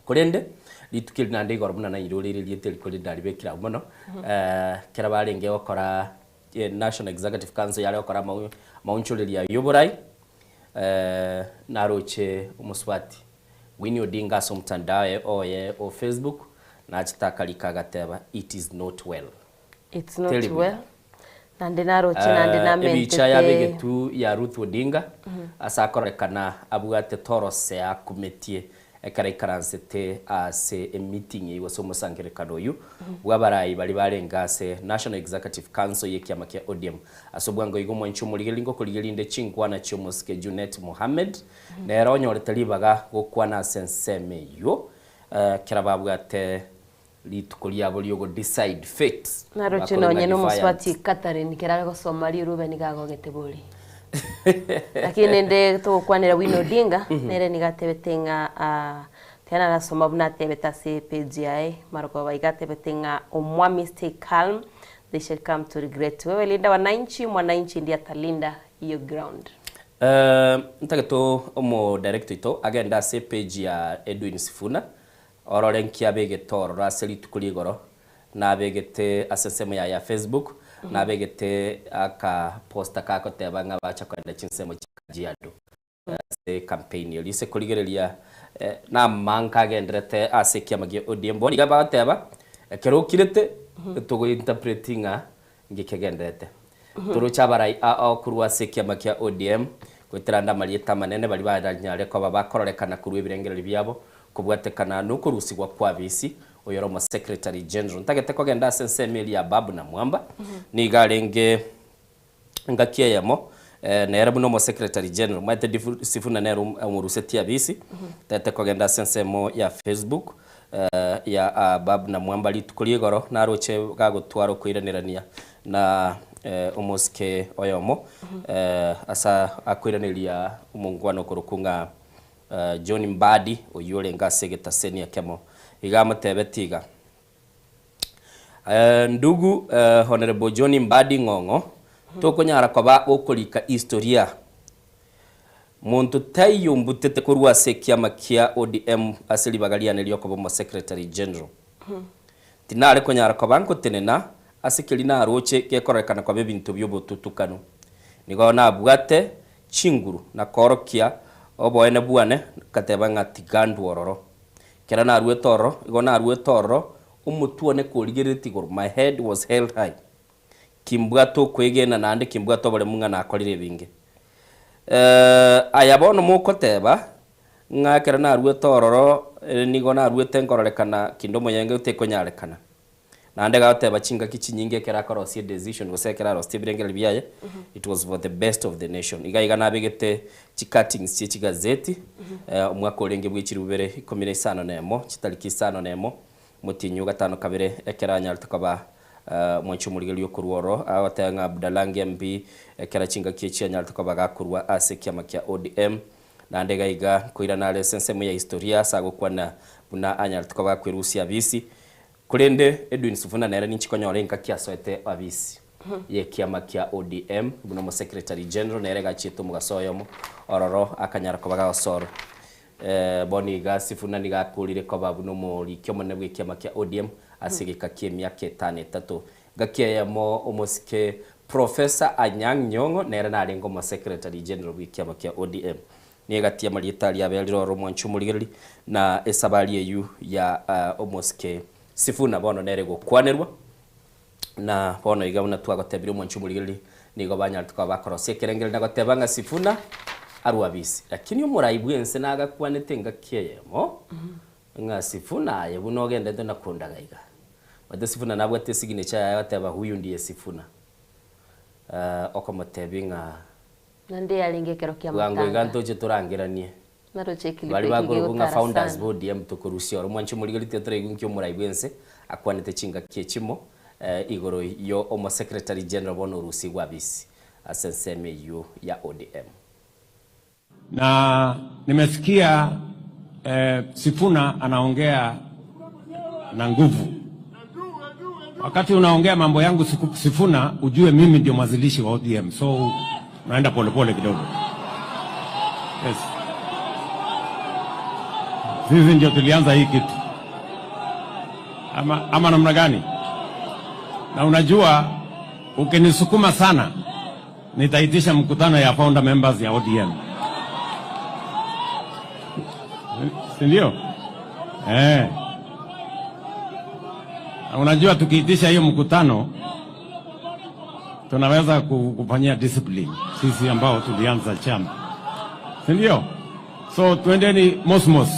kurende litukiri nande igoro muna na irorere lieteli kuri dalibekira muno kera barenge gokora National Executive Council yale okora maunchuleli ya yoborai naroche umuswati Winnie Odinga somtandao o Facebook na chitakalika gateba it is not well. It's not well. Nande naroche nande na mente ebicha ya begetu ya Ruth Odinga asakorekana abugate torose ya kumetie ekaraikaransete ase meeting yiwaso musangerekano yu wabarayi bali barengase National Executive Council yekiama kia ODM asobwango igo mwanchu murigelingo kurigelinde chingwana chomoske Junet Mohammed nero nyoretalibaga gokwana senseme yo kirababwate litukulia bolio go decide fate naroche nonye no muswati Catherine kiraga go Somali Ruben gago geteboli lakini nde to kwanera Winnie Odinga nere nigatebetenga tena nasoma buna tebeta se PGI maroko baigatebetenga omwami stay calm they shall come to regret wewe linda wananchi mwananchi ndiye atalinda hiyo ground ntageto omo director ito agenda se page ya Edwin Sifuna ororenkia begetoro raseli tukuligoro na begete asesemo ya Facebook na begete aka posta kako tebanga bacha kwenda chinsemo chikajiado se campaign yolise kuligerelia na manka gendrete asekia magie ODM boni gaba teba kero kirete togo interpretinga ngikegendete toro chabarai a kurwa sekia magia ODM kweteranda malieta manene bali badanyare ko babakororekana kuru ebirengero byabo kubwatekana no kurusigwa kwa bisi oyoro mo secretary general ntagete ko genda sensemeli ya babu na mwamba ni garenge ngakia yamo nera buno mo secretary general mate Sifuna nero umuruseti ya bisi tete ko genda sensemo ya Facebook ya babu na mwamba litukulie goro naroche gago twaro kwiranirania na umuske oyomo asa akwiraniria umungwano kurukunga John Mbadi oyole ngasegeta senia kemo igamutebetiga ndugu honorable John Mbadi Ng'ong'o tokonyara kwaba okolika historia muntu tayombutete kurwa sekia makia ODM asili bagaliane lyoko bomo secretary general tinare konyara kwabanko tenena asikeli na roche kekorekana kwa bebintu byobututukano nigo na bwate chinguru na korokia oboene buane katebanga tigandu ororo kera na ruwe toro igo na ruwe toro umutuone kuligereti gor my head was held high kimbwato kwegena nande kimbwato bole munga na akolire binge ayabono mukoteba ngakera na ruwe tororo nigo na ruwe tenkororekana kindomo yenge utekonyarekana nande gateba chinga kichinyinge kera korosie decision gosekera ro stibirengere biyaye it was for the best of the nation igaiga nabegete chikatings chigazeti umwaka orenge bw'ikirubere 15 nemo chitariki 5 nemo mutinyu gatano kabere ekera nyaltukaba mwanchu murigeli yokurworo awatanga Abdalange MB ekera chinga kichi nyaltukaba gakurwa asekia makia ODM nande gaiga kuirana lessense mu ya historia sagokwana buna anyaltukaba kwirusia bisi kurende Edwin Sifuna nera ninchikonyo nka kiasoete abisi ye kiama kia ODM buno mo secretary general nera gachito mugasoyomo ororo akanyara ko bagasoro boni ga Sifuna ni gakurire ko babu no muri kyo mone bwe kiama kya ODM asigika kiemia ke 3 gakia mo omosike Professor Anyang' Nyong'o nera nari ngoma Secretary General bwe kiama kya ODM ni gatia malietali ya beliro Romwanchu Muligeri na esabali eyu ya omosike Sifuna bono nere go kwanerwa na bono igabuna twagotebire Mwanchu Muligeri nigo banya tukabakorosie kerengere nagotebanga Sifuna arwabisi lakini umuraibu yense nagakwanete ngakiyemo nga Sifuna yebunogende ndo nakundaga iga wade Sifuna nabwo tesigine cha yateba huyu ndiye Sifuna okomotebinga nande yalingekero kya matanga wango igantoje turangiranie naro chekili bali bagurunga founders board ya mtukurusio Mwanchu Muligeri tetre igunki umuraibu yense akwanete chinga kiechimo igoro yo omo Secretary General bono rusi wabisi asenseme yu ya ODM. Na nimesikia Sifuna anaongea na nguvu. Wakati unaongea mambo yangu Sifuna, ujue mimi ndio mwanzilishi wa ODM. So naenda polepole kidogo. Yes. Sisi ndio tulianza hii kitu. Ama namna gani? Na unajua ukinisukuma sana nitaitisha mkutano ya founder members ya ODM. Sindio? Unajua tukiitisha hiyo mkutano tunaweza kufanyia discipline sisi ambao tulianza chama. Sindio? So twendeni mosmos.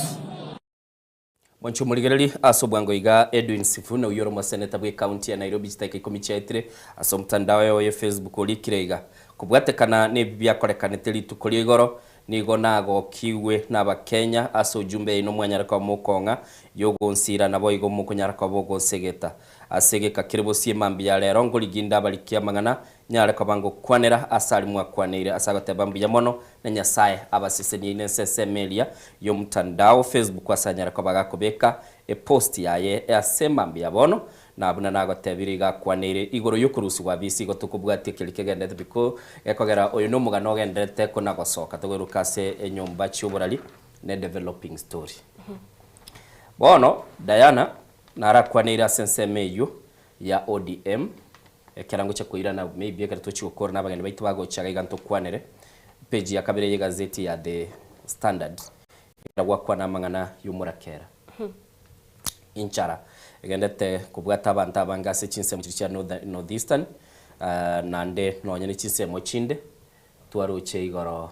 Mwanchu Muligeri asobwango iga Edwin Sifuna uyoro mwa seneta bwe county ya Nairobi stake 13 aso mtandao ya Facebook olikirega kubwatekana ne byakorekaneteli tukuri igoro nigo nago kiwe n'abakenya aso jumbe ino mwanyaraka mukonga yogonsira nabo igo mukunyaraka bogo segeta asegeka kirebosie mambi ya lero ngo liginda balikia mangana nyaraka bango kwanera asali mwa kwaneire asagate bambi ya mono na nyasaye abasiseni nsese media yo mtandao Facebook asanyaraka bagakobeka post yaye asemambi ya bono na abuna nagotebiriga kwaneire igoro yokurusi wa bisi gotukubwate kilikegendete biko yakogera oyo no mugano ogendete ko nagosoka tugurukase enyomba cy'uburali ne developing story bono Diana nara kwaneira sensemeyo ya ODM ekerango cyo kuirana maybe ekarato cy'ukora nabagani baitu bagocaga iganto kwanere page ya kabere ye gazeti ya The Standard iragwa kwa namangana y'umurakera inchara egendete kubwata abantu abangase chinsemo cya Northeastern nande nonyene chinsemo chinde twaruche igoro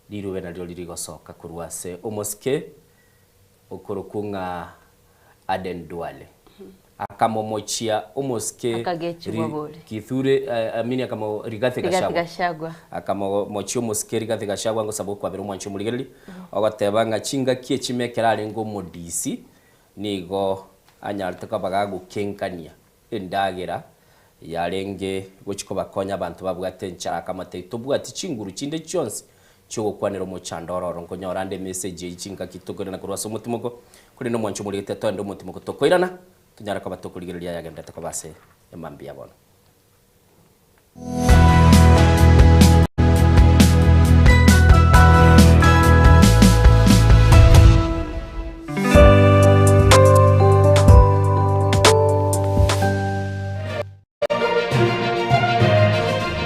lirube na lirigosoka kurwase omosike okorokunga Aden Duale akamomochia omosike kithure amini akamo Rigathi Gachagua akamomochia omosike Rigathi Gachagua ngo sabo kwabira Mwanchu Muligeri ogatebanga chinga kie chimekera arengo modisi nigo anyartaka bagagu kenkania endagera yarenge gochiko bakonya abantu babwate nchara kamate tubwati chinguru chinde chonse cyo kwanero mu chandororo ngo nyorande message y'ichinga kitogore na kurwaso mutimoko kuri no Mwanchu Muligeri tondo mutimoko tokoirana tunyaraka batokuligereria yagenda takabase emambi yabona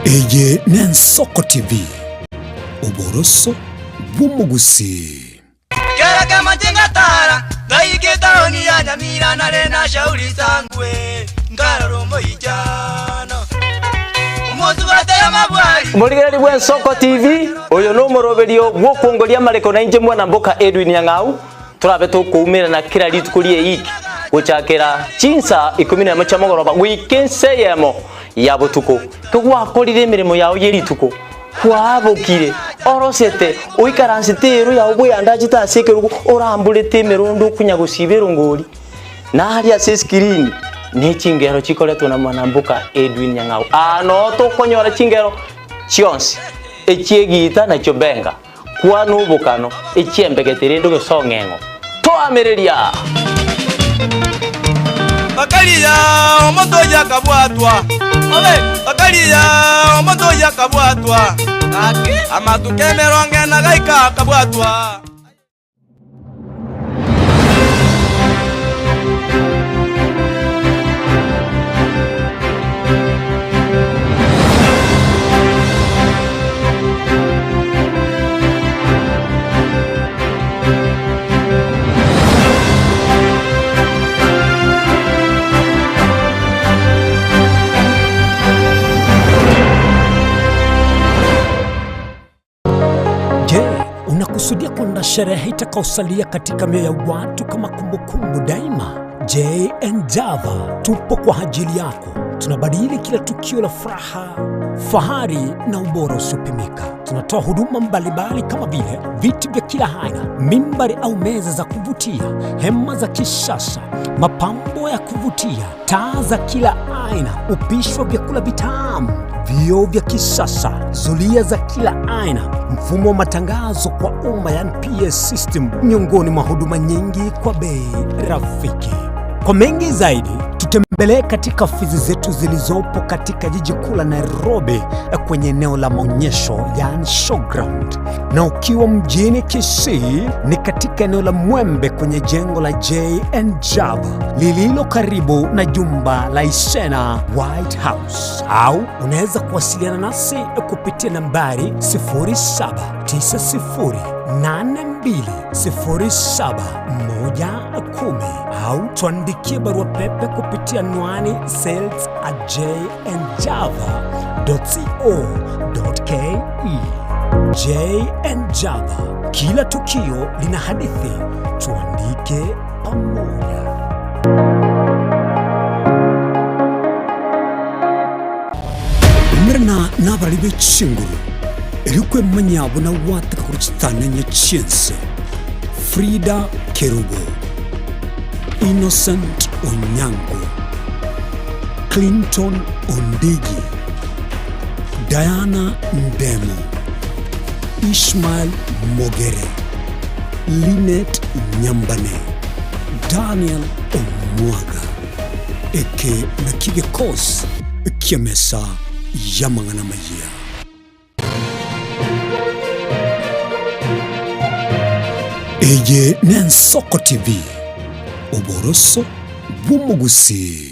Eye Nensoko TV Oboroso bw'umugusi Kera kama tingatara Gaiketa oni ya nyamira na rena shauri sangwe Ngararombo ijana Umozu wataya mabwari Muligeri bwe Nsoko TV Oyo no moroberio gwokongoria mareko na inje mwana mboka Edwin Nyang'au Turabe tukumira na kila litu kulie iki Guchakera chinsa 11 chamogoroba wikense yemo yabo tuko tugwakorire emirimo yawo yerituko kwabokire orosete uikaransitero yawo buyanda chitasekeruko orambulete emirundo kunyagusibero ngoli nari ase screen ne chingero chikoletwa na mwanambuka Edwin Nyang'au ano tokonyora chingero chionse echiegita na chobenga kwanu bukano echiembegetere ndo gesongengo toamereria Bakaliya omoto yakabwatwa Bakaliya omoto yakabwatwa Amatukemeronge na gaika kabwatwa tumekusudia kuandaa sherehe itakayosalia katika mioyo ya watu kama kumbukumbu daima. J&Java tupo kwa ajili yako. Tunabadili kila tukio la furaha, fahari na ubora usiopimika. Tunatoa huduma mbalimbali kama vile viti vya kila aina, mimbari au meza za kuvutia, hema za kisasa, mapambo ya kuvutia, taa za kila aina, upishi wa vyakula vitamu, vioo vya kisasa, zulia za kila aina, mfumo wa matangazo kwa umma yani PS system, miongoni mwa huduma nyingi kwa bei rafiki. Kwa mengi zaidi, tutembelee katika ofisi zetu zilizopo katika jiji kuu la Nairobi kwenye eneo la maonyesho yani showground, na ukiwa mjini Kisii ni katika eneo la Mwembe kwenye jengo la J&Java lililo karibu na jumba la Isena White House, au unaweza kuwasiliana nasi kupitia nambari 0790820710 au tuandikie barua pepe kupitia anwani sales@jnjava.co.ke. J&Java, kila tukio lina hadithi, tuandike pamoja. Mrna nabalibe chinguru erikwe manyabo na wataka kuruchitana nyachiense. Frida Kerubo, Innocent Onyango, Clinton Ondigi, Diana Ndemo, Ishmael Mogere, Linet Nyambane, Daniel Omwaga, eke na kigekos kiamesa yamangana mayia. Eye Nensoko TV, oboroso bw'umugusi.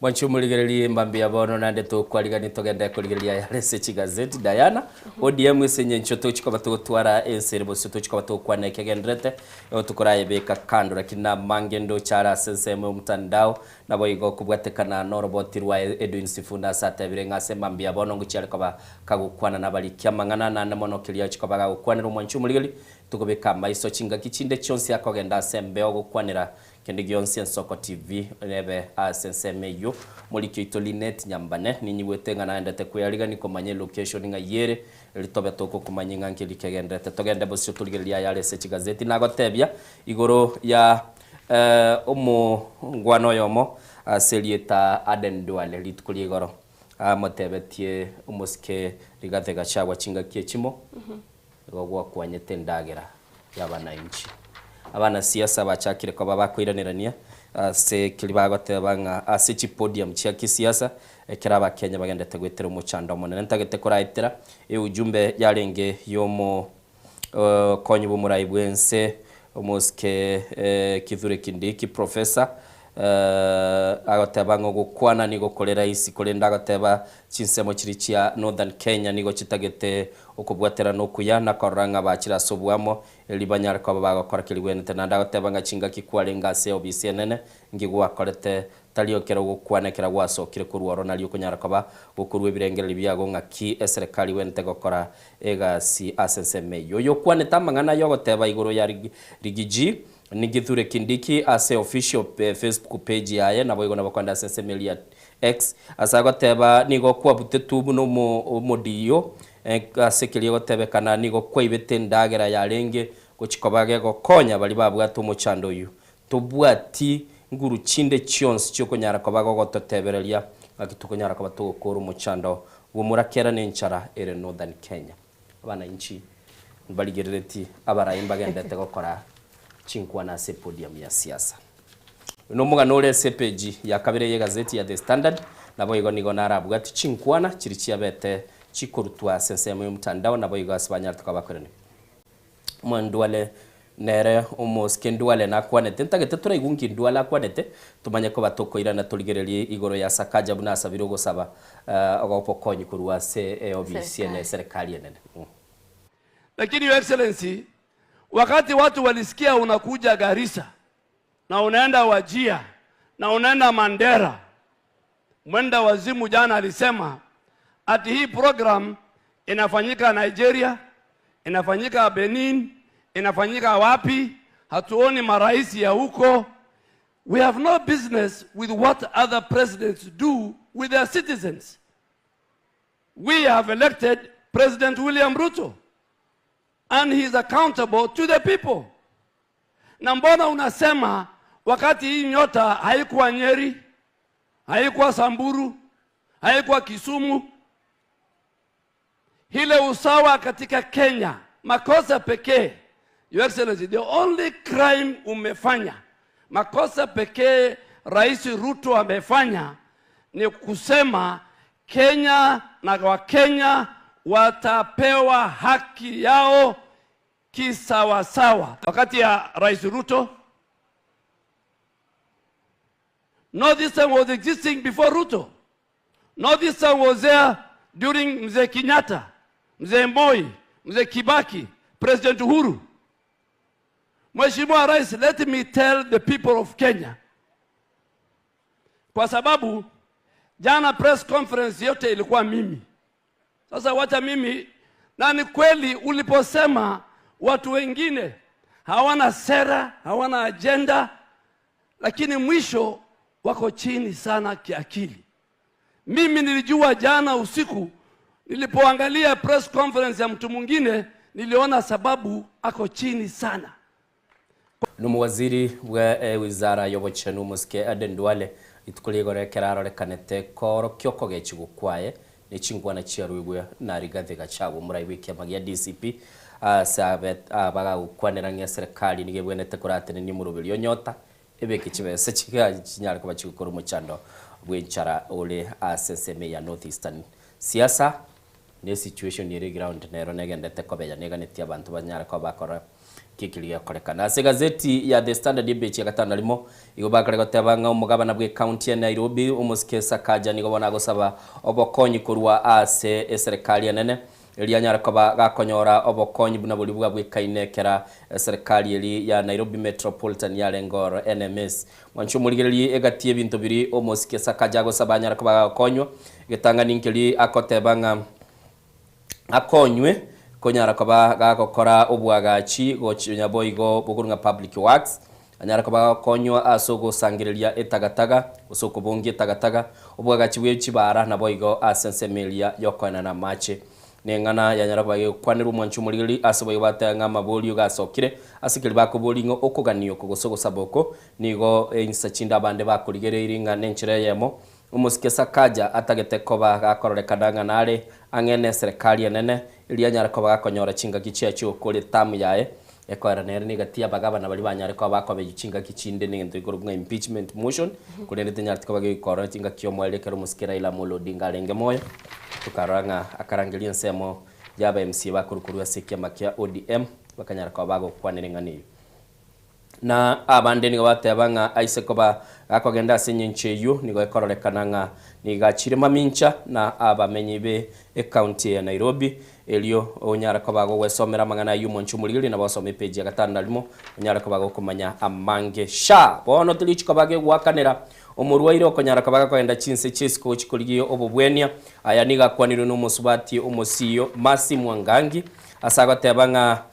Mwanchu muligerelie mbambi ya bono nande tukwarigani togenda kurigerelia ya Research Gazette. Diana ODM isenye nchoto chiko batutwara enserebo soto chiko batukwana kegendrete yo tukoraye beka kando lakini mangendo chara sensemo mtandao nabo igo kubwatekana no robot rwa Edwin Sifuna sata birenga sembambi ya bono nguchale kwa kagukwana nabali kyamangana na mono kilia chiko bagukwanira mwanchu muligeri tukobeka maiso chinga kichinde chonsi akogenda sembe ogukwanira kendi gionsi Nsoko TV nebe asensemeyo mulikito Linet Nyambane ninyi wetenga naendete kuyaliga komanye location nga yere litobe toko kumanyinga nkeli kegendete togende bosyo tuligelia ya Research Gazette nagotebya igoro ya ngwano yomo Selieta Aden Duale litukuli igoro amotebetie umuske Rigathi Gachagua chinga kiechimo gogwa kwanyete ndagera yabana inchi abana siasa bachakire kwa babakwiranirania se kilibagote banga asichi podium chia kisiasa kiraba Kenya bagendete gwetera umuchando monene ntagete koraitera ujumbe yarenge yomo konyi bumurayi bwense umuske Kithure Kindiki professor agoteba ngo gukwana nigo kolera isi kolenda agoteba chinsemo chirichia Northern Kenya nigo chitagete okubwatera no kuyana koranga bachira sobwamo elibanyara kwa bagakora kiliwene tenanda agoteba nga chinga kikwalenga se obcnn ngigwa korete taliokero gukwana kira gwasokire kuruoro nalio kunyara kwa gukurwe birengere byago nga ki eserikali wente gokora ega si asenseme yoyo kwane tamangana yogoteba igoro ya rigiji ni Kithure Kindiki ase official Facebook page yaye nabo igona bakwanda sensemelia X asagoteba nigo kwa butetubu no modiyo asekeli gotebe kana nigo kwa ibete ndagera yarenge gochikobage gokonya bali babwata umuchando uyu tubwati nguru chinde chionse cyo konyara kobago gototeberelia akitukonyara kwa batokora umuchando bumurakera n'inchara ere Northern Kenya abana inchi baligereti abarayimba gendete gokora chinkwa na se podium ya siasa no mugano ule page ya kabire ye gazeti ya The Standard nabo igo nigo narabwa ati chinkwana chirichia bete chikurutwa sensemo mtandao nabo igo asibanya tukabakorene mwandwale nere umuskendwale nakwanete ntagete turaigungi ndwala kwanete tumanye ko batokoira na tuligerelie igoro ya Sakaja buna sabiro gosaba agapokonyi kurwa se obcn serikali yenene lakini your excellency wakati watu walisikia unakuja Garissa na unaenda Wajia na unaenda Mandera mwenda wazimu jana alisema ati hii program inafanyika Nigeria, inafanyika Benin, inafanyika wapi, hatuoni maraisi ya huko. We have no business with what other presidents do with their citizens. We have elected President William Ruto and he is accountable to the people. Na mbona unasema wakati hii nyota haikuwa Nyeri, haikuwa Samburu, haikuwa Kisumu? Hile usawa katika Kenya, makosa pekee, Your Excellency, the only crime umefanya, makosa pekee Rais Ruto amefanya ni kusema Kenya na Wakenya watapewa haki yao kisawasawa. Wakati ya Rais Ruto, Northeastern was existing before Ruto. Northeastern was there during Mzee Kenyatta, Mzee Moi, Mzee Kibaki, President Uhuru. Mheshimiwa Rais, let me tell the people of Kenya, kwa sababu jana press conference yote ilikuwa mimi. Sasa wacha mimi, na ni kweli uliposema watu wengine hawana sera, hawana agenda, lakini mwisho wako chini sana kiakili. Mimi nilijua jana usiku nilipoangalia press conference ya mtu mwingine, niliona sababu ako chini sana. Numuwaziri wa wizara y'obuchanu muske Aden Duale itukuligore keraro rekanete koro kyoko gechigukwaye nechingwana chiarugwe na Rigathi Gachagua muraibikia magia DCP sabet baga ukwanera ngia serikali nigebwenete kuratene ni murubiri nyota ebeke chibese chiga chinyara kuba chikukora umuchando bwenchara ole aseseme ya Northeastern siasa ne situation iri ground nero negendete kobeya neganetia abantu banyara ko bakora kikilia korekana. Ase gazeti ya The Standard ibechi ya gatano limo igobakare gotebanga umugabana bwe county ya Nairobi umuske Sakaja nigobona gosaba obokonyi kurwa ase serikali enene elianyara ko gakonyora obokonyi buna buli bwa kainekera serikali eli ya Nairobi Metropolitan ya Lengoro NMS mwancho muligeli egati ebintu biri umuske Sakaja gosaba anyara ko gakonywa getanga ninkeli akotebanga akonywe konyara koba gakokora obwagachi gochinya boigo bugurunga public works anyara koba konywa asogo sangirilia etagataga usoko bongi etagataga obwagachi bwechibara na boigo asensemelia yokona na mache nengana yanyara koba kwanira mwanchu muligili asobo batanga mabolio gasokire asikiri bakobolingo okuganiyo kogosogo saboko nigo insachinda bande bakuligere iringa nenchire yemo umuske Sakaja atagete koba gakororeka nare angene serikali enene ili anyara koba gakonyora chinga kichia cyo kuri tamu yae ekwara nere ni gatia bagabana bali banyara koba bakobe chinga kichinde ni ngento ikorunga impeachment motion kuri ndete nyarti koba gikora chinga kyo mwelekero muskira ila Amolo Odinga renge moyo tukaranga akarangilia nsemo yaba MC bakurukuru ya sikia makia ODM bakanyara koba bago kwanirengani na abande ni batebanga aise koba akogenda senyencheyo nigo ekororekananga nigachire mamincha na abamenyibe county ya Nairobi elio onyara koba go wesomera mangana yumonchu mulili na basome page ya gatanda limo onyara koba go kumanya amange sha bono tilichi koba ge gwakanera omurwaire okonyara koba kwenda chinse chisiko chikoligiyo obobwenia aya niga kwaniro no musubati omosiyo Masi Mwangangi asaga tebanga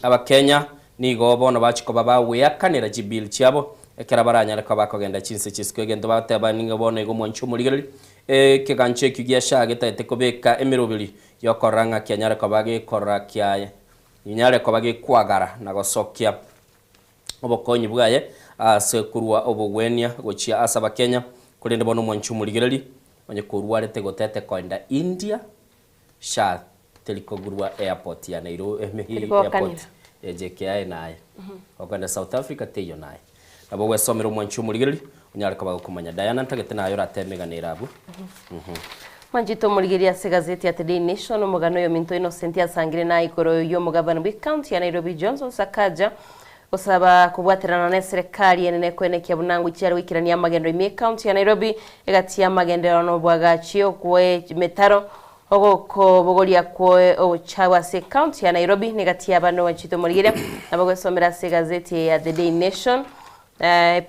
abakenya nigo bono bachiko baba weakanira jibil chiabo ekera baranyara ko bakogenda chinse chisiko gendo bateba ningo bono ego mwanchu muligeli keganche kigiasha getete kobeka emirobili yokoranga kyanyara ko bage korra kyaye nyare ko bage kwagara nagosokia obokonyi bwaye asekurwa obogwenia gochia asaba Kenya kulende bono mwanchu muligeli onye kurwa lete gotete koenda India sha telikogurwa airport ya Nairobi airport JKI naye okwenda South Africa teyo naye nabo wesomera mwanchu muligeli unyara ko bakumanya Diana ntagete nayo ratemega nirabu Manjito muligeli ya gazeti ya The Nation omugano yo minto Innocent ya sangire na ikoro yo mugabana bwe county ya Nairobi Johnson Sakaja osaba kubwaterana na serikali enene kwenekia bunangu cyari wikirania magendo ime county ya Nairobi egati ya magendo no bwagachio kwe metaro ogoko bogolia kwe ochawa se county ya Nairobi negati ya bano wachito muligeli nabagwe somera se gazeti ya The Nation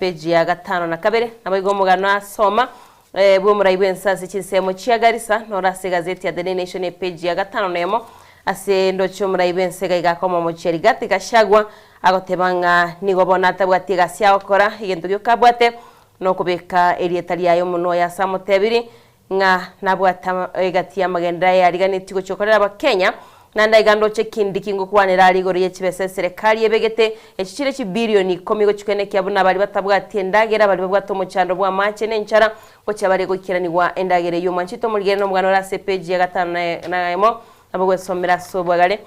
page ya gatano na kabere nabago mugano asoma bwo muraibu ensasi chinsemo chia Garissa norase gazeti ya The Nation page ya 5 nemo ase ndocho muraibu ensega igakoma mocheri gati gashagwa agotebanga nigobona tabwati gasya okora igento gyokabwate no kubeka erieta lyayo muno ya samotebiri nga nabwata gatia magenda ya riganiti gochokorera abakenya nanda igando chekindi kingo kwanira aligoro yechibese serikali yebegete echichire chi bilioni 10 gochikene kyabuna bali batabwati endagera bali babwato mochando bwa mache nenchara gocha bari gokiranirwa endagere yo manchito muligere no mugano rase page ya 5 na emo nabwo somera sobwagale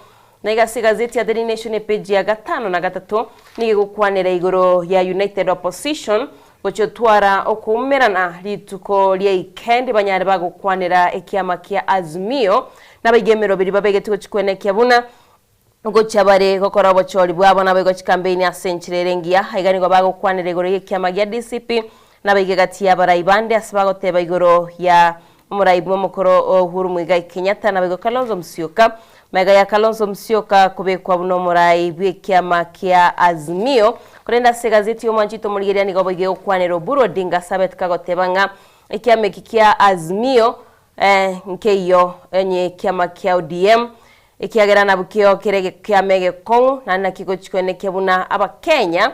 Naiga gazeti ya The Nation page ya 5 na 3 nige gukwanira igoro ya United Opposition gocho twara okumerana lituko lya ikendi banyare bagukwanira ekiama kia Azimio nabigemero biri babegete gochikwene kyabuna gocha bare gokora bochori bwabo nabego chikampeni asenchirerengia haigani go bagukwanira igoro ekiama ya DCP nabige gati ya baraibande asbago teba igoro ya umuraibu mukoro Uhuru Muigai Kenyatta nabego Kalonzo Musyoka mega ya Kalonzo Musyoka kubekwa buno muraibu ekiama kia Azimio kurenda se gazeti yo manchito muligeria ni goboge okwanero Oburu Odinga sabet kagotebanga ekiame kikia Azimio nkeyo enye kiama kia ODM ekiagera na bukio kirege kiamege kongu na nakiko chikwene kebuna abakenya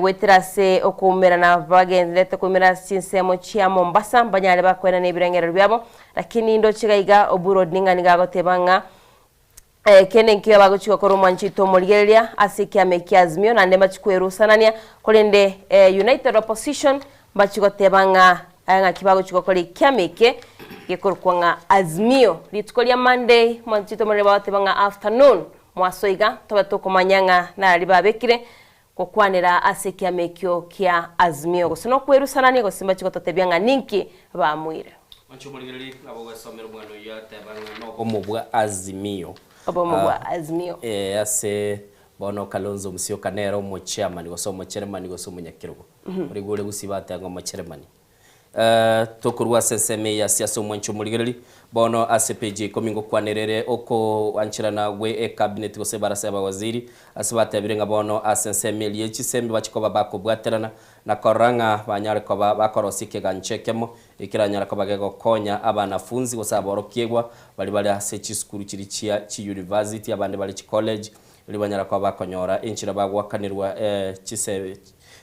wetirase okumera na bagendete kumera sinsemo chia Mombasa banyale bakwena nebirengero byabo lakini ndo chigaiga Oburu Odinga nigagotebanga kene nkiyo bagochiko koro manchito muligeria asikia meki Azimio na ndema chikweru sanania kolende United Opposition bachigotebanga anga kibago chikokoli kiameke gekorkwanga Azimio litukolia Monday manchito muligeria batebanga afternoon mwasoiga toba tokomanyanga na libabekire kokwanira asikia mekyo kia Azimio gosono kweru sanania gosimba chikototebyanga ninki bamwire manchito muligeria nabo somero mwana yatebanga no komubwa Azimio Obomwa Azimio ase bono Kalonzo Musyoka nero mo chairman gosomo chairman gosomo nyakirugo uri gole gusibata ngo mo chairman tokurwa seseme ya siasa mwancho muligereri bono ACPG komingo kwanerere oko anchirana we cabinet go sebara seba waziri asibata birenga bono asenseme liyechisembe bachikoba bakobwaterana na koranga banyare ko bakorosike ganchekemo ikiranyara ko bagego konya abanafunzi gosaborokiegwa bali asechi school chirichia chi university abande bali chi college libanyara ko bakonyora inchira bagwakanirwa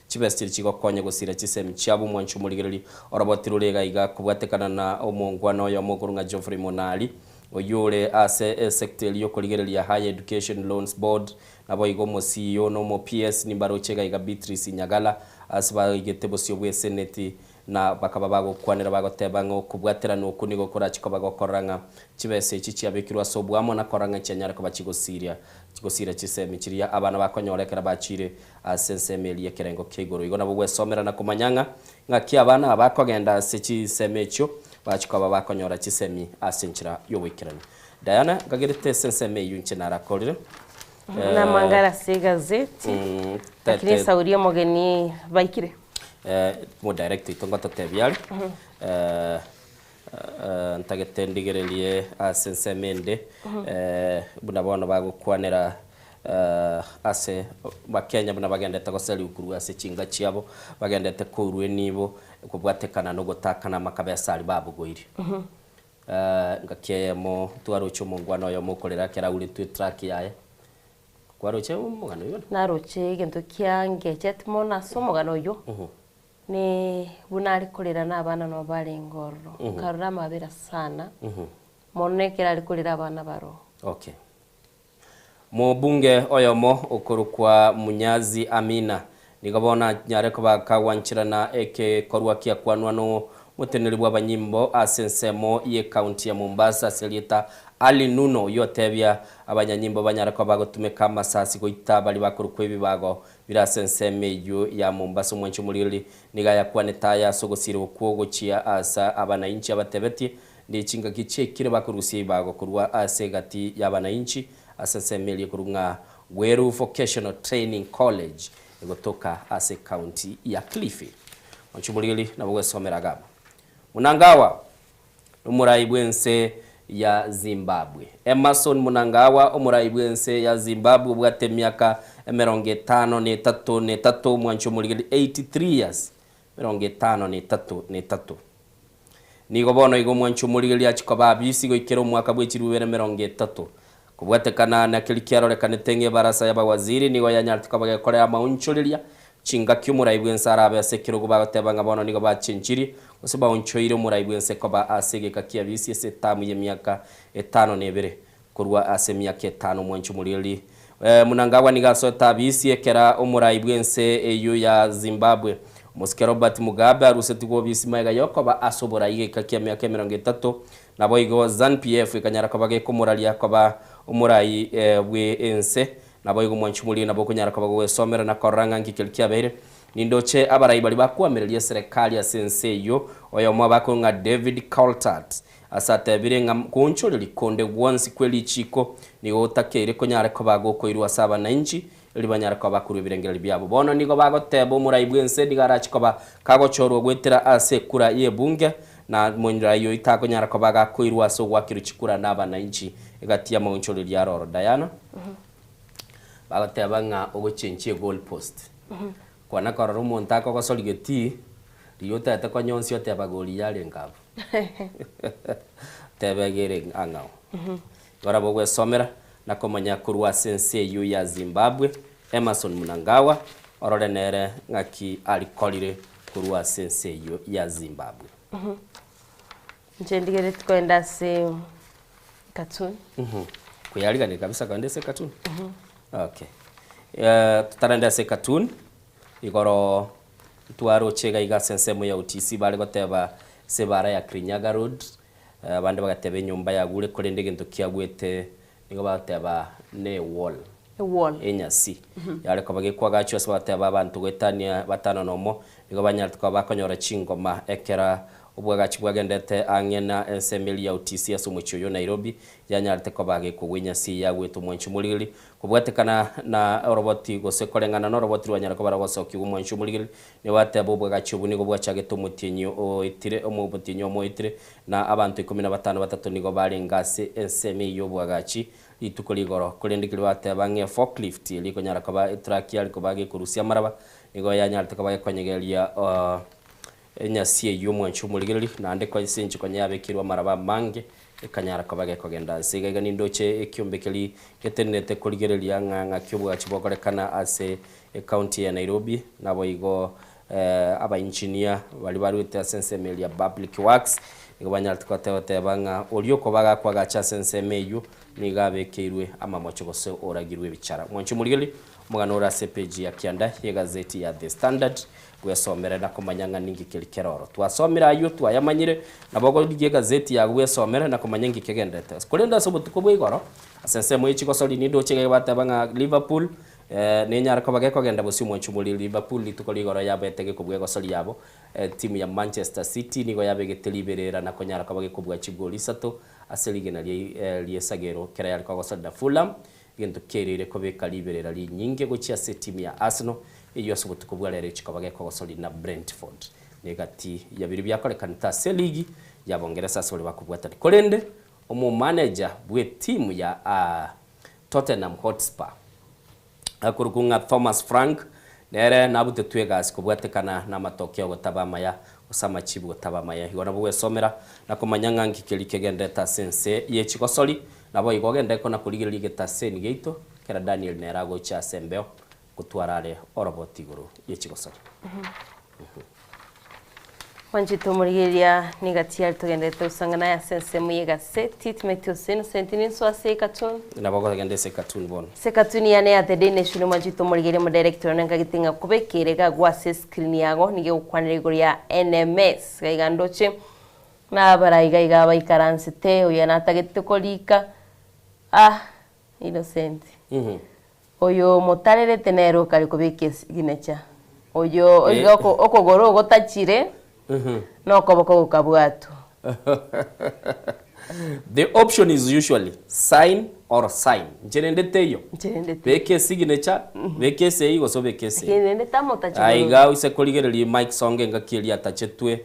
chibestiri chigo konye gosira chisemi chabu mwanchu muligereri orobotirurega iga kubwatekana na omongwano yo mogurunga Geoffrey Monali oyure ase secretary yo kuligereria Higher Education Loans Board nabo igomo CEO no mo PS nimbarochega iga Beatrice Nyagala asba igetebo syo bwe senate na bakaba bagokwanira bagotebango kubwaterana okunigo kora chikoba gokoranga chibese chichiabekirwa sobwamo na koranga chenyara ko bachigosiria chigosira chisemi chiria abana bakonyorekera bachire asenseme ya kerengo kegoro igona bwe somera na kumanyanga ngaki abana abakogenda sechi semecho bachikoba bakonyora chisemi asenchira yowekirana Diana gagerete senseme yunche narakorire na mangara se gazeti lakini sauria mogeni baikire mo director itongoto tebyali ntagetendigerelie asensemende bunabona bagukwanira ase bakenya buna bagendete goseli ukuru ase chinga chiabo bagendete kurwe nibo kubwatekana no gotakana makabesa ali babugoiri ngakemo twarocho mungwano yo mukorera kera uri tu track yaye kwaroche mugano yo naroche gento kyange chetmo na somugano yo ni bunari kulira n'abana no bari ngoro karura mabera sana monekera ari kulira abana baro okay mubunge oyomo okurukwa Munyazi Amina nigabona nyare ko bakawanchirana eke korwa kia kwanwa no muteneri bw'abanyimbo asensemo ye county ya Mombasa Selieta Ali Nuno yotebya abanyanyimbo banyara ko bagotumeka masasi goita bali bakurukwe bibago birasenseme yo ya Mombasa mwancho muliri niga yakwaneta ya sogosire okwogo chia asa abanainchi abatebeti ndi chinga kiche kire bakurusi bago kurwa asegati y'abanainchi asenseme kurunga Gweru Vocational Training College egotoka ase county ya Cliffy mwancho muliri nabwo somera gaba Munangawa umuraibwense ya Zimbabwe Emerson Munangawa umuraibwense ya Zimbabwe bwate myaka 53 mwancho muligeli 83 years 53 ne tatu nigo bono igo mwanchu murigeria chikoba bisi goikero mwaka bwechiru 2030 kubwatekana na kilikiarorekanete ng'ebarasa y'abawaziri nigo yanyartuka bagekorera maunchuriria chinga ky'umuraibu ensara abasekero gubagotebanga bono nigo bachinchiri osiba unchoire umuraibu ense koba asegeka kiabisi esetamu y'emyaka 5 kurwa ase myaka 5 mwanchu murili munangawa nigasota bisi ekera umuraibu ense eyo ya Zimbabwe Musike Robert Mugabe arusetigwo bisi maiga yokoba asobora igeka kia myaka 30 nabo igo ZANU-PF ikanyara koba gekomuralia koba umurai bwe ense nabo igo mwanchumuli nabo kunyara koba gwesomera na koranga ngikilkia bere nindoche abarai bali bakwamerelia serikali ya sense yo oyo mwabako nga David Coulthard asate birenga kunchuri likonde once kweli chiko nigo utakere kunyara koba gokoirwa saba na inchi libanyara koba kuru birengera byabo bono nigo bagoteba umurai bwense digarachi koba kagochorwa gwetera ase kura ye bunge na munira yo itako nyara koba gakoirwa so gwakiru chikura naba na inchi igatia maunchori lya roro Diana bagoteba nga ogochenchie goal post kwana kororo umuntu akogosorigeti riyota atako nyonsi oteba goli yale ngabo tebegere angao gora bogwe somera na komanya kurwa sense yu ya Zimbabwe Emerson Mnangagwa orore nere ngaki alikolire kurwa sense yu ya Zimbabwe njendigere tukwenda se cartoon kuyaliga ni kabisa kwende se cartoon okay tutarenda se cartoon igoro tuaro chega iga sense mu ya UTC bale goteba se bara ya Kirinyaga Road bande bagatebe nyumba ya gure kolende gento kiagwete nigo bateba ne wall enyasi yale ko bagekwa gacho ase bateba abantu gwetania batano nomo nigo banyartuka bakonyora chingoma ekera ubwagachi bwagendete angena ensemeli ya UTC asumucho yo Nairobi yanyarte ko bagekugwinyasi ya gwetu mwanchu mulili kubwatekana na roboti gosekolengana no roboti wanyara ko baragosoki umwanchu mulili ne bateba ubwagachi ubunigo bwachageto mutinyo o itire omubutinyo mo itire na abantu 15 batatu nigo balengase ensemi yo bwagachi itukoli goro kulendikili bateba nge forklift liko nyara ko ba truck yali ko bage kurusia maraba nigo yanyarte ko bagekonyegelia enyasi yo mwanchu muligiri nande kwa isenchi kwa nyabe kirwa maraba mange ekanyara kabage kogenda sigaga nindoche ekyombekeli ketenete kuligerelia nga kyobwa chibokorekana ase county ya Nairobi nabo igo aba engineer bali barute sensemeli ya public works igo banyaltukote banga olioko baga kwa gacha sensemeyu nigabe kirwe amamocho gose oragirwe bicara mwanchu muligiri muganora page ya kianda ya gazeti ya The Standard gwesomera na kumanyanga ningi kilikeroro twasomera ayo twayamanyire nabogo dige gazeti ya gwesomera na kumanyanga kigendete kulenda sobutuko bwigoro asense mu ichiko soli nindo chege batabanga Liverpool ne nyara ko bageko genda bosi mwanchu muri Liverpool lituko ligoro yabetege kubwego soli yabo timu ya Manchester City nigo yabegete liberera na konyara ko bageko bwa chigoli sato aselige na liesagero kera yali ko soda Fulham gento kerere ko beka liberera li nyinge gochia se timu ya Arsenal iyo sobutuko bwalere chikobage ko soli na Brentford negati yabiri byakorekanita se ligi yabongereza soli bakubwata kolende omu manager bwe timu ya Tottenham Hotspur akurukunga Thomas Frank nere nabute twegas kubwatekana na matokeo gotabamaya usama chibu gotabamaya higona bwe somera na kumanyanga ngikeli kegendeta sense ye chikosoli nabo igogende ko na kuligiri ligeta seni geito kera Daniel Nerago cha Sembeo kutwarare oroboti guru yechigosori Wanjito murigeria nigatia tugendete usangana ya sense muyega seti tumetio seno sentinin so ase cartoon nabogo gende se cartoon bon se cartoon yane ya the Daily Nation wanjito murigeria mu director nanga gitinga kubekerega gwa se screen yago nige ukwanire guri ya NMS gaigandoche na baraiga iga baikaransite uyanatagete kolika innocent oyo motarere tenero kali kubike ginecha oyo okogoro gotachire no koboko kabwato the option is usually sign or sign njerendete yo beke signature beke sei goso beke sei njerendete motachi aiga use koligereri Mike Songe ngakiri atachetwe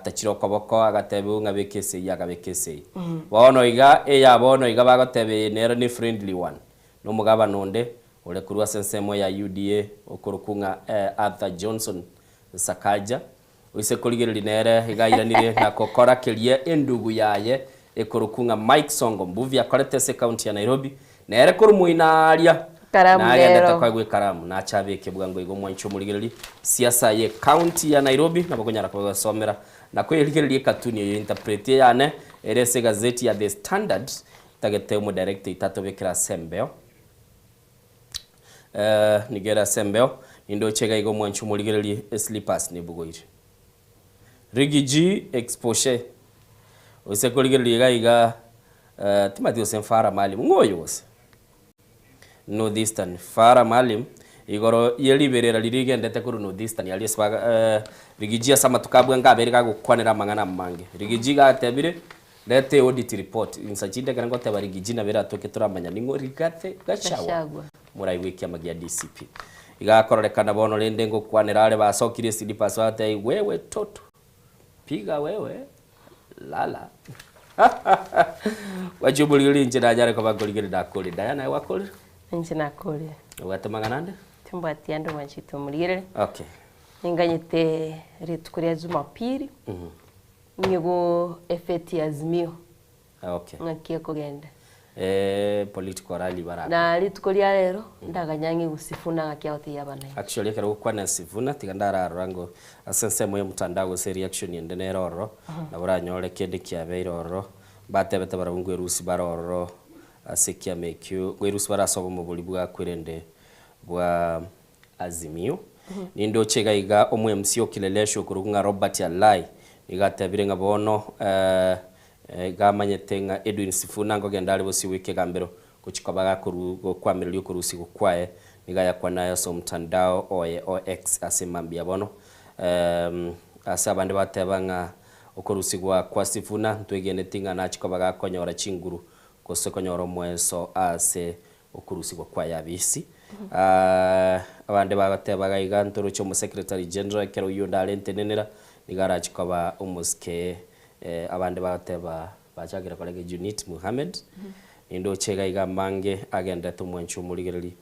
tachiro koboko agatebe nga beke sei yaga beke sei bono iga bono iga bagotebe nero ni friendly one no mugaba nonde ole kurwa sensemo ya UDA okurukunga Arthur Johnson Sakaja Uise kuligiriri nere igairanire na kokora kelie endugu yaye ekurukunga Mike Songo mbuvi akorete se county ya Nairobi nere kurumuinaria karamu na rero yenda kwagwe karamu na chabike bwango igo mwancho muligiriri siasa ye county ya Nairobi na bakonyara kwa somera na kwirigiriri katuni yo interpret yane erese gazeti ya The Standard tagete mu director itato bekira sembeo nigera sembeo indo chega igo mwancho muligiriri slippers ni bugoire Rigiji exposhe usekoligiriri iga Timothy Osenfara Malim ngoyo wose Northeastern Fara Malim igoro yeliberera lirigendete kuri Northeastern yali swaga Rigiji asama tukabwe ngabere gukwanira mangana mange Rigiji gatebire lete audit report insachinde kana ngote barigiji na bera toke turamanya ningo rigate gachawa murai wiki amagia DCP igakorrekana bono lende ngo kwanira ale basokire slippers wate wewe toto piga wewe lala wajubuliri nje najare kwa bagolire dakole Diana wakole nje nakole watemanga nande timbati ando manchito mulire okay inganyite ritukuria Jumapili nigo efeti azimio okay ngakie kugenda political rally baraka na ritukuria rero ndaganyangi gusifuna ngakia oti yabana actually kero kwa na sifuna tigandara rango asense moyo mutandao se reaction yende neroro na buranyore kende kya beiroro batebete barabungwe rusi baroro asekia mekyo gwerusi barasobo mu buli bwa kwirende bwa azimio nindo chega iga omwe MC okilelesho kurunga Robert Alai igatabire ngabono gamanyetenga Edwin Sifuna ngo gendali bosi wike gambero kuchikobaga kuru kwamiryo kurusi gukwae nigaya kwa nayo so mtandao OX asemambia bono asabande batebanga okurusi kwa Sifuna twegene tinga na chikobaga konyora chinguru kosokonyoro mweso ase okurusi kwa yabisi abande bagatebaga igantoro cyo mu secretary general kero yondale ntenenera nigara chikoba umuske abande bateba bachagira kolege Unit Muhammad indo chega igamange agenda tumwenchu muligiriri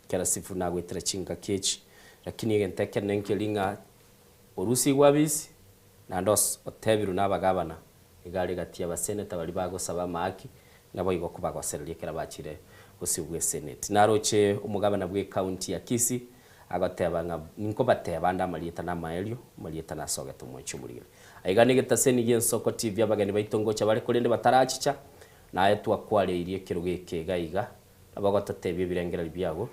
kera Sifuna gwetera chinga kechi lakini genteke nenkelinga urusi gwabisi na ndos otebiru nabagabana igari gatia baseneta bali bagosaba maki nabo igo kubagwa serali kera bachire usibwe senate naroche umugabana bwe county ya Kisii agatebanga ninko bateba ndamalieta na maelio malieta na soga tumwenchu muligiriri aigani getaseni gensoko TV abagani baitongocha bari kurinde batarachicha naye twakwale irie kirugeke gaiga abagotatebye birengera byago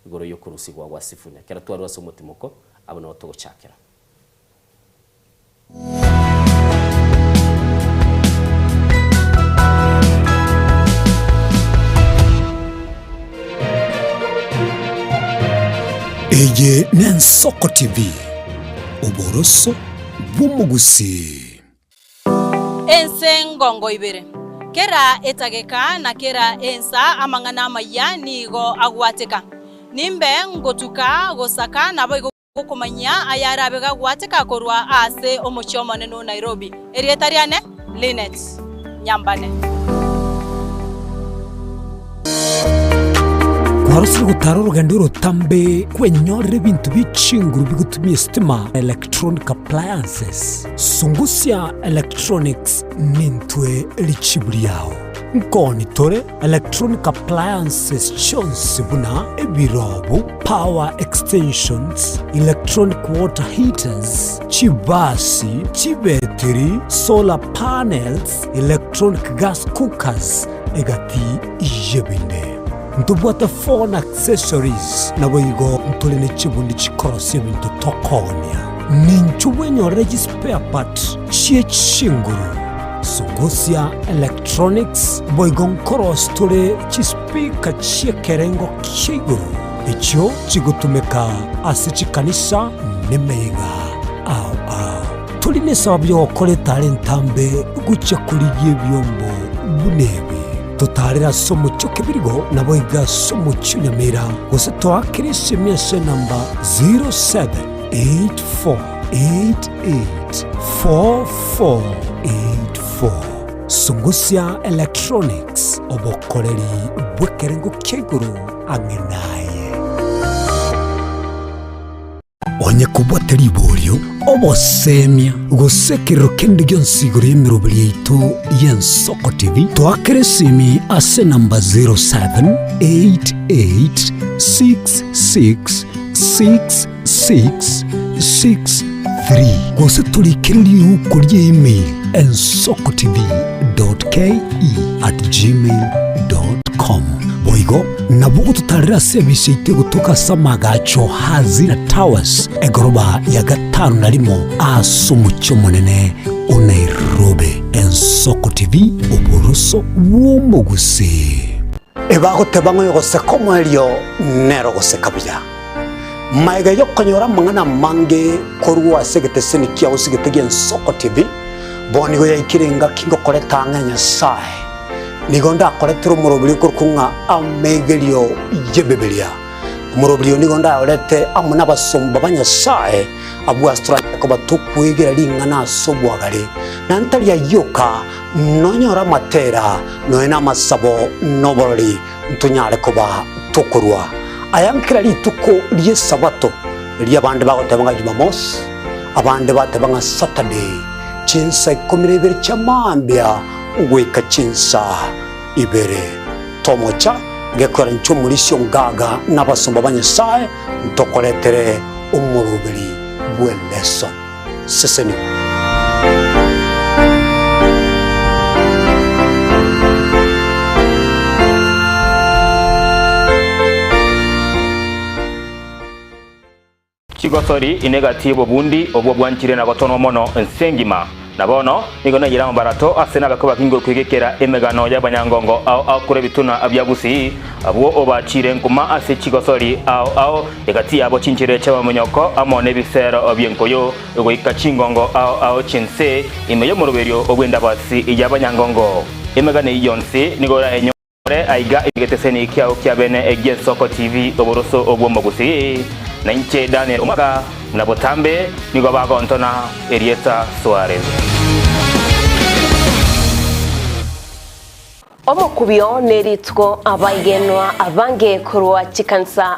igoro yo kurusigwa gwa Sifuna kera twarwase umutimoko abona otogochakera Eye Nensoko TV uboroso bumugusi ensengongo ibere kera etageka na kera ensa amangana maya nigo agwateka nimbe ngotuka gosaka nabo kumanya ayara bega gwateka korwa ase omochomone no Nairobi erietariane Linet Nyambane Kwarusiri gutara urugendo rutambe kwenyore bintu bicinguru bigutumye stima electronic appliances Sungusya Electronics nintwe lichibuli yao nkoni tore electronic appliances chonsi buna ebirobo power extensions electronic water heaters chibasi chibeteri solar panels electronic gas cookers egati ijebinde ntubwata phone accessories nabo yigo ntulene chibundi chikorosi bintu tokonia ninchubwenyo regi spare part chie chinguru Sungusya Electronics boigon koros tule chispika chie kerengo kiguru icho chigutumeka asichikanisa nemeiga tuline sababu yo kole talentambe gucha kuliye byombo bunebe tutarira somo choke birigo nabo iga somo chunyamera gose twakirisi miese namba 0784884484 Sungusya Electronics obokoleri bwekerengo keguru angenaye onye kubwateri ibolio obosemia gusekero kende gyonsigoro yemirobili yaitu y'Ensoko TV twakere simi ase namba 0788666663 gose tulikiriri uko lya email ensokotv.ke@gmail.com boigo nabo tutarira service ite gutuka samagacho hazi na towers egoroba ya gatanu na limo asumucho munene o Nairobi. Ensoko TV uboroso w'omugusi ebagotebang'o yogose komwelio nero gose kabila maiga yokonyora mang'ana mange korwa segeteseni kia usigetegi Ensoko TV bonigo yaikirenga kingo koleta ng'enya sai nigonda koletero murobili kurkunga amegelio yebebelia murobili nigonda olete amuna basomba banyasaye abu astra ko batukwegera lingana sobwagale nantali yoka nonyora matera noena masabo noboroli ntunyale koba tukurwa ayankira lituko lye sabato lya bande bagotabanga Jumamosi abande batabanga Saturday chinsa 12 chamambia uweka chinsa ibere tomocha gekora nchumulisho ngaga n'abasomba banyasaye ntokoletere umurubiri bweleso seseni Chigosori inegatibo bundi obwo bwanchire na gotono mono ensengima nabono nigona yira mbarato asena bakoba kingo kwegekera emegano y'abanyangongo au kure bituna abyagusi abo obachire nkuma ase Chigosori au egati abo chinchire chaba munyoko amone bisero obyenkoyo ego ikachingongo au chinse imeyo muruberio obwenda basi y'abanyangongo emegane yonse nigora enyore aiga igeteseni kiao kyabene Ensoko TV oboroso obwo mogusi na inche Daniel Omaka mnabotambe nigo bago Antona Erieta Suarez omukubyo neritwo abayigenwa abange kurwa chikansa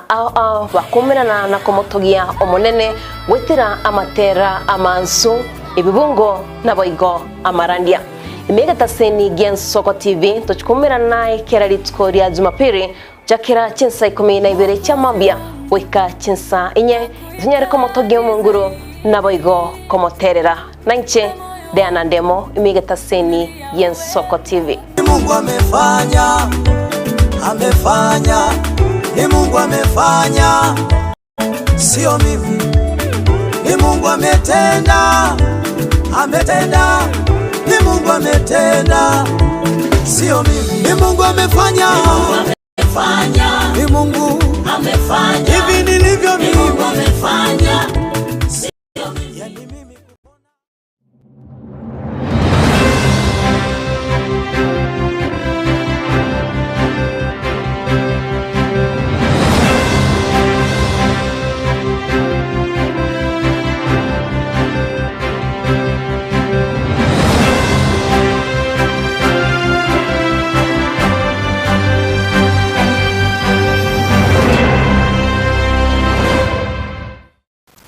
bakumirana na komotogia omonene wetira amatera amansu ibibungo naboigo amarandia imegataseni Ensoko TV tochikumirana keraritwo rya Jumapili jakira chinsa 12 chamambia wika chinsa inye zinyare komotogia munguru naboigo komoterera nanche Diana Ndemo imegataseni Ensoko TV. Mungu amefanya, ni Mungu amefanya, sio mimi. Ni Mungu ametenda, ni Mungu ametenda, sio mimi. Ni Mungu amefanya, ni Mungu amefanya, hivi nilivyo mimi. Ni Mungu amefanya, sio mimi.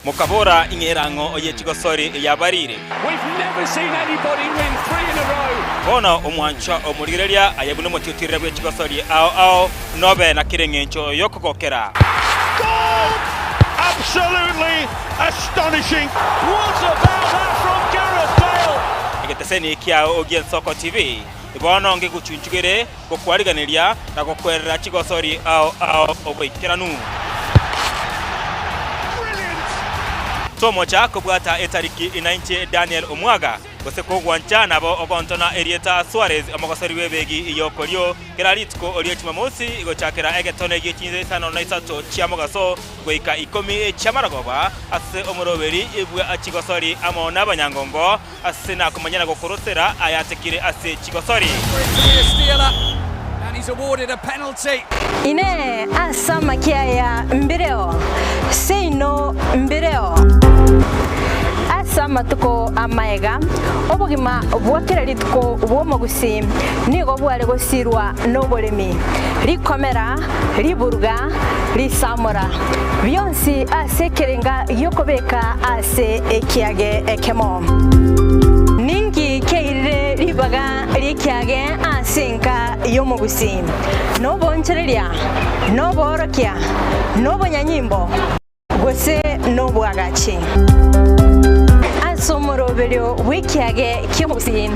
Mukabora ingerango oye Chigosori yabarire. We've never seen anybody win 3 in a row. Bono omwancha omurigereria ayabuno motitire bwe Chigosori au nobe na kirengencho yokogokera. Goal! Absolutely astonishing. What about that from Gareth Bale? Igeteseni kia Ensoko TV. Bono nge guchunchugere gokwariganiria na gokwerera Chigosori au oboikeranu. Tomo cha kubwata etariki inainche Daniel Omwaga gose ko gwancha nabo ogontona Erieta Suarez amagosari webegi iyokolyo keraritko oliyo Jumamosi igo chakera egetone gichinze sano naisato chiamogaso goika 10 chamaragoba ase omoroberi ibwe Chigosori amo nabanyangongo ase na kumanyana gokorosera ayatekire ase Chigosori. And he's awarded a penalty. Ine asama kiaya mbireo. Seino mbireo. Asama amatuko amaega obugima bwakira rituko bwomogusi nigo bware gusirwa n'oburemi rikomera riburga risamura byonsi asekerenga yokobeka ase ekiage ekemo ningi keire ribaga rikiage asenka yomogusi nobonchereria noborokia nobonyanyimbo gose nobwagachi asomoroberio wikiage kyomusi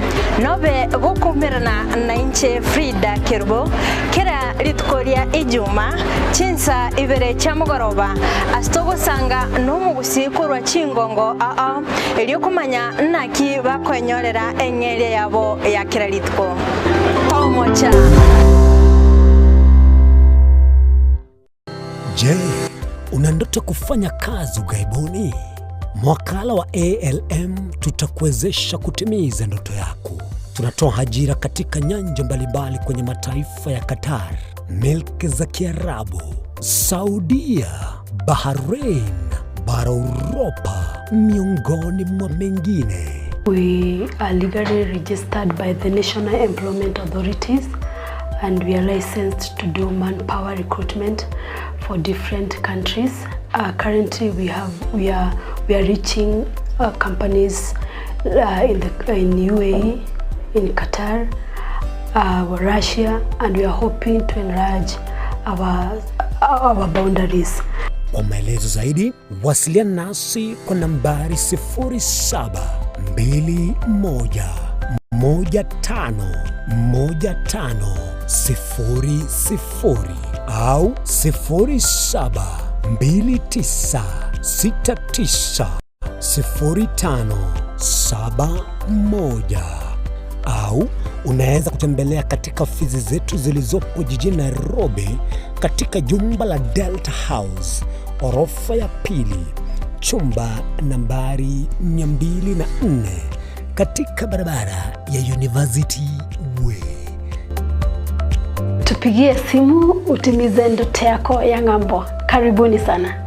nobe gokumerana na inche Frida Kerubo kera ritkoria ijuma chinsa ibere chamugoroba astogosanga nomugusi kurwa chingongo eliokumanya naki bakwenyorera engere yabo ya kera ritko tomocha. Je, una ndoto kufanya kazi ughaibuni? Mwakala wa ALM tutakuwezesha kutimiza ndoto yako. Tunatoa ajira katika nyanja mbalimbali kwenye mataifa ya Qatar, Milki za Kiarabu, Saudia, Bahrain, bara Europa, miongoni mwa mengine. We are legally registered by the National Employment Authorities and we are licensed to do manpower recruitment for different countries. Currently, we are reaching companies in UAE, in Qatar, Russia, and we are hoping to enlarge our boundaries. Kwa maelezo zaidi, wasiliana nasi kwa nambari 0721151500 au 0729690571 au unaweza kutembelea katika ofisi zetu zilizopo jijini Nairobi katika jumba la Delta House, orofa ya pili, chumba nambari 204 katika barabara ya University Way. Tupigie simu utimize ndoto yako ya ng'ambo. Karibuni sana.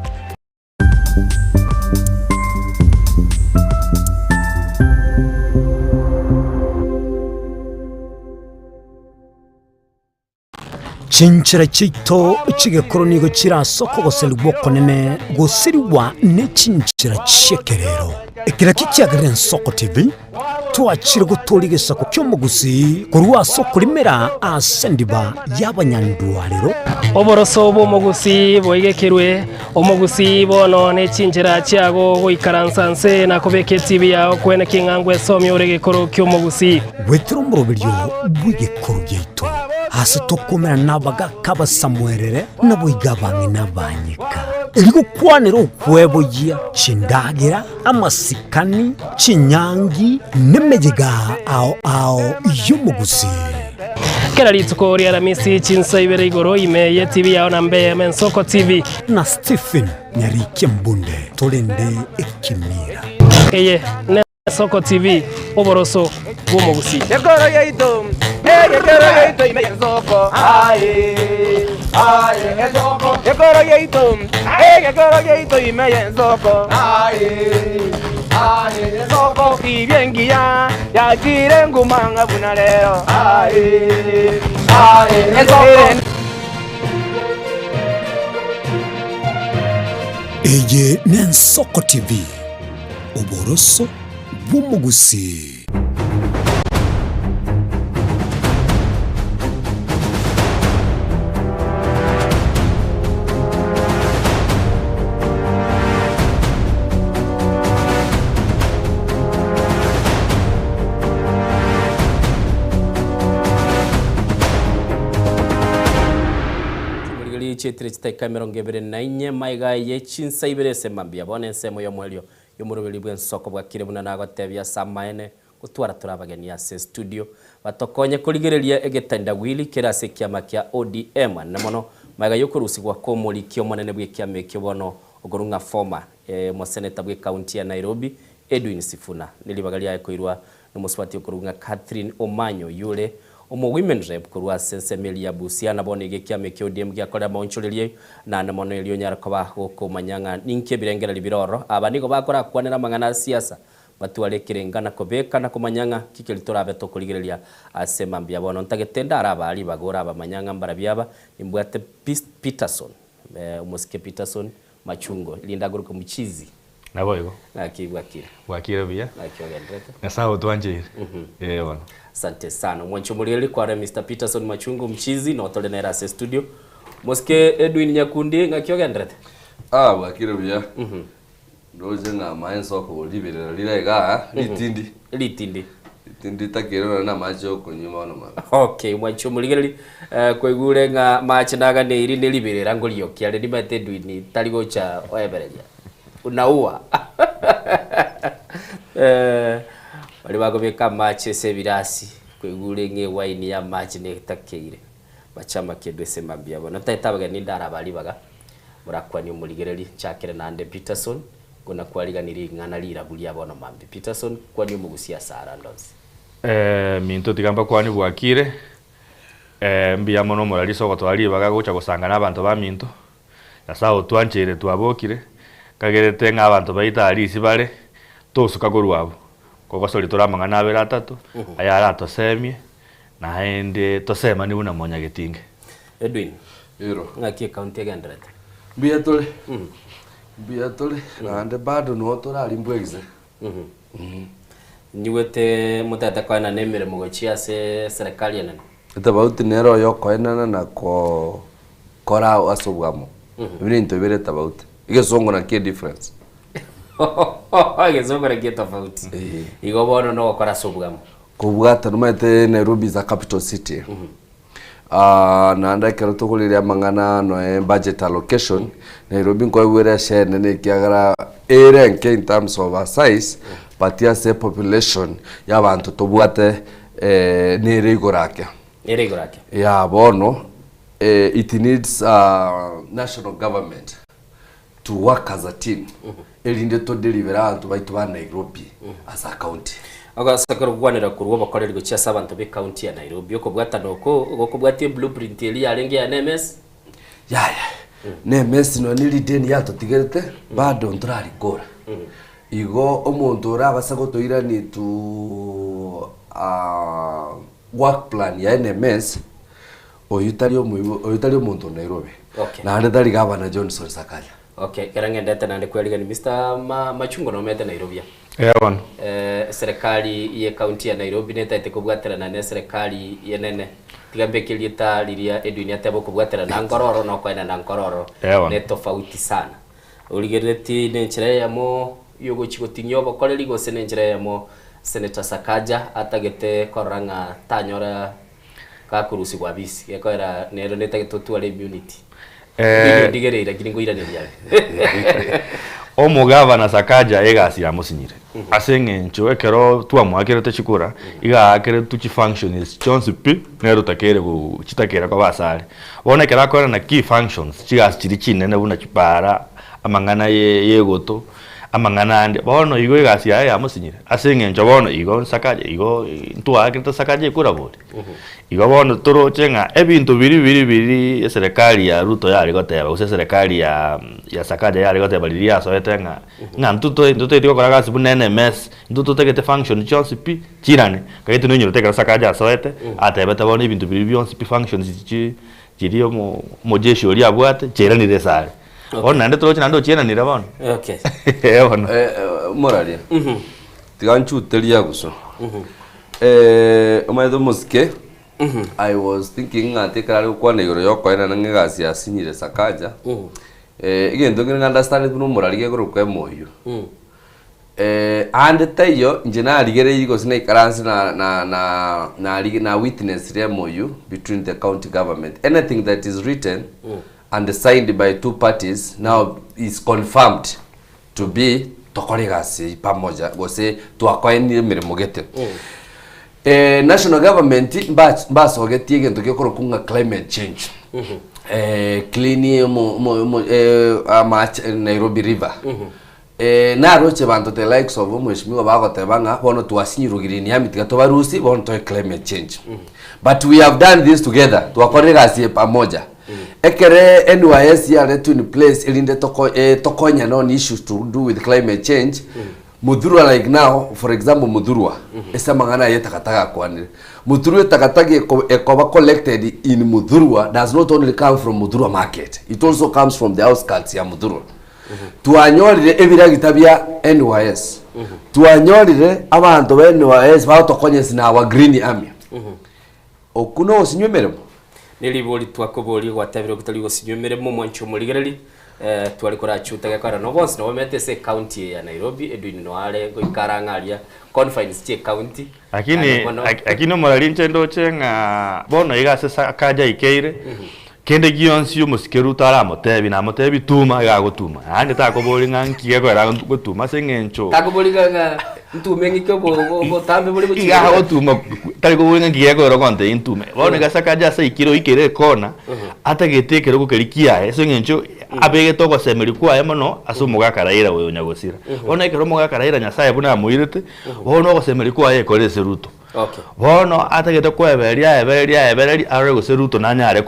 Chinchira chito chigekoro nigo chirasoko goselwa konene gosiriwa ne chinchira chekerero ekira kikiagarira Nsoko TV twachire guturigesa ko kyomugusi kurwa soko limera asendiba y'abanyandwariro oboroso bomugusi boigekirwe omugusi bono ne chinchira chiago goikaransanse na kobeke TV yao kwene kingangwe somyo uregekoro kyomugusi wetro murobiryo bwigekoro gyeito hasi tokomera nabaga kaba Samuelere naboigabange nabanyika iligo kwanero kwebogia chindagira amasikani chinyangi nemejega ao yumugusi kera rituko ria Ramisi chinsa ibere igoro imeye TV yao na Mbeya Nsoko TV na Stephen Nyarike Mbunde tolende ekimira eye Nsoko TV oboroso bomugusi Yekoro yeito imeye Nsoko Nsoko Yekoro yeito imeye Nsoko Nsoko ibyengia yakire ngumanga buna lero Nsoko eye Nsoko TV oboroso bomugusi. Chetire chitaika 24 maiga ye chinsa ibere semambia bone nsemo yo mwelio yo murubiri bwe Nsoko bwakire buna nagotebya samaene gutwara turabageni ase studio batokonye kurigereria egetanda wili kirase kiama kia ODM na mono maiga yokurusi gwa komori kyo monene bwe kiama kyo bono ogorunga former moseneta bwe county ya Nairobi Edwin Sifuna nilibagalia ekoirwa no muswati okurunga Catherine Omanyo yule omo women rep kurwa sensemeli ya Busia na bonege kiame kyo ODM kya kola maunchulirie na namono elio nyara kwa hoko manyanga ninke birengera libiroro abanigo bakora kwanera mangana siasa batware kirengana kobeka na kumanyanga kikeli torabe tokurigereria asema mbia bono ntagetenda arabali bagora abamanyanga mbarabyaba imbwate Peterson umusike Peterson Machungo lindaguruka muchizi naboyego nakibwakira wakira bia nakyogendete nasaho twanje bwana asante sana mwancho murieli kwa Mr Peterson Machungo mchizi no tole na rase studio Moske Edwin Nyakundi ngakyogendete wakira bia doze nga maenso ko libere lilega litindi takero na macho kunyuma no ma okay mwancho murieli kwegure nga match naga ne iri ne libere rangolio kiale ni mate Edwin taligo cha oebereja unaua bali bagobeka match sebirasi kwegure nge wine ya match ne takeire bachama kedwese mabia bona taitabaga ni ndara bali baga murakwa ni umurigereri chakere nande Peterson kuna kwaliganiri ngana lira bulia bona mambi Peterson kwa ni mugusia sara ndonzi minto tigamba kwani bwakire mbia mono moraliso gotwali baga gocha gusanga nabantu ba minto yasaho twanchire twabokire kagerete ng'abantu baita alisi bale tosuka gorwabo kogosori toramanga nabera atatu ayara tosemie na ende tosema ni una monya getinge Edwin ero ngaki county gendret biatole na ande bado no torali mbwegize niwete mutata kwa na nemere mugochia se serikali nene tabauti nero yoko enana na ko kora asobwamo ibintu bire tabauti igesongo na key difference igesongo na key tofauti igobono no kora asobwamo kubwata numete Nairobi za capital city na ndakero tukuliria mangana no budget allocation Nairobi ko wera share ne kiagara erenke in terms of size but ya say population y'abantu tubwate nerigorake ya bono it needs national government to work as a team elinde to deliver abantu baitu ba Nairobi as a county agasakara gwanira kurwo bakorera gucia sabantu be county ya Nairobi okobwata noko okobwatie blueprint eli arenge ya NMS NMS no nili deni yato tigerete bado nturari kora igo omuntu urabasa gotoira ni tu work plan ya NMS oyutari omuntu Nairobi na ndari gavana Johnson Sakaja keranga ndete nande kweliga ni Mr Machungo no mete Nairobi serikali ya county ya Nairobi netaite kubwatira na serikali yenene tigambe kilita liria Edwin atebo kubwatira na ngororo no kwena na ngororo ne tofauti sana uligereti nenchire yamo yogo chigotinyo bakoreri gose nenchire yamo Senator Sakaja atagete koranga tanyora kakurusi kwa bisi yekoera nero netagetotua immunity ndigereira kiringo iraniria omugavana Sakaja egasi ya musinyire asenge nchwekero twamwakere techikura iga akere tuchi functions chonsipi nero takere ku chitakera kwa basale bona kera kora na key functions chigas chiri chinene buna chipara amangana yegoto amangana ande bono igo egasi ya musinyire asenge nchobono igo Sakaja igo ntwakere Sakaja ikura bodi igo bono toro chenga ebintu biri serikali ya Ruto yari goteba use serikali ya Sakaja yari goteba liria so etenga nga ntuto itiko kora gasi bunene NMS ntuto tegete function chonsipi chirane kagete no nyiro tegera Sakaja so ete atebeta bono ibintu biri byonsipi functions chirio mo jeshi oli abwate chirani desale ona ndetoro chinando chena nira bono bono moralia tiganchu telia guso omaedo muske I was thinking atekara kwa negoro yoko ena ngegasi asinyire Sakaja igendo ngene understand no morali gero kwa moyo and tayo njena aligere yigo sina ikaransi na witness re moyo between the county government anything that is written and signed by two parties now is confirmed to be tokoregasi pamoja gose twakoeni mirimo gete national government baso getie gento gekoro kunga climate change clean Nairobi river na roche bantu the likes of mheshimiwa bagotebanga bono twasinyirugirini amitiga tobarusi bono to climate change but we have done this together twakorega pamoja ekere NYS yale to in place elinde tokonya non issues to do with climate change Muthurwa like now, for example, Muthurwa, esa mangana ye takataka kwanire. Muthurwa takataka ekoba collected in Muthurwa does not only come from Muthurwa market. It also comes from the outskirts ya Muthurwa. Tuanyolire ebira gitabia NYS. Tuanyolire abantu ba NYS batokonyesi na wa Green Army. Okuno osinywemeremo. Niliboli twakoboli gwatabiro kutali gosinywemeremo mwancho muligereri. Twali kora chuta kwa no bonse no mete se county ya Nairobi edwini no ale go ikarangalia confines tie county akini morali ntendo chenga bono igase kaja ikeire kende gionsi umusikeru tara motebi na motebi tuma ga gutuma ande ta ko boli nganki ga ra gutuma sengencho ta ko boli ga ntume ngiko bo tambe boli buchi ga gutuma ta ko boli nganki ga ro konte intume bono ga sakaja sai kiro ikere kona ata getekero ko kerikia sengencho abege toko semeri kwa yamono asumu gakaraira we nyagosira ona ikero mo gakaraira nyasaye buna muirete bono go semeri kwa ye kore seruto okay bono atagete kwa eberia are go seruto nanya are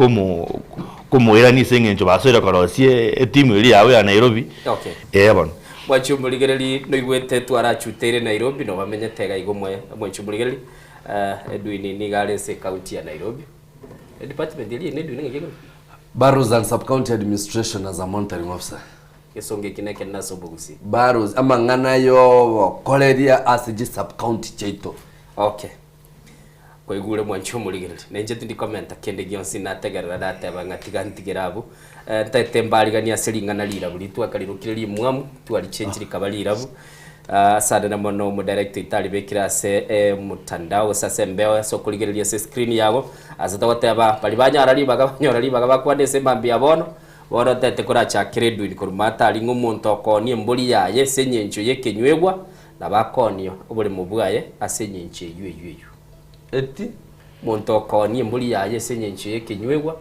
kumuira ni sengencho basore korosie etimu iri yawe ya Nairobi okay bono mwachumuligereri no igwete twarachutere Nairobi no bamenyete ga igomwe mwachumuligereri edwini ni galese county ya Nairobi department ili ne edwini ngegego Barrows and Sub-County Administration as a monitoring officer. Kesonge kineke naso bogusi. Barrows amangana yo koleria asiji sub-county chaito. Okay. Kwa igure mwancho muligereri. Nenje tundi comment kende gionsi na tegerera data bangatiga ntigerabu. Tete mbaligania selingana lira buli twakalirukiriri mwamu twali change likabalirabu. Sada na mono mu director itali bekira se mutandao sasa mbeo so kuligereria se screen yabo azata wateba bali banyarali bakwa se mbambi abono bono tete kora cha credo ni kurumata ali ngumuntu okoni embuli yaye senyencho yekenywegwa na bakonio obule mubwaye asenyenche yuyuyu eti muntu okoni embuli yaye senyencho yekenywegwa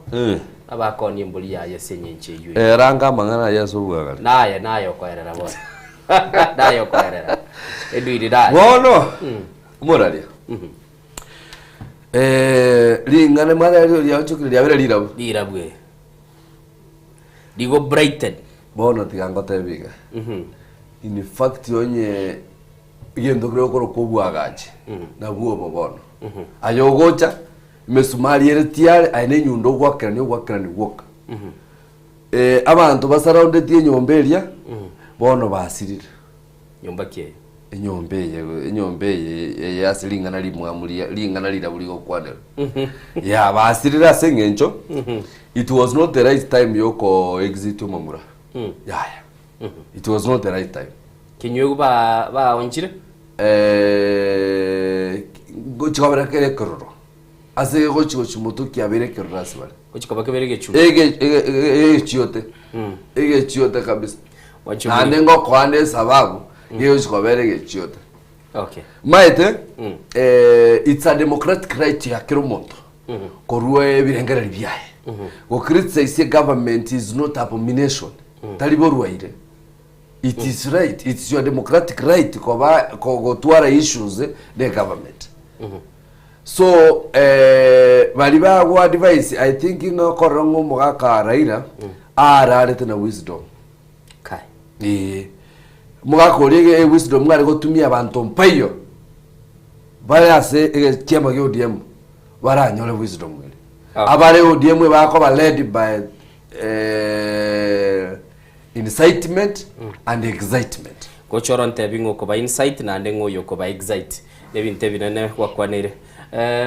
abakoni embuli yaye senyenche yuyuyu ranga mangana yaso bwaga naye okoerera bono dayo kwerera edwiri dayo bono moralia lingane mara lya chukiri lya lirabwe digo brighten bono tigango tebiga in fact onye yendo creo ko kubwagaje na buo bono ayogocha mesumari eretiare aine nyundo gwakira ni gwoka abantu basaraunde tie nyomberia bono basirira nyomba ke enyombe yasilingana limwamulia lingana lira buligo kwadera ya basirira sengencho it was not the right time yoko exit mamura it was not the right time kinywego ba onchire gochikabara kere kororo ase gochi mutu kiabere kororo asbara gochikaba kebere gechu chiote kabisa ande ngo kwande sababu hiyo chikabere gechiote okay maite it's a democratic right ya kila mtu korwe birengera biyaye go criticize government is not abomination taliborwa ile it is right, it's your democratic right ko twara issues the government so bali ba advice I think no korongo mugaka Raila ararete na wisdom kai mugakorege wisdom ngare gotumia abantu mpayo barase chema gyo DM baranyole wisdom ngere abare ODM bako ba led by incitement and excitement gochoron tebingo ko ba insight na ndengo yo ko ba excite nebinte binene kwakwanire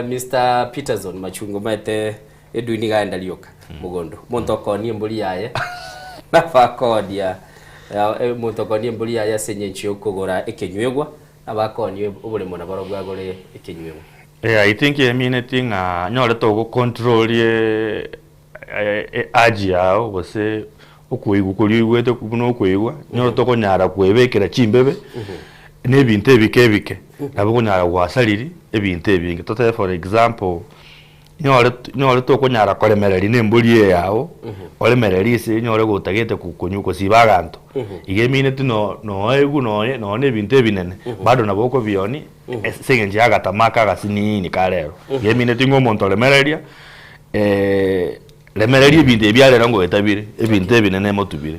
Mr. Peterson machungo mate edwini gaenda lioka mugondo montoko ni mbuli yaye na fakodia montoko ni mbuli yaye senyenchi okogora ekenywegwa abakoni obule mona barogwa gore ekenywegwa I think thing nyore to go control ye aji yao bose okuigu kuri gwete kuno kuigwa nyore to ko nyara kwebekera chimbebe nebinte bikebike nabo kunyara gwasaliri ebinte bingi tote for example nyore to kunyara kolemereri nembuli yao olemereri se nyore gutagete kukunyuko sibaganto igemine tuno no egu no nebinte binene bado naboko bioni sengenje agatamaka gasinini karero igemine tingo monto olemereria lemereri ebintu ebyalera ngo etabire ebintu ebinene motubire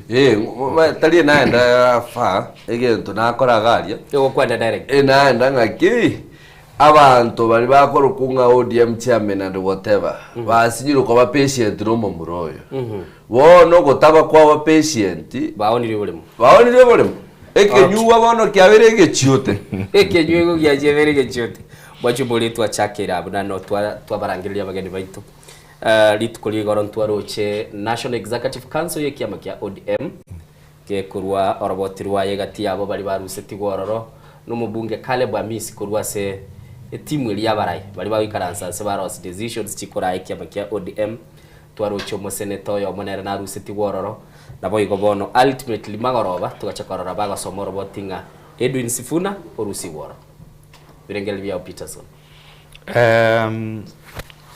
tali naenda fa egento nakoragaria ego kwenda direct naenda ngaki abantu bali bakora kunga ODM chairman and whatever basinyiro kwa patient romo muroyo wono gotaba kwa patient baonire bulimo ekenyuwa bono kyabere gechiote ekenyuwa gyajebere gechiote bacho boletwa chakera abuna no twabarangiria bageni baitu litukuli goron twaroche National Executive Council yekiama kya ODM ke kurwa orobotirwa yegati abo bali baruseti gororo no mubunge Caleb Amisi kurwa se timu ili yabarai bali bawikaransa se baros decisions chikora yekiama kya ODM twaroche mo senator yo monera na ruseti gororo nabo igobono ultimately magoroba tugachakorora bagasomoro botinga Edwin Sifuna orusi gororo birengeli bya Peterson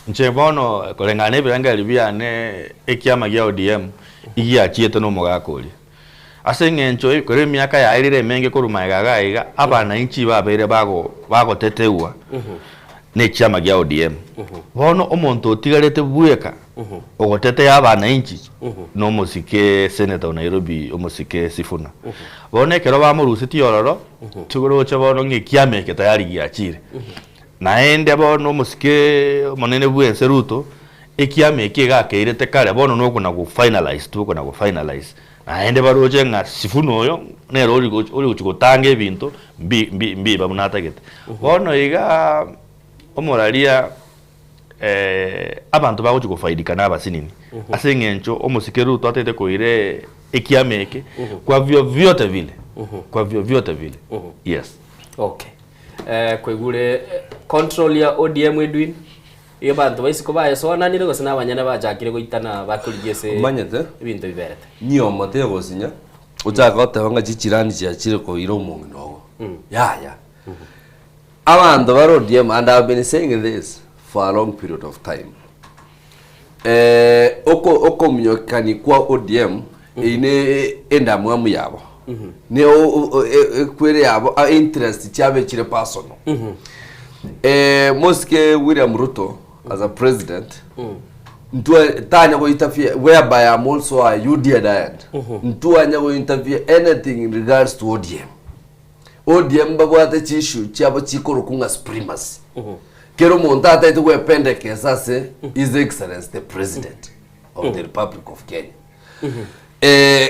nchebono kolengane birengeli bya ne ekiama gya ODM iya chieto no mogakoli asenge ncho kore miaka ya irire menge kurumaigaga iga abana inchi babere bago teteua ne kiama gya ODM bono omonto tigarete bueka ogotete abana inchi no musike senator Nairobi omusike Sifuna bone kero bamurusiti yororo tugoro chabono ngikiame ke tayari giachire naende bono musike monene bwense ruto ekiame ke gakeirete kare bono no kuna go finalize tu kuna go finalize naende baroje nga Sifuna oyo nero uri gutange ebintu mbi bamunatagete bono iga omoralia abantu bago faidika n'abasinini asengencho omusike ruto atete koire ekiameke kwa vyote vile yes okay kwegure control ya ODM Edwin iyo bantu baisiko bayesona nire gose nabanyana bajakire goitana bakurigese manyete ibintu biberete niyo mate gosinya ujaka otebanga chichirani chiachire ko iro mungu nogo ya abantu baro ODM and I've been saying this for a long period of time oko mnyokani kwa ODM ine enda mwamu yabo ne kwere yabo interest chabe chire personal Moske William Ruto as a president ntua tanya go interfere whereby I'm also a UDA diet ntua nya go interfere anything in regards to ODM babwate chishu chabo chikoro kunga supremacy kero monta tate go pendeke sase His Excellency the President of the Republic of Kenya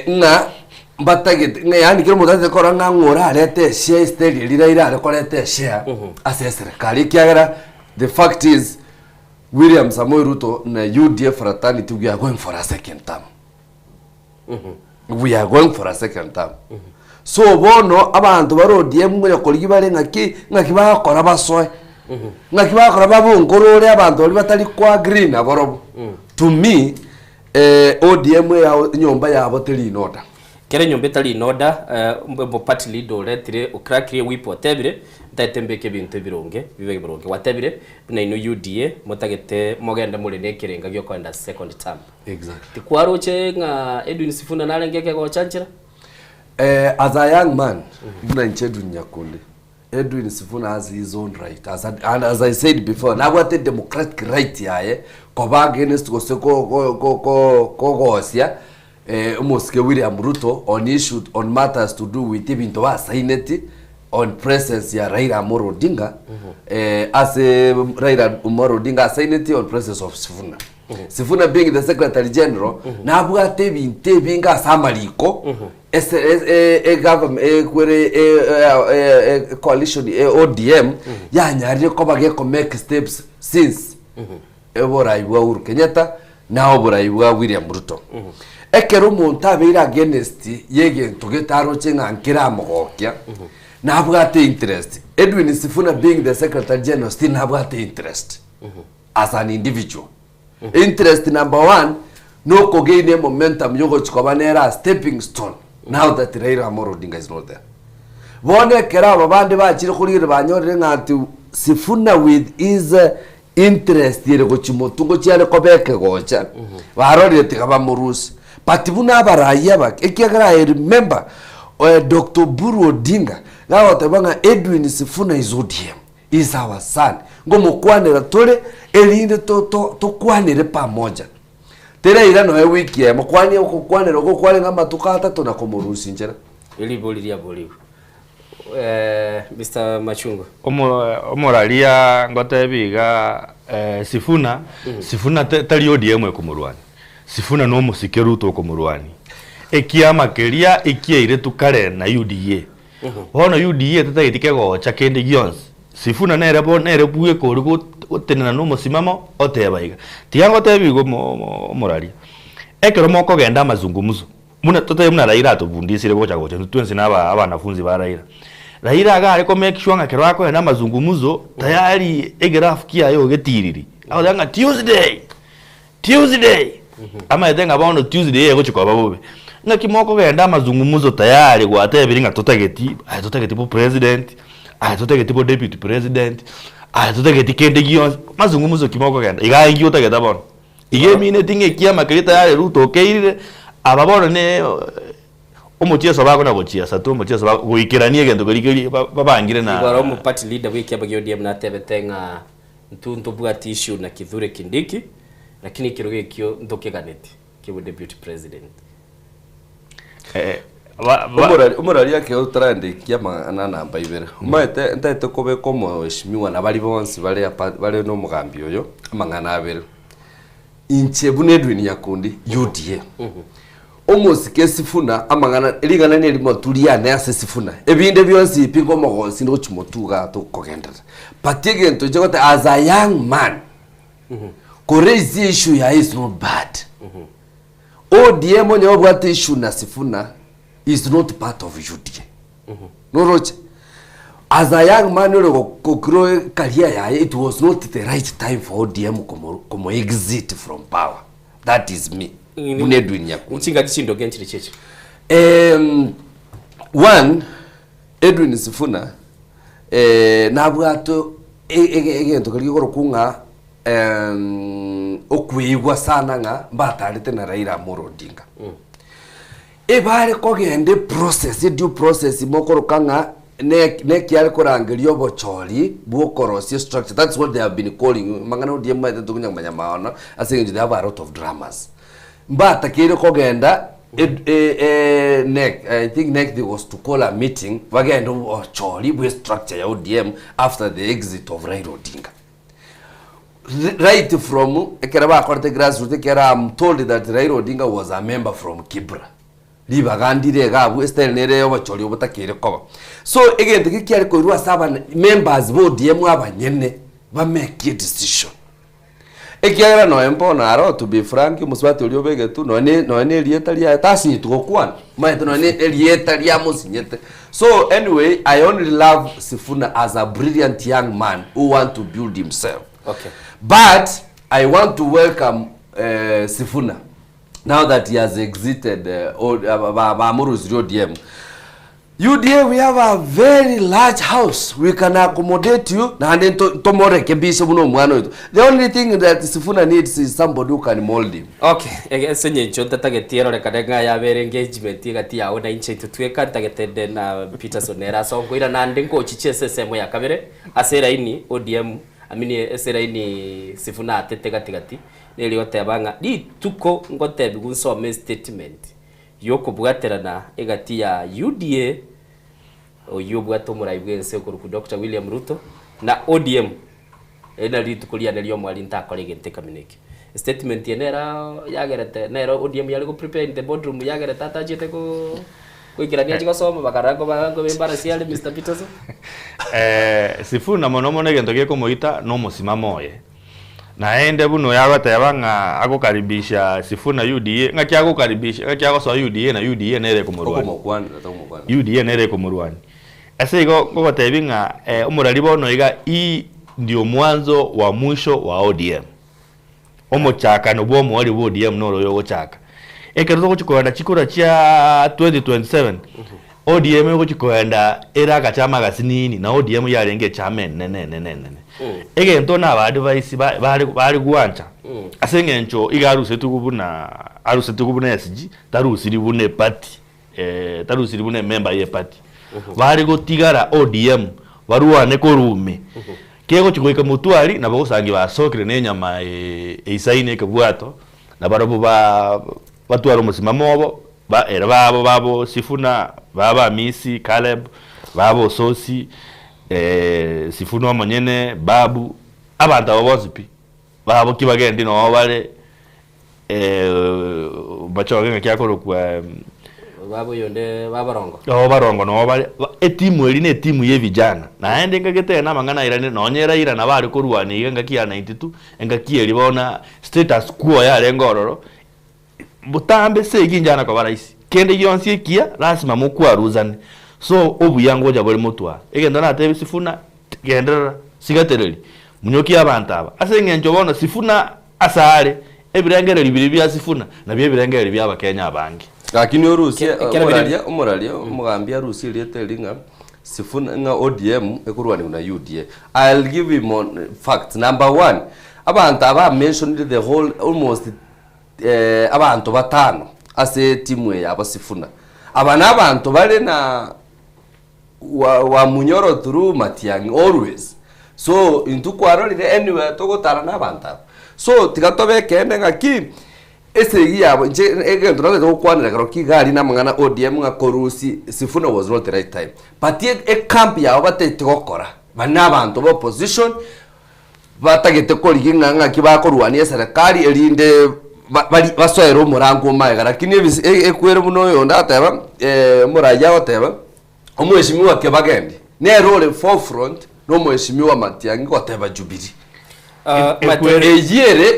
nga mbatagete nga yani kero monta tate kora nga ngora alete share stage lira ale kolete share ase serikali kiagera the fact is William Samoei Ruto na UDA fraternity we are going for a second term we are going for a second term so bono abantu baro ODM ngo koli bare ngaki bakora basoe ngaki bakora babungorore abantu bali batali kwa green aborobo to me ODM ya nyomba ya boteli noda kere nyomba tali noda mbo party leader letire ukrakire wipo tebire ntatembeke bintu bironge bibe bironge watebire na ino UDA motagete mogenda muri nekirenga gyo kwenda second term exactly tikwaroche nga Edwin Sifuna narengeke go chanchira as a young man na nchedu nyakunde Edwin Sifuna has his own right as I said before na what the democratic right yae koba against go gosia Moske William Ruto on issues on matters to do with ibinto wa saineti on presence ya Raila Amolo Odinga as Raila Amolo Odinga saineti on presence of Sifuna Sifuna being the Secretary General na bwate binte binga samaliko government coalition ODM ya nyari ko bageko make steps since ebora iwa Uhuru Kenyatta na obora iwa William Ruto ekero monta beira against yege tugitaro chenga nkira mogokia na bwate interest Edwin Sifuna being the Secretary General still na bwate interest as an individual interest number one no ko gain momentum yogo chikobanera stepping stone now that Raila Amolo Odinga is not there bone kera babande bachire kuri banyorere ngati Sifuna with his interest yere go chimotungo cyane ko beke gocha barorire tikaba murusi but buna baraya bak ekiagara I remember Dr. Buru Odinga ngaho tabanga Edwin Sifuna is ODM is our son ngomo kwanera tole elinde to kwanere pamoja tere ira no wiki ya makwani ukukwanira ukwale ngama tukata tuna komurusi njera ili boliria boliu Mr. Machungwa omoralia ngotebiga Sifuna Sifuna tali ODM kumurwani Sifuna no musikeruto kumurwani ekiama keria ekiaire tukare na UDA bona UDA tatagitike gocha kende gions Sifuna nere buye kori gutenena no musimamo otebaiga tiango tebigo moralia ekero moko genda mazungumuzo muna tote muna Raila atubundisire gocha twensi naba abanafunzi ba Raila agare ko make sure ngakero ako na mazungumuzo tayari egraph kiayo getiriri awanga Tuesday ama edenga bono Tuesday yego chiko babobe ngakimoko genda mazungumuzo tayari gwatebiri ngatotageti po president tutageti po deputy president tutageti kende gions mazungumuzo kimoko genda igaingi utageta bono igemine tinge kiama kirita yare ruto keirire ababono ne omutia sabako na gochia satu omutia sabako goikiranie gendo gorikiri babangire na igoro mu party leader wiki abagyo ODM na tebetenga ntuntu bwati issue na Kithure Kindiki lakini kiroge kyo ndokeganete kibo deputy president umurari yake utrande kiama na namba ibere maite ntete kobe komo heshimiwa na bali bonsi bale no mugambi oyo amangana abere inche bunedwini yakundi UDA omosike Sifuna amangana elingana nelimo tuliane ase Sifuna ebinde byonsi ipingo mogonsi ndo chimotuga to kogendera patege nto jogote as a young man raise issue ya is not bad ODM onye obwate issue na Sifuna is not part of UDA no roche as a young man ko grow career ya it was not the right time for ODM como exit from power that is me bunedwini yakundi Nchinga kishindo genchiri cheche one Edwin Sifuna nabwato egento kali goro kunga okwigwa sana nga batarite na Raila Amolo Odinga ebare kogende process due process mokoro kanga ne kiali korangerio bochori bwokorosi structure that's what they have been calling mangana ODM maite tukunya manyamaona asenje they have a lot of dramas mbata kire kogenda I think next was to call a meeting bagenda ochori bwe structure ya ODM after the exit of Raila Odinga right from ekeraba korte grassroots ekera I'm told that Raila Odinga was a member from Kibra libagandire gabu style nere yo bachori obutakire koba so egende kikiari ko ruwa saba members bo ODM abanyene ba make a decision ekiara no empona aro to be frank muswati oliobege tu no ne lieta lia tasi tukokwana maito no ne lieta lia musinyete so anyway I only love Sifuna as a brilliant young man who want to build himself. Okay, but I want to welcome Sifuna now that he has exited Bamuru's ODM. UDA, we have a very large house. We can accommodate you. The only thing that Sifuna needs is somebody who can mold him. Okay, senye chonta tagetiero rekanenga ya bere engagement igati yawe na inche tutweka tagetende na Peterson era so ngoira na ndengo chichese semo ya kabere asera ini ODM amini asera ini Sifuna atete gatigati neli otebanga di tuko ngote bigunso statement yoko bwaterana egati ya UDA oyo bwato muraibwense ko ku Dr. William Ruto na ODM ena litukulia nelio mwali ntakole kamineke statement yenera yagerete nero ODM yali go prepare in the boardroom yagerete atajete ko ikirania chiko soma bakarango bango bembara siale Mr. Peterson Sifuna mono gento gieko moita no musimamo ye na ende buno yagata yabanga agokaribisha Sifuna UDA ngakyago karibisha ngakyago so UDA na UDA nere kumurwani UDA nere kumurwani ase go tebinga umurali bono iga i ndio mwanzo wa mwisho wa ODM omochaka no bwo mwali wa ODM noro yo gochaka ekeruzo kuchikoenda chikura cha 2027 ODM yo kuchikoenda era gachama gasinini na ODM yarenge chame nene ege ntona ba advice bari guancha asenge ncho igaruse tukubuna SG tarusiri bune party tarusiri bune member ye party bari gotigara ODM baruane ko rume kego chikoika mutwali na bosangi basokire ne nyama isaine ke bwato na barobo batwara umusimamo obo era babo Sifuna baba Misi Caleb babo Sosi Sifuna monyene babu abantu abo bozipi babo kibagende no bale bachoge kyakoro kwa babo yonde babarongo barongo no bale etimu eri ne timu ye vijana na ende ngagete na mangana irane no nyera ira na bari kurwani ngakia 92 ngakia libona status quo ya lengororo butambe segi njana kwa baraisi kende yonsi kia lazima mukwa ruzane so obu yango ja bari mutwa egenda na tebe Sifuna gendera sigatereri munyoki abantu aba asenge njobona Sifuna asare ebirengere libiri bya Sifuna na byebirengere bya Kenya abangi lakini Urusi umuralia umugambia Urusi lietelinga Sifuna nga ODM ekurwani una UDA. I'll give him on facts. Number 1, abantu aba mentioned the whole almost abantu batano ase timu ya Sifuna. Abana abantu bale na wa Munyoro through Matiang'i always. So into kwarolire anywhere togotara na abantu. So tigatobe kende ngaki esegi yabo nje egendo nawe zokwanira karo kigali na mangana ODM nga korusi Sifuna was not the right time. But a camp yabo batete gokora. Bana abantu bo position batagete kori nganga kibakorwani serikali elinde basoero murango maega lakini ekwere muno yo ndateba muraya oteba omweshimiwa kebagende ne role forefront no mweshimiwa Matiang'i goteba Jubilee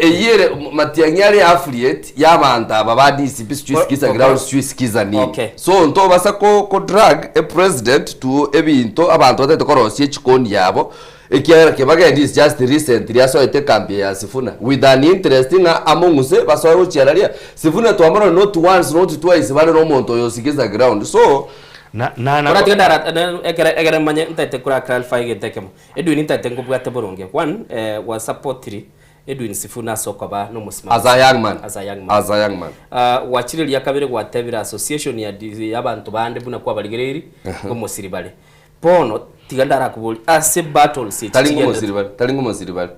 eyere Matiang'i ari affiliate y'abantu ababadi sikiza ground sikiza ni so nto basa ko drag a president to ebinto abantu batete korosie chikoni yabo ekiara kebagende is just recently aso ete campaign ya Sifuna with an interesting among us baso uchararia Sifuna to amaro not once not twice bale no monto yo sikiza ground so ora tigandara egere manye ntete kura clarify getekemo Edwin ntete ngubwate boronge one wa supportri Edwin Sifuna sokoba no musimama as a young man wachiriri yakabere gwatebira association ya abantu bande buna kwa baligereri ngo musiribale pono tigandara kubuli ase battles talingo musiribale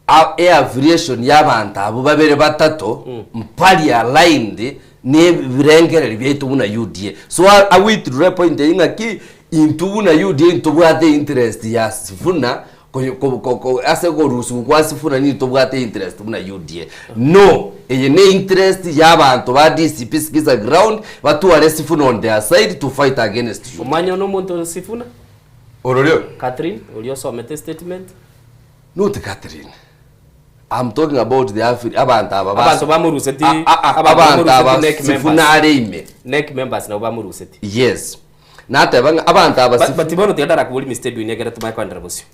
aviation y'abantu abo babere batato mpali aligned ne birengere byetu buna UDA so I withdraw point inga ki into buna UDA into bwate interest ya Sifuna ko ase go rusu kwa Sifuna ni to bwate interest buna UDA no eye ne interest y'abantu ba DCP skiza ground batu are Sifuna on their side to fight against you umanya no muntu Sifuna Ororio Catherine ulio somete statement not Catherine I'm talking about the abantu bamuruseti abantu Sifuna arime neck members na bamuruseti yes nata abantu batibono tigandara kubuli Mr. Edwin egera tumai kwandara bosyo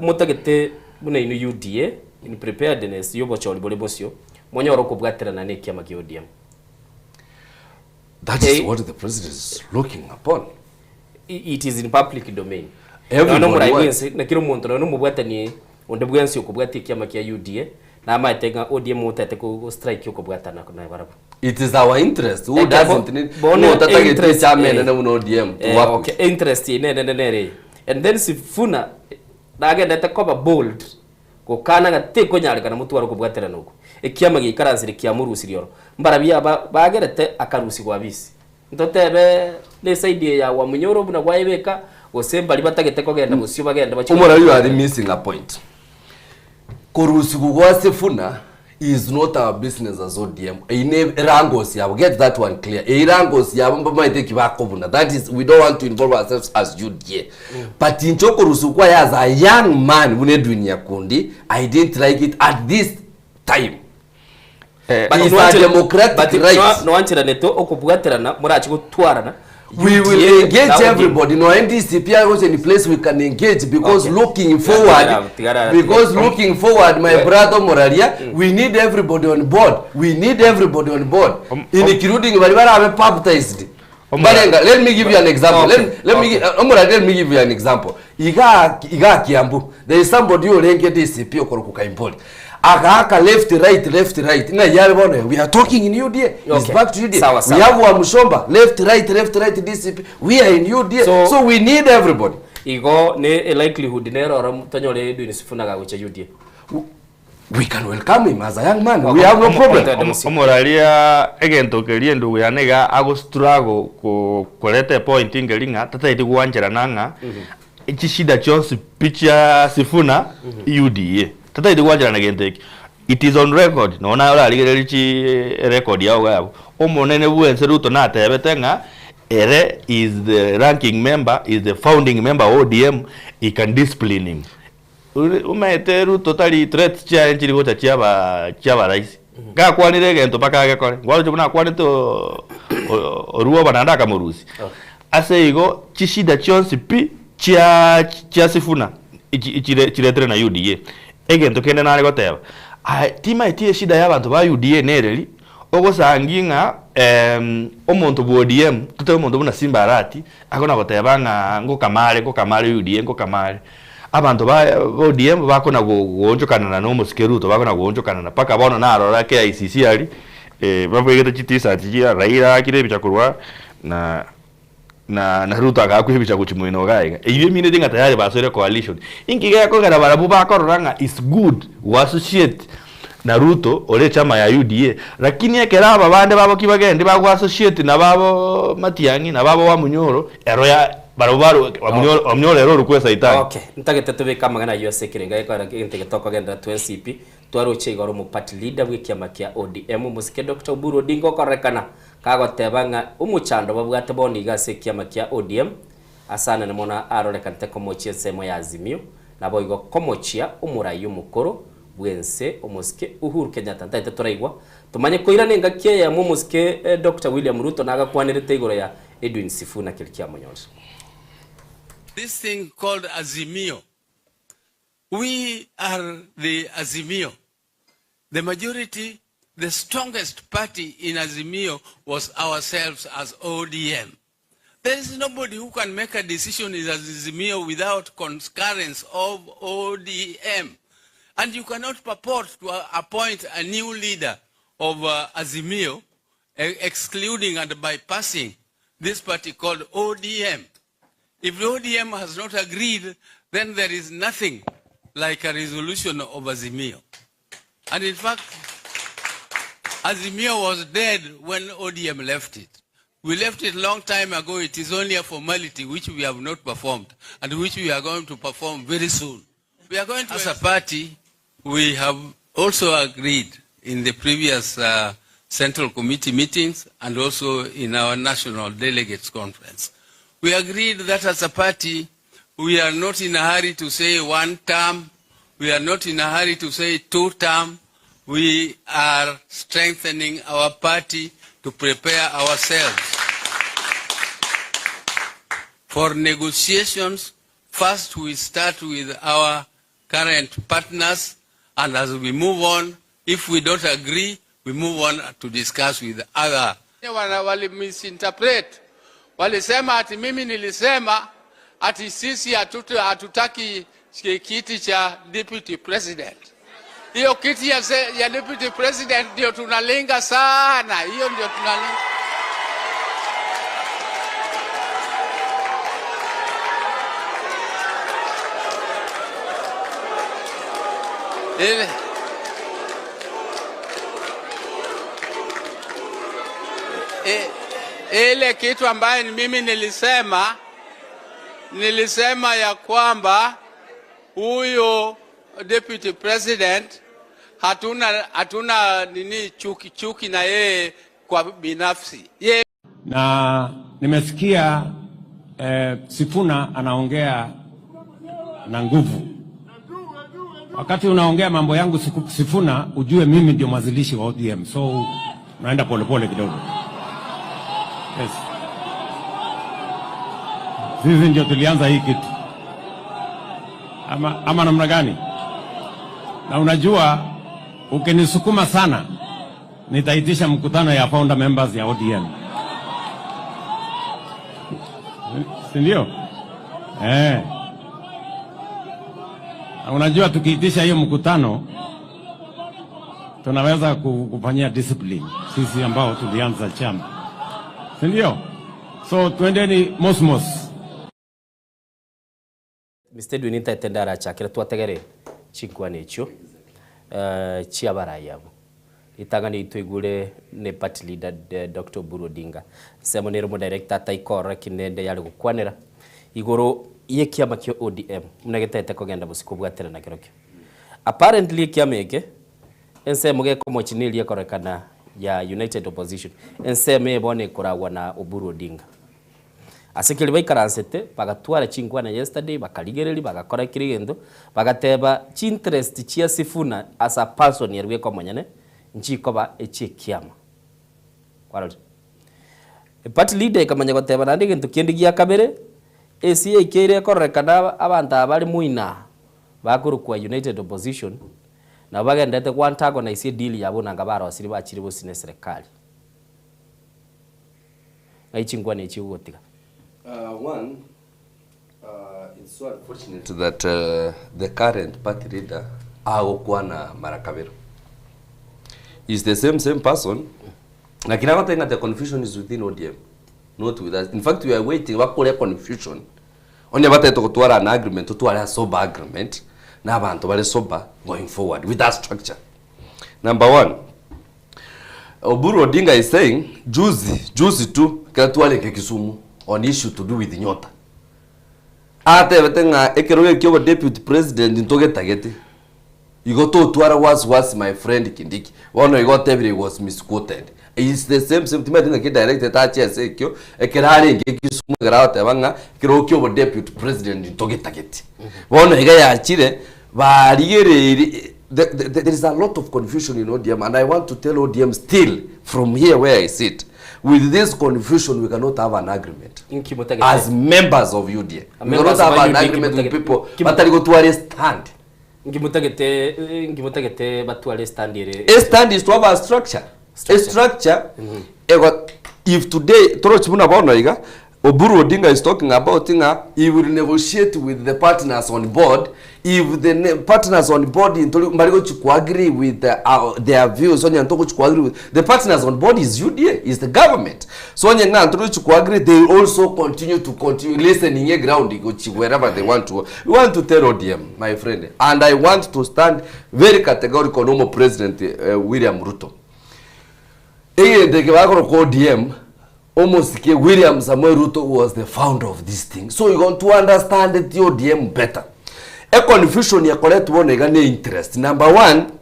mutagete buna inu UDA in preparedness yobo choli bole bosyo monyoro kubwaterana ne kiama ki ODM that is what the president is looking upon it is in public domain everybody na kiro muntu no mubwatani onde bwensi okubwati kiama kia UDA na amaitenga ODM utete ko strike okubwatana na barabu it is our interest who doesn't need no tatagete chairman na no ODM okay interest ne and then Sifuna nagenda takoba bold ko kana gate ko nyarika na mutu waro kubwatera nuko ekiama gikaranzire kia murusirioro mbarabia bagerete akarusi kwa bisi ntotebe ne side ya wa Munyoro buna gwayebeka osemba libatagete ko genda musyo bagenda bachi umura you are missing a point korusi kwa Sifuna is not our business as ODM ine rangos yabo get that one clear rangos yabo maite kibakobuna that is we don't want to involve ourselves as UDA but inchoko rusukwa as a young man une dunia kundi I didn't like it at this time but it's a democratic right no wanchira neto okubwaterana murachi gutwarana we will engage everybody no NDCP was in place we can engage because looking forward looking forward my brother Moralia we need everybody on board including bali bara baptized balenga let me give you an example let me give you an example iga Kiambu there is somebody who lenge DCP okoroku Kaimpoli aka left right na yale bone we are talking in UDA it's back to UDA we have wa Mushomba left right DCP we are in UDA so we need everybody igo ne likelihood ne ro tanyole Edwin Sifuna ga ucha UDA we can welcome him as a young man. We have no problem. Omoralia egento kelie ndugu ya nega ago struggle kuleta point ingelinga tata iti kuanjera nanga ichi shida chonsi picha Sifuna UDA tata iti kuanjera na genteki. It is on record. No na ola ligere chi record yao gabo. Omonene buense Ruto na tebetenga ere is the ranking member, is the founding member of ODM. He can discipline him. Umete Ruto tali threats cha nchini gocha chiaba rais. Ga kwani regento paka ga kore. Ngwalo jubuna kwani to oruwa bananda kamurusi. Ase igo chishida chonsi pi chia Sifuna ichiretere na UDA. Egento kende na goteba. Tima itie shida y'abantu ba UDA nereri ogosanginga omuntu bu ODM tuте omuntu buna Simbarati akona gotebanga ngo kamare UDA ngo kamare abantu ba ODM bakona gonjokana na no musikeruto bakona gonjokana paka bona na arora ke ICC ali babwegete chitisa ati Raila akire bichakurwa na Ruto akakwibisha kuchimwino gaiga iyo mine dinga tayari basore coalition inkiga ko gara barabu bakororanga is good we associate na Ruto ole chama ya UDA lakini ekera babande babo kibagende bago associate na babo Matiangi na babo wa Munyoro ero ya barabu wa Munyoro ero rukwesa itani. Okay ntagete tubika magana yose kirenga ekara kinte toko genda 2CP twaroche igoro mu party leader w'ikiama kia ODM musike Dr. Oburu Odinga korekana kagotebanga umuchando babwate boni igase kiama kia ODM asana nemona arorekante komochia semo ya Azimio nabo igo komochia umurayi umukoro bwense omusike Uhuru Kenyatta ntaite turaigwa tumanye koira nenga kia ya mumusike Dr. William Ruto naga kwanirete igoro ya Edwin Sifuna kilikia monyonso. This thing called Azimio, we are the Azimio. The majority, the strongest party in Azimio was ourselves as ODM. There is nobody who can make a decision in Azimio without concurrence of ODM. And you cannot purport to appoint a new leader of Azimio, excluding and bypassing this party called ODM. If the ODM has not agreed, then there is nothing like a resolution of Azimio. And in fact, Azimio was dead when ODM left it. We left it a long time ago. It is only a formality which we have not performed and which we are going to perform very soon. We are going to, as a party, we have also agreed in the previous Central Committee meetings and also in our National Delegates Conference. We agreed that as a party, we are not in a hurry to say 1 term. We are not in a hurry to say 2 term. We are strengthening our party to prepare ourselves for negotiations. First, we start with our current partners, and as we move on, if we don't agree, we move on to discuss with other. Wali misinterpret. Walisema ati mimi nilisema ati sisi hatutaki kiti cha deputy president. Hiyo kiti ya deputy president ndio tunalenga sana. Hiyo ndio tunalenga. Ile kitu ambaye mimi nilisema ya kwamba huyo deputy president hatuna nini chuki na yeye kwa binafsi. Na nimesikia Sifuna anaongea na nguvu. Wakati unaongea mambo yangu Sifuna, ujue mimi ndio mwanzilishi wa ODM. So naenda polepole kidogo. Yes. Sisi ndio tulianza hii kitu. Ama namna gani? Na unajua ukinisukuma sana nitaitisha mkutano ya founder members ya ODM. Si ndio? Na unajua tukiitisha hiyo mkutano tunaweza kufanyia discipline sisi ambao tulianza chama. Si ndio? So twendeni mosmos. Mr. Edwin ntaitendara chakira twategere chikwa necho chia baraya itangani itwigure ne party leader Dr. Oburu Odinga semo ne mo director taikora kinende yali gukwanira igoro iye kiama kyo ODM mnagetete kogenda busiko bwatera na kirokyo apparently kiama eke ense muge ko mochinili yakorekana ya United Opposition ense me bone kuragwa na Oburu Odinga asikili baikaransete bagatwara chingwana yesterday bakaligereri bagakora kirigendo bagateba interest chia Sifuna as a person yerwe ko monyane nchikoba eche kiama kwaroti party leader kamanya goteba nandi gintu kindigia kabere ACA ikere korekana abantu abali muina bakuru kwa United Opposition na bagendete kwantago na isi deal yabo nanga barosiri bachiri bosine serikali aichingwa ne chiwotika one it's so unfortunate that the current party leader Agokwana Marakabero is the same person. Like I think that the confusion is within ODM, not with us. In fact, we are waiting. What call a confusion? Only about to an agreement, to a sober agreement. Now, abantu bale sober going forward with that structure. Number one, Oburu Odinga is saying, juzi tu katuale Kisumu on issue to do with Nyota. Ate vetenga ekeroge kyo deputy president ntoge tageti. You got to was my friend Kindiki. One you got every was misquoted. It's the same thing that directed at Chesekyo, a Kerari Kisumu Garata Vanga, Kirokyo deputy president in Togetageti. One guy Chile, but there is a lot of confusion in ODM, and I want to tell ODM still from here where I sit. With this confusion, we cannot have an agreement. As members of UDA, we cannot have an agreement with people, but I go to a stand. Ngimutagete batwale stand ire. A stand is to have a structure. A structure. If today Torochibuna Bonoiga, Oburu Odinga is talking about he will negotiate with the partners on board. If the partners on board in Marigo to agree with their views, Sonia Toko to agree with the partners on board is UDA, is the government. Sonia Nantoro to agree, they also continue listening a ground wherever they want to. We want to tell ODM, my friend, and I want to stand very categorical no President William Ruto. The ODM almost William Samuel Ruto was the founder of this thing. So you want to understand the ODM better. A confusion ya collect one egane interest. Number one,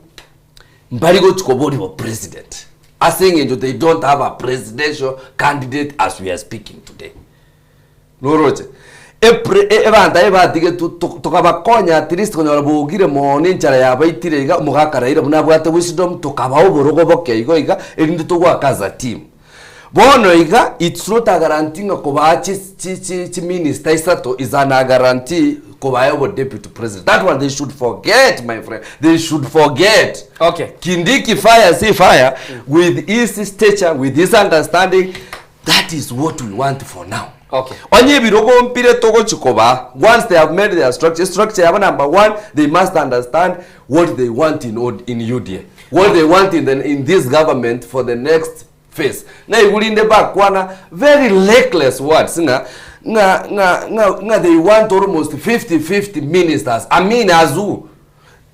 Mbarigo Chukobori was president. As saying they don't have a presidential candidate as we are speaking today. No roche. Eva dige tokaba konya at least konya bugire moni nchara ya baitire ga mugakara ira bunabwate wisdom tokaba oborogo boke iga indi to work as a team. Bono iga it's not a guarantee koba chi minister isato is an a guarantee koba deputy president. That one they should forget, my friend. They should forget. Okay. Kindiki fire with his stature, with his understanding. That is what we want for now. Okay. Onye birogo mpire togo chikoba. Once they have made their structure number one, they must understand what they want in UDA, what they want in this government for the next phase. Na igulinde back wana very reckless words. They want almost 50-50 ministers. I mean, azu.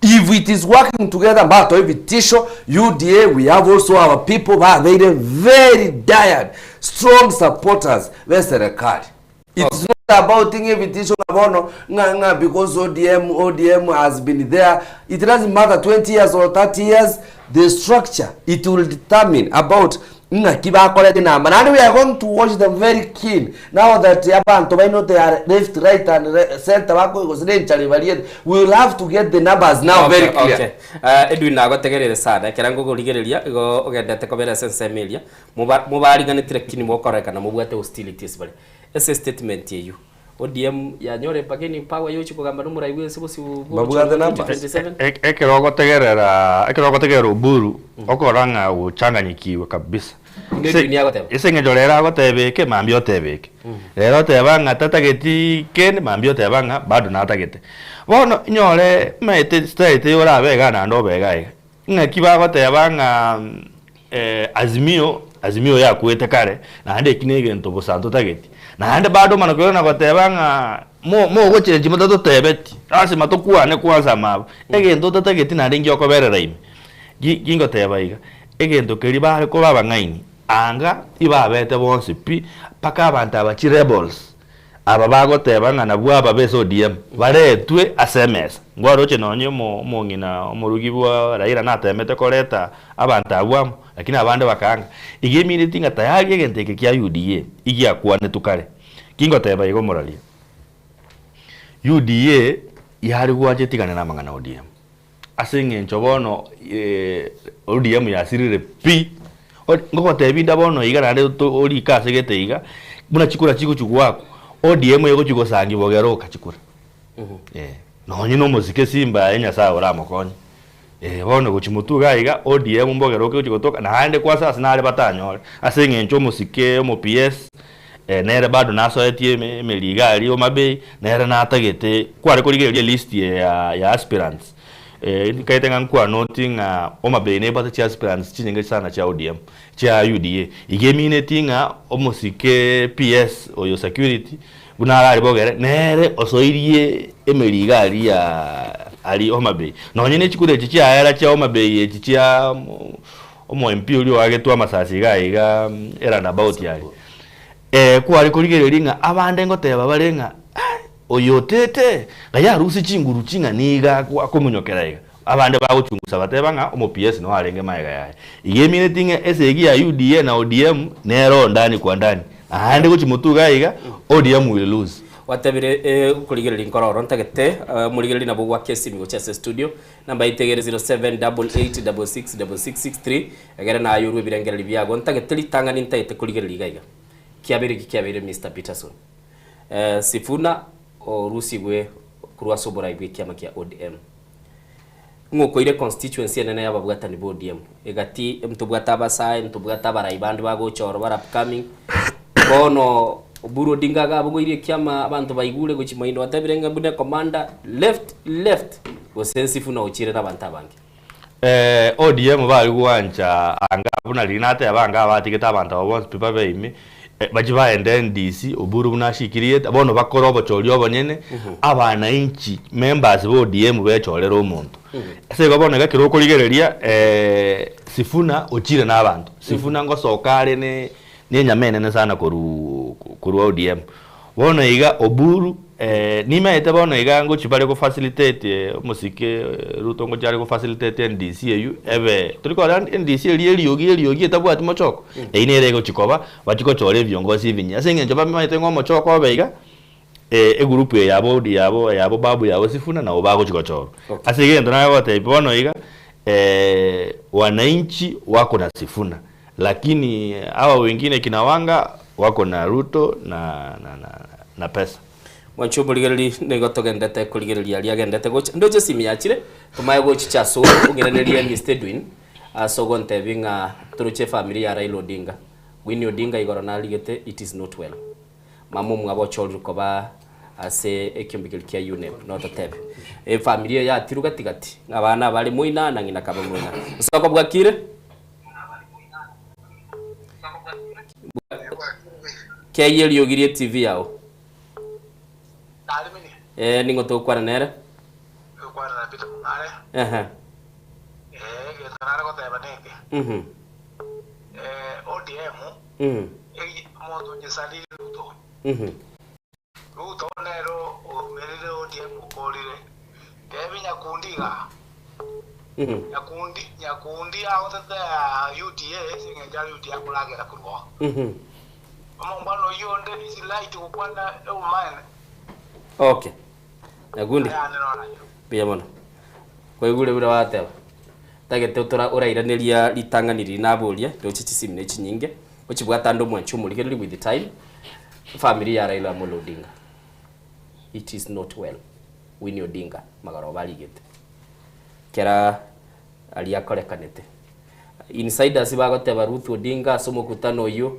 If it is working together, but UDA, we have also our people who are very dire, strong supporters. It's not about invitation because ODM has been there. It doesn't matter 20 years or 30 years. The structure, it will determine about and we are going to watch them very keen. Now that they are left, right, and center, we will have to get the numbers now very clear. Okay. Edwin nagotegerere sana kerango goligereria go ogenda tekobera sense Emilia mubariganitire kini mokorekana mubwate hostilities bale ese statement yeyu ODM ya nyore pageni power yochi kugamba numuraigwe sibusi babugate namba ekerogotegera Oburu okoranga uchanganyikiwe kabisa ese ngejorera gotebeke mambi otebeke rero tebanga tatageti ken mambi otebanga bado natagete bono nyore mete state yora bega na ndo bega ngakiba gotebanga azimio ya kuete kare na hande kinege ntobo santo tageti na ande bado manakwenda gotebanga mo gochenji mutato tebeti lazima tukwane kwanza mabo egento tatageti na ringi okoberera ime gingoteba iga egento keri bare ko baba ngaini anga ibabete bonse pi paka abantu abachi rebels aba bagoteba ngana bwaba beso DM baretwe SMS ngwaro chenonye mo ngina omurugi bwa Raila natemete koreta abantu abwamo lakini abande bakanga igimire tinga tayari egenteke kya UDA igia kwane tukare kingoteba igo morali UDA yari gwajetigana na mangana ODM asenge nchobono ODM yasirire pi ngokotebinda bono igarande ori kasegete iga muna chikura chikuchugwako ODM yego chugosangi bogero kachikura no nyino muzike simba enya sawa ora mokonyi bono guchimutuga iga ODM mbogero ke chugotoka na hande kwa sasa nale batanyore asenge ncho musike mo PS nere bado naso etie meliga ali o mabei nere natagete kware kurigeria list ya aspirants kaitenga nkwa noting o mabei ne bata cha aspirants chinyenge sana cha ODM cha UDA igemine tinga omusike PS oyo security bunara ali bogere nere osoirie emeliga ali o mabei no nyine chikude chichi ayara cha o mabei chichi omo MP uli wagetwa masasi ga iga era na about yali kwari kurigerelinga abande ngoteba balenga oyotete gaya rusi chinguru chinga niga akomunyokera iga abande baguchungusa batebanga omo PS no alenge maega yaye igemine tinga esegi ya UDA na ODM nero ndani kwa ndani ahande guchimutuga iga ODM will lose watebire kurigerera inkororo ntagete murigereri nabo gwa kesi migo chese studio namba itegere 0788666663 egere na ayuru birengereri byago ntagete litanga nintaite kurigerera igaiga kiabere Mr. Peterson Sifuna orusigwe kurwa sobora ibwe kiama kia ODM ngoko ile constituency nene yababwata ni ODM egati mtubwata basai mtubwata baraibandi bagochoro bara upcoming bono Oburu Odinga gabo ile kiama abantu bayigure guchimaino atabirenga bude commander left Sifuna ochire n'abantu abange ODM bali guancha anga buna linate abanga abatigeta abantu abo pipa beime bajiba ende NDC Oburu bunashikirie bono bakoro bochori obonyene abana inchi members bo ODM bechorera omuntu ase gabona gakiro kurigereria Sifuna ochire n'abantu Sifuna ngosokare ne nyamene ne sana kuru ODM bono iga Oburu nima ete bono iga ngo chibale ko facilitate musike Ruto ngo chale ko facilitate NDC yu ebe tuliko NDC eliogi etabu ati mochoko ine go chikoba bachiko chole viongozi vinya asenge njoba maite ngo mochoko obeiga group yabo babu yabo Sifuna na obago chikochoro asenge ndo nayo wote bono iga wananchi wako na Sifuna lakini hawa wengine kinawanga wako na Ruto na pesa wancho muligereri nego togendete kuligereri ali agendete gocha ndoje simiyachire tumaye gochi chaso ugerereria ni Stedwin asogonte binga turuche familia ya Raila Odinga Winnie Odinga igoro na ligete it is not well mamu mwabo cholu koba ase ekyombikel kya UNEP not tebe familia ya tiruga tigati abana bali muina na ngina kaba muina usako bwakire Kaya yogirie TV yao ningo to kwa nere kwa na pita mare getanara ko teba neke ODM modo nyesali Ruto Ruto nero o merire ODM ukolire debi nyakundiga nyakundi awotete UDA singe jali UDA kulagera kurwa Mbano yonde isi light kukwanda umane. Okay. Nagundi. Bia mono. Kwa igure bura wateba. Tagete utora urairanĩria litanganiri na boria ndo chichisimine chinyinge. Ochibwata ndo mwanchu muligereri with the time. Family ya Raila Odinga. It is not well. Winnie Odinga magaro baligete. Kera aliakorekanete. Insiders bagoteba Ruth Odinga somo kutano yo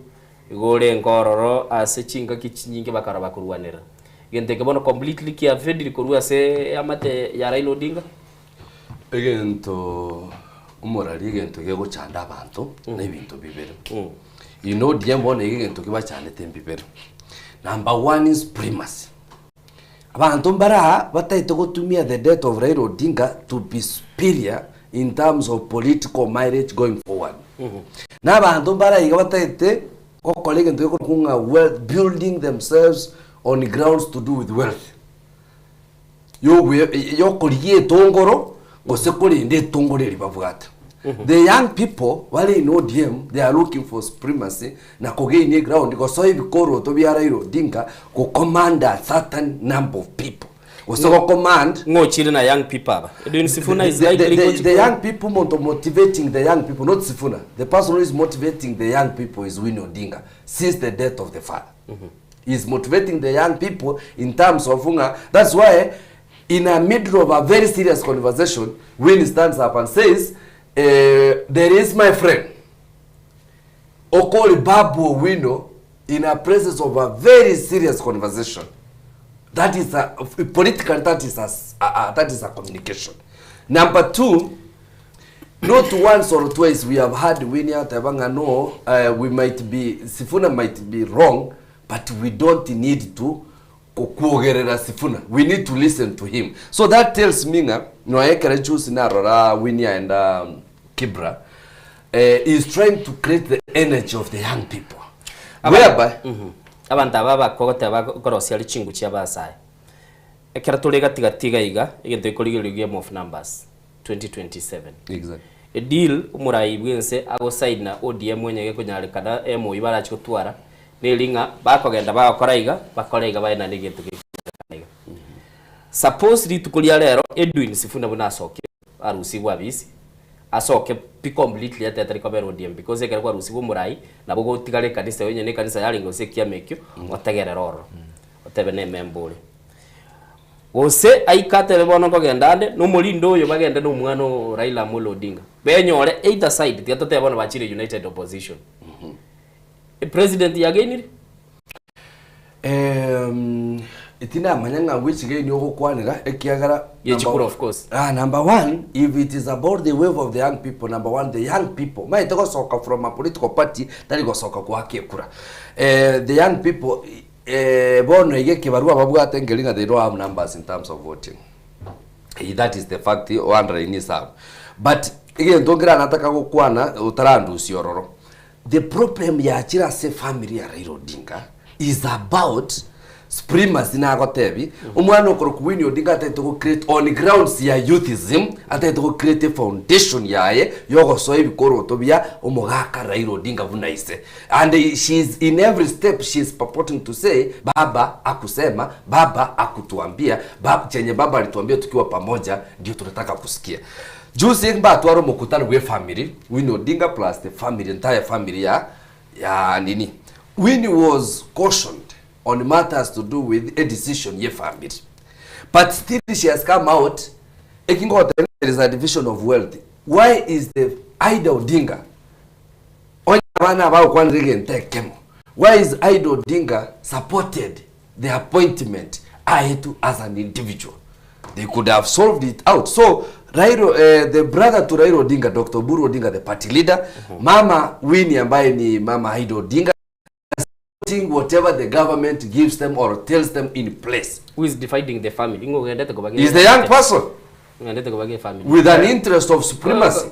igore ngororo ase chinga kichinyinge bakara bakurwanira genteke bono completely kia fedri korua se amate ya Raila Odinga egento umorali egento gego chanda abantu na ibintu bibere ino diembo ne egento kiba chane tembibere Number one is primacy. Abantu mbara bataite gutumia the death of Raila Odinga to be superior in terms of political mileage going forward. Na abantu mbara iga bataite kokolege ntwe kunga wealth, building themselves on grounds to do with wealth. Yo koliye tongoro gosekoli ndi tongore libavugata. The young people wale in ODM, they are looking for supremacy na kogeni ground because so ibikoro to biara Raila Odinga go command a certain number of people. So command ngochire na young people aba. Edwin Sifuna is likely the young people motivating the young people, not Sifuna. The person who is motivating the young people is Winnie Odinga since the death of the father. He's motivating the young people in terms of unga. That's why in the middle of a very serious conversation, Winnie stands up and says, there is my friend Okoli Babu Owino in a presence of a very serious conversation. That is a political, that is a communication. Number two, not once or twice we have had Winnie Tabanga. No, we might be, Sifuna might be wrong, but we don't need to kuogerera Sifuna. We need to listen to him. So that tells me no ekere choose na rora Winnie and Kibra is trying to create the energy of the young people. Whereby abantu ababa kogota bakorosia lichingu cia basai ekera tuliga tiga iga igento ikorigirigia of numbers 2027 exactly a deal umurai bwense ago side na ODM mwenye kunyarikana emo ibara chikutwara nilinga bakogenda bakora iga baina nigintu gikaniga suppose ritukulia rero Edwin Sifuna buna asoke arusi gwa bisi asoke be completely atari kwa ODM because ekera kwa arusi umurai nabo gotigale kanisa wenye ne kanisa yalingo se kiamekyo otegere roro otebe ne membole ose aikate bono kogendande no murindo yo bagende no mwana Raila Amolo Odinga benyore either side tiatote bono bachire united opposition president yagenire itina manyanga which gay ni okwanira ekiagara of course number one, if it is about the wave of the young people, number one, the young people might go soccer from a political party that go soccer kwa kekura the young people bono igeke barua babuga tengelinga they don't have numbers in terms of voting. That is the fact wandra in Islam. But again dongira nataka gukwana utarandu usiororo. The problem ya chira se family ya Raila Odinga is about supremacy na agotebi umwana okoro Winnie Odinga atete go create on grounds ya youthism, atete go create a foundation yaye yogo so ibikoro tobia umugaka Raila Odinga bunaise, and she is in every step she is purporting to say baba akusema, baba akutuambia, baba chenye baba alituambia tukiwa pamoja ndio tunataka kusikia. Juzi mba twaro mkutano we family Winnie Odinga plus the family, entire family ya nini. Winnie was cautioned on matters to do with a decision ye family, but still she has come out making out there is a division of wealth. Why is the Ida Odinga why is Ida Odinga supported the appointment as an individual? They could have solved it out. So Raila, the brother to Raila Odinga, Dr. Buru Odinga, the party leader, Mama Winnie ambaye ni Mama Ida Odinga, whatever the government gives them or tells them in place. Who is dividing the family? Is the young person with an interest of supremacy.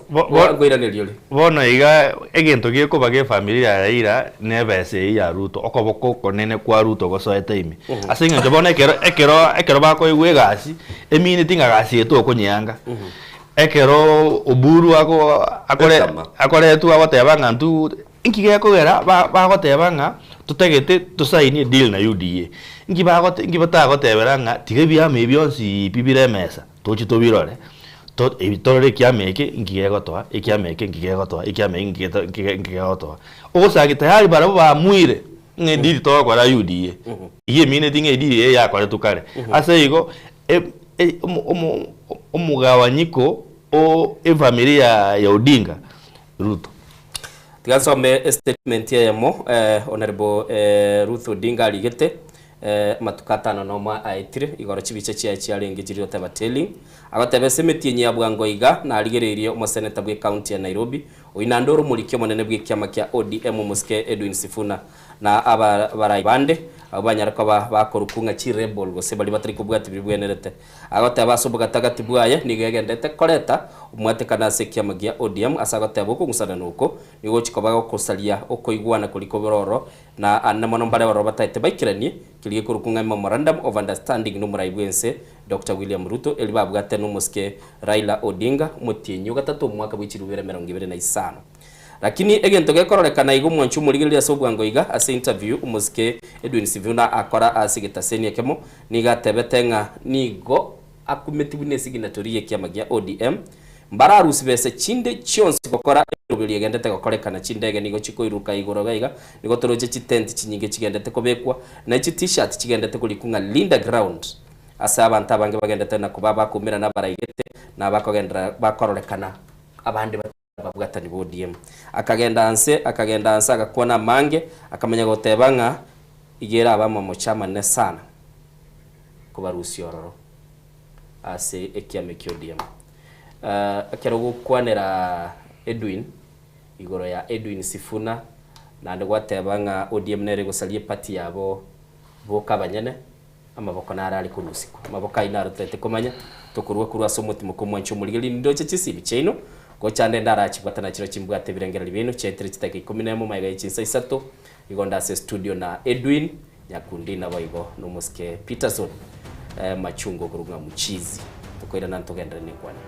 Bono iga egento gieko bage family ya Raila nebese ya Ruto okoboko konene kwa Ruto gosoete imi asinga jobona ekero bako igwegasi emini tinga gasi eto konyanga ekero Oburu akore tu abatebanga ntu inkige kogera bagotebanga tutegete tusaini deal na UDA ingi batagoteberanga tigebia mebionsi bibire mesa tochito birore to ebitore kiameke ingigegotoa ikiameke ingigegotoa ikiameke ingigegotoa osa gitayari barabo ba muire ngediri to kwa UDA iye mine tinga ediri ya kwa tukare aseigo omugawanyiko o familia ya Odinga Ruto. Tigasome statement ya mo honorable Ruth Odinga aligete matukatano no ma aitire igoro chibiche chia lengejiri otabateli agatebe semeti nya bwangoiga na aligererio mo senator bwe county ya Nairobi oinandoro mulikyo monene bwe kyama kya ODM muske Edwin Sifuna na aba baraibande abanyara ko bakorukunga chi rebel go se bali batari kubwati bibwenerete agote abasobo gatagati bwaye nigegendete koreta umwate kana sekia magia ODM asagote aboko ngusana nuko nigo chikobaga kosalia okoigwana kuliko bororo na annamono mbare baro bataite baikirani kilige kurukunga memorandum of understanding numuraibwense Dr. William Ruto elibabwate numuske Raila Odinga mutinyo gatatu mwaka bw'ikirubere 2025 lakini egento gekororekana igo mwanchu murigirira sobwango iga ase interview umuske Edwin Sivuna akora asigitaseni ekemo nigatebetenga nigo akumetibu nesignatory yekiamagia ODM mbararusi bese chinde chionse gukora irubiri yegendete gukorekana chindege nigo chikoiruka igoro gaiga nigo toroje chitenti chinyinge chigendete kobekwa na chi t-shirt chigendete kulikunga Linda Ground asa abantu abange bagendete na kubaba kumira na baraigete na bakogendera bakororekana abandi babwatani ODM akagenda anse agakuona mange akamenya gotebanga igera abama mu chama ne sana kubarusi ororo ase ekiame ODM akero gukwanera Edwin igoro ya Edwin Sifuna na ndegwatebanga ODM nere gusalie party yabo boka banyene amaboko narali kurusiko amaboko inaro tete komanya tokurwe kurwa somutimo komwancho murigeli ndoche chisibi cheino ko chande ndara chibwatana chiro chimbwate birengera libino chetri chitake 11 maiga ichinsa isato igonda se studio na Edwin Nyakundi na baigo no muske Peterson machungo kurunga muchizi tukoira nanto gendera ni kwani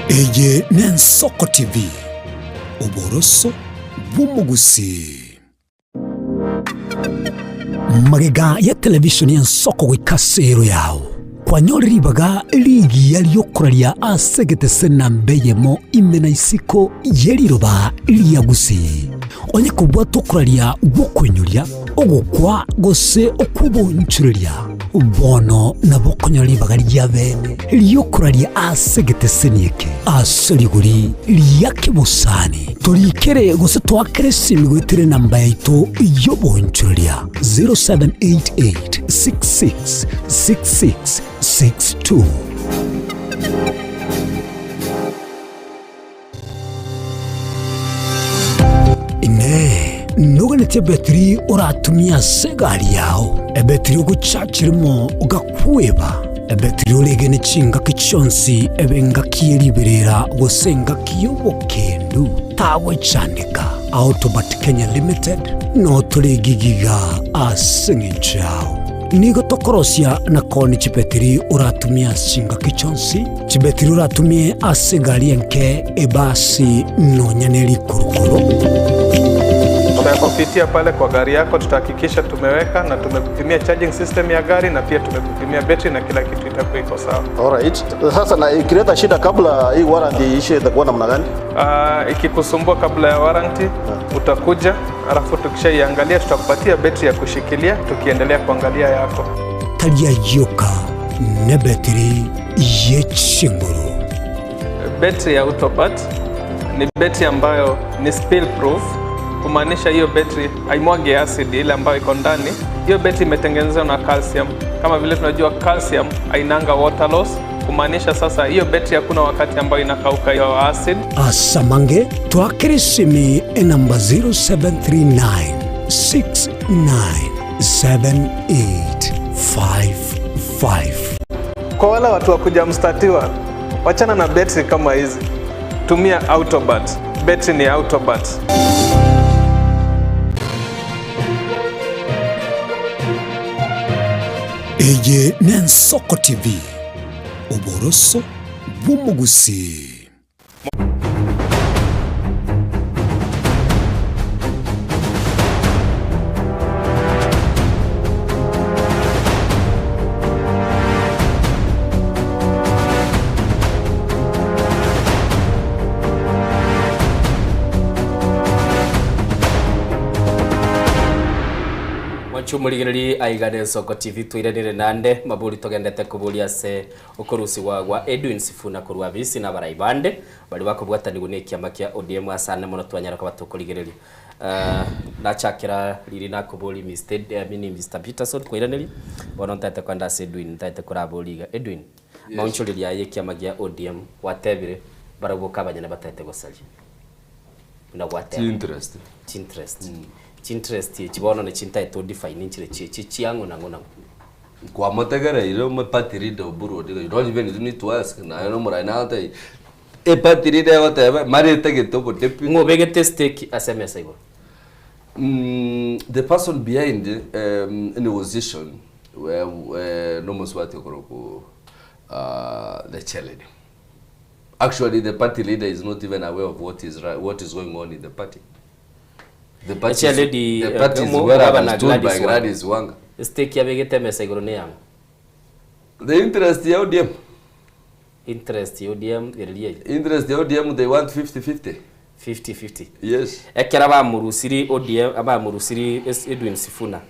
Eye Nensoko TV Oboroso Bumugusi Magega ya television ya Nsoko gwikasero yao kwa nyori baga ligi yaliyokuralia asegete sena mbeyemo imena isiko yeliroba liyagusi onye kubwa tokuralia bokwenyulia ogukwa gose okubonchuria bono na bokonyori baga lyabene liyokuralia asegete senieke asoliguri liyake busani tolikere gose twakere simigwetire namba yaito yobonchuria 0788666662 ine nuganete betri uratumia segari yao ebetri uguchachirimo ugakweba ebetri ulegene chinga kichonsi ebenga kieliberera gosenga kiyobokendu tawe chandika Autobat Kenya Limited no tulegigiga asingichao nigo tokorosia na koni chipetiri uratumia singa kichonsi chipetiri uratumie asigari enke ebasi no nyaneli kurukuru. Tutakupitia pale kwa gari yako, tutahakikisha tumeweka na tumekupimia charging system ya gari na pia tumekupimia battery na kila kitu itakuwa iko sawa. Alright. Sasa na ikileta shida kabla hii warranty ishe itakuwa namna gani? Ikikusumbua kabla ya warranty utakuja, alafu tukishaiangalia tutakupatia battery ya kushikilia tukiendelea kuangalia yako. Talia yoka ne battery yechinguru. Battery ya Autobat ni battery ambayo ni spill proof, kumaanisha hiyo battery haimwagi acid ile ambayo iko ndani. Hiyo battery imetengenezwa na calcium. Kama vile tunajua calcium hainanga water loss, kumaanisha sasa hiyo battery hakuna wakati ambayo inakauka hiyo acid. Asamange twakirisimi namba 0739697855. Kwa wale watu wa kuja mstatiwa, wachana na battery kama hizi. Tumia Autobat. Battery ni Autobat. Eye Nensoko TV Oboroso Bumugusi. chumurigiriri aigane Soko TV twiranire nande maburi togendete kuburia se ukurusi wa Edwin Sifuna kurwa bisi na baraibande bali bakubwatani gune kiama kia ODM asane muno twanyara kwa tukurigiriri na chakira liri na kubuli Mr Peterson kwiraniri bono ntete kwanda Edwin ntete kuraburiga Edwin maunchuri ya kiama kia ODM watebire barabuka abanyana batete gosalia na whatever interest chibono ne chinta to define inchire chiango nango kwa mategera ile me party leader oburu diga you don't even need to ask na no mura na ta e party leader whatever mari tege to bo deputy ngo bege stake SMS igo the person behind in a position where no muswati okoro the challenge. Actually, the party leader is not even aware of what is going on in the party. The party is well understood by Gladys Wanga. Stake ya begete mesegoro ne yango. The interest ya ODM. Interest ya ODM iriye. Interest ya ODM they want 50-50. 50-50. Yes. Ekera ba murusiri ODM aba murusiri Edwin Sifuna.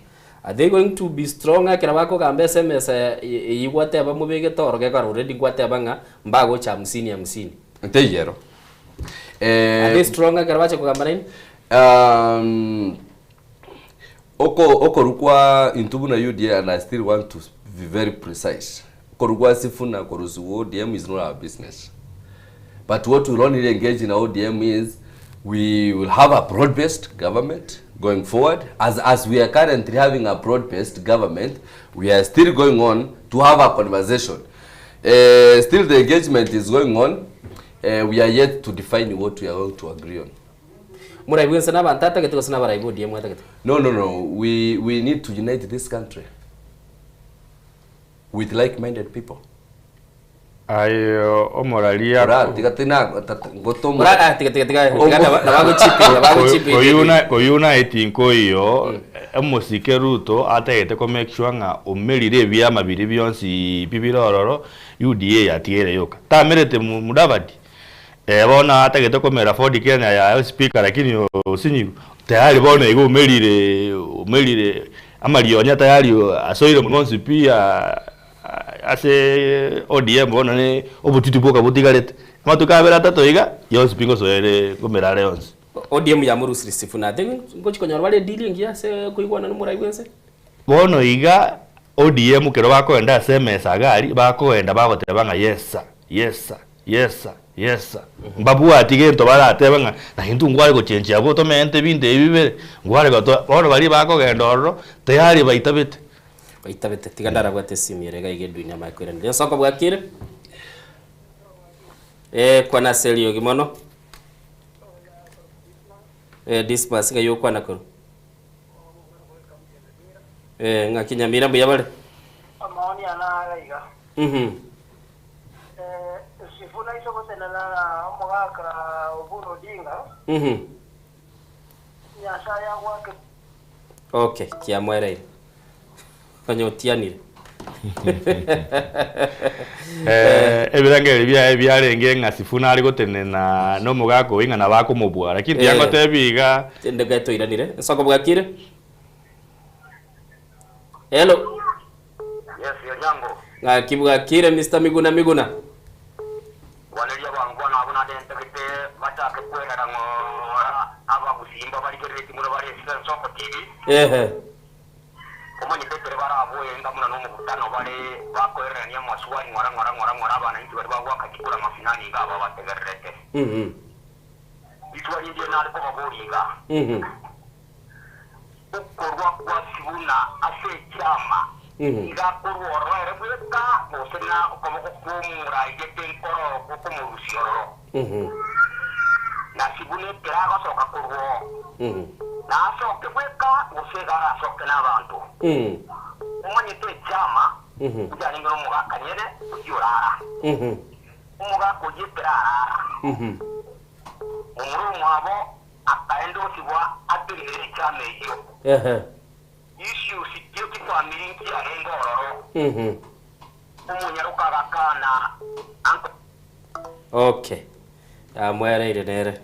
Are they going to be stronger? Kira wako kambe SMS yiwate aba mubege toroge ka already gwate abanga mbago cha 50-50. Nteyero. Are they stronger kira wache kugamba nini? Oko rukwa intubu na UDA and I still want to be very precise. Korukwa Sifuna korusu ODM is not our business. But what we'll only engage in ODM is we will have a broad-based government going forward. As we are currently having a broad-based government, we are still going on to have a conversation. Still the engagement is going on. We are yet to define what we are going to agree on. No. We need to unite this country with like-minded people. Ayo omoralia koyuna etinko iyo emosike Ruto atagete ko make sure nga omerire bya mabiri byonsi bibirororo UDA yatiere yoka tamerete Mudavadi bona atagete ko mera Ford Kenya ya speaker lakini osinyiru tayari bona igo omerire amarionya tayari asoire monsi pia ase ODM bona ne obutiti boka butigarete matukabera tatoiga yose pingo soere komerare yonse ODM ya murusiri Sifuna then ngochi konyora wale dealing ya se kuigwana n'umurai wense bono iga ODM kero bakoenda SMS agari bakoenda bagoteba nga yesa mbabu atige to barateba nga na hindu ngwale ko change yabo to mente binde ibibere ngwale ko to bono bali bakogenda orro tayari baitabete itabete tigandara gwate simire ga igedwini amakwira ndi soko bwakire kwa na selio gimono dispas ga yokwa nakoro ngakinya mira buyabale amaoni anaraiga Sifuna isoko senana mwaka Oburu Odinga nyasha ya wake okay kiamwere kanyotianire ebirangere byarenge nga Sifuna ari gotenena no mugako winga na bako mubwa lakini yango tebiga ndega toiranire soko bwakire hello yes yango ngakibwakire Mr Miguna waleria bangu na abuna dente kete batake kwera ngo aba busimba bali kereti mura bali Soko TV Omani petere barabo yenga muna no mukutano bale bakoerania maswali ngora abana intu bali bagwaka kikura mafinani ngaba bategerete bitwali ndiye nali ko baburiga ukorwa kwa Sifuna ase chama ngakorwa orere bweka bosena okomoko kumura igete nkoro okomurusioro na Sifuna teraga soka korwo na soke bweka usegara soke n'abantu umanye to chama ujani ngoro mugaka nyene uyorara umugaka ujiperara umuru mwabo akaendo sibwa atirere chama iyo issue sikyo kitwa mirinki arenga ororo umunyaruka gakana okay amwere nere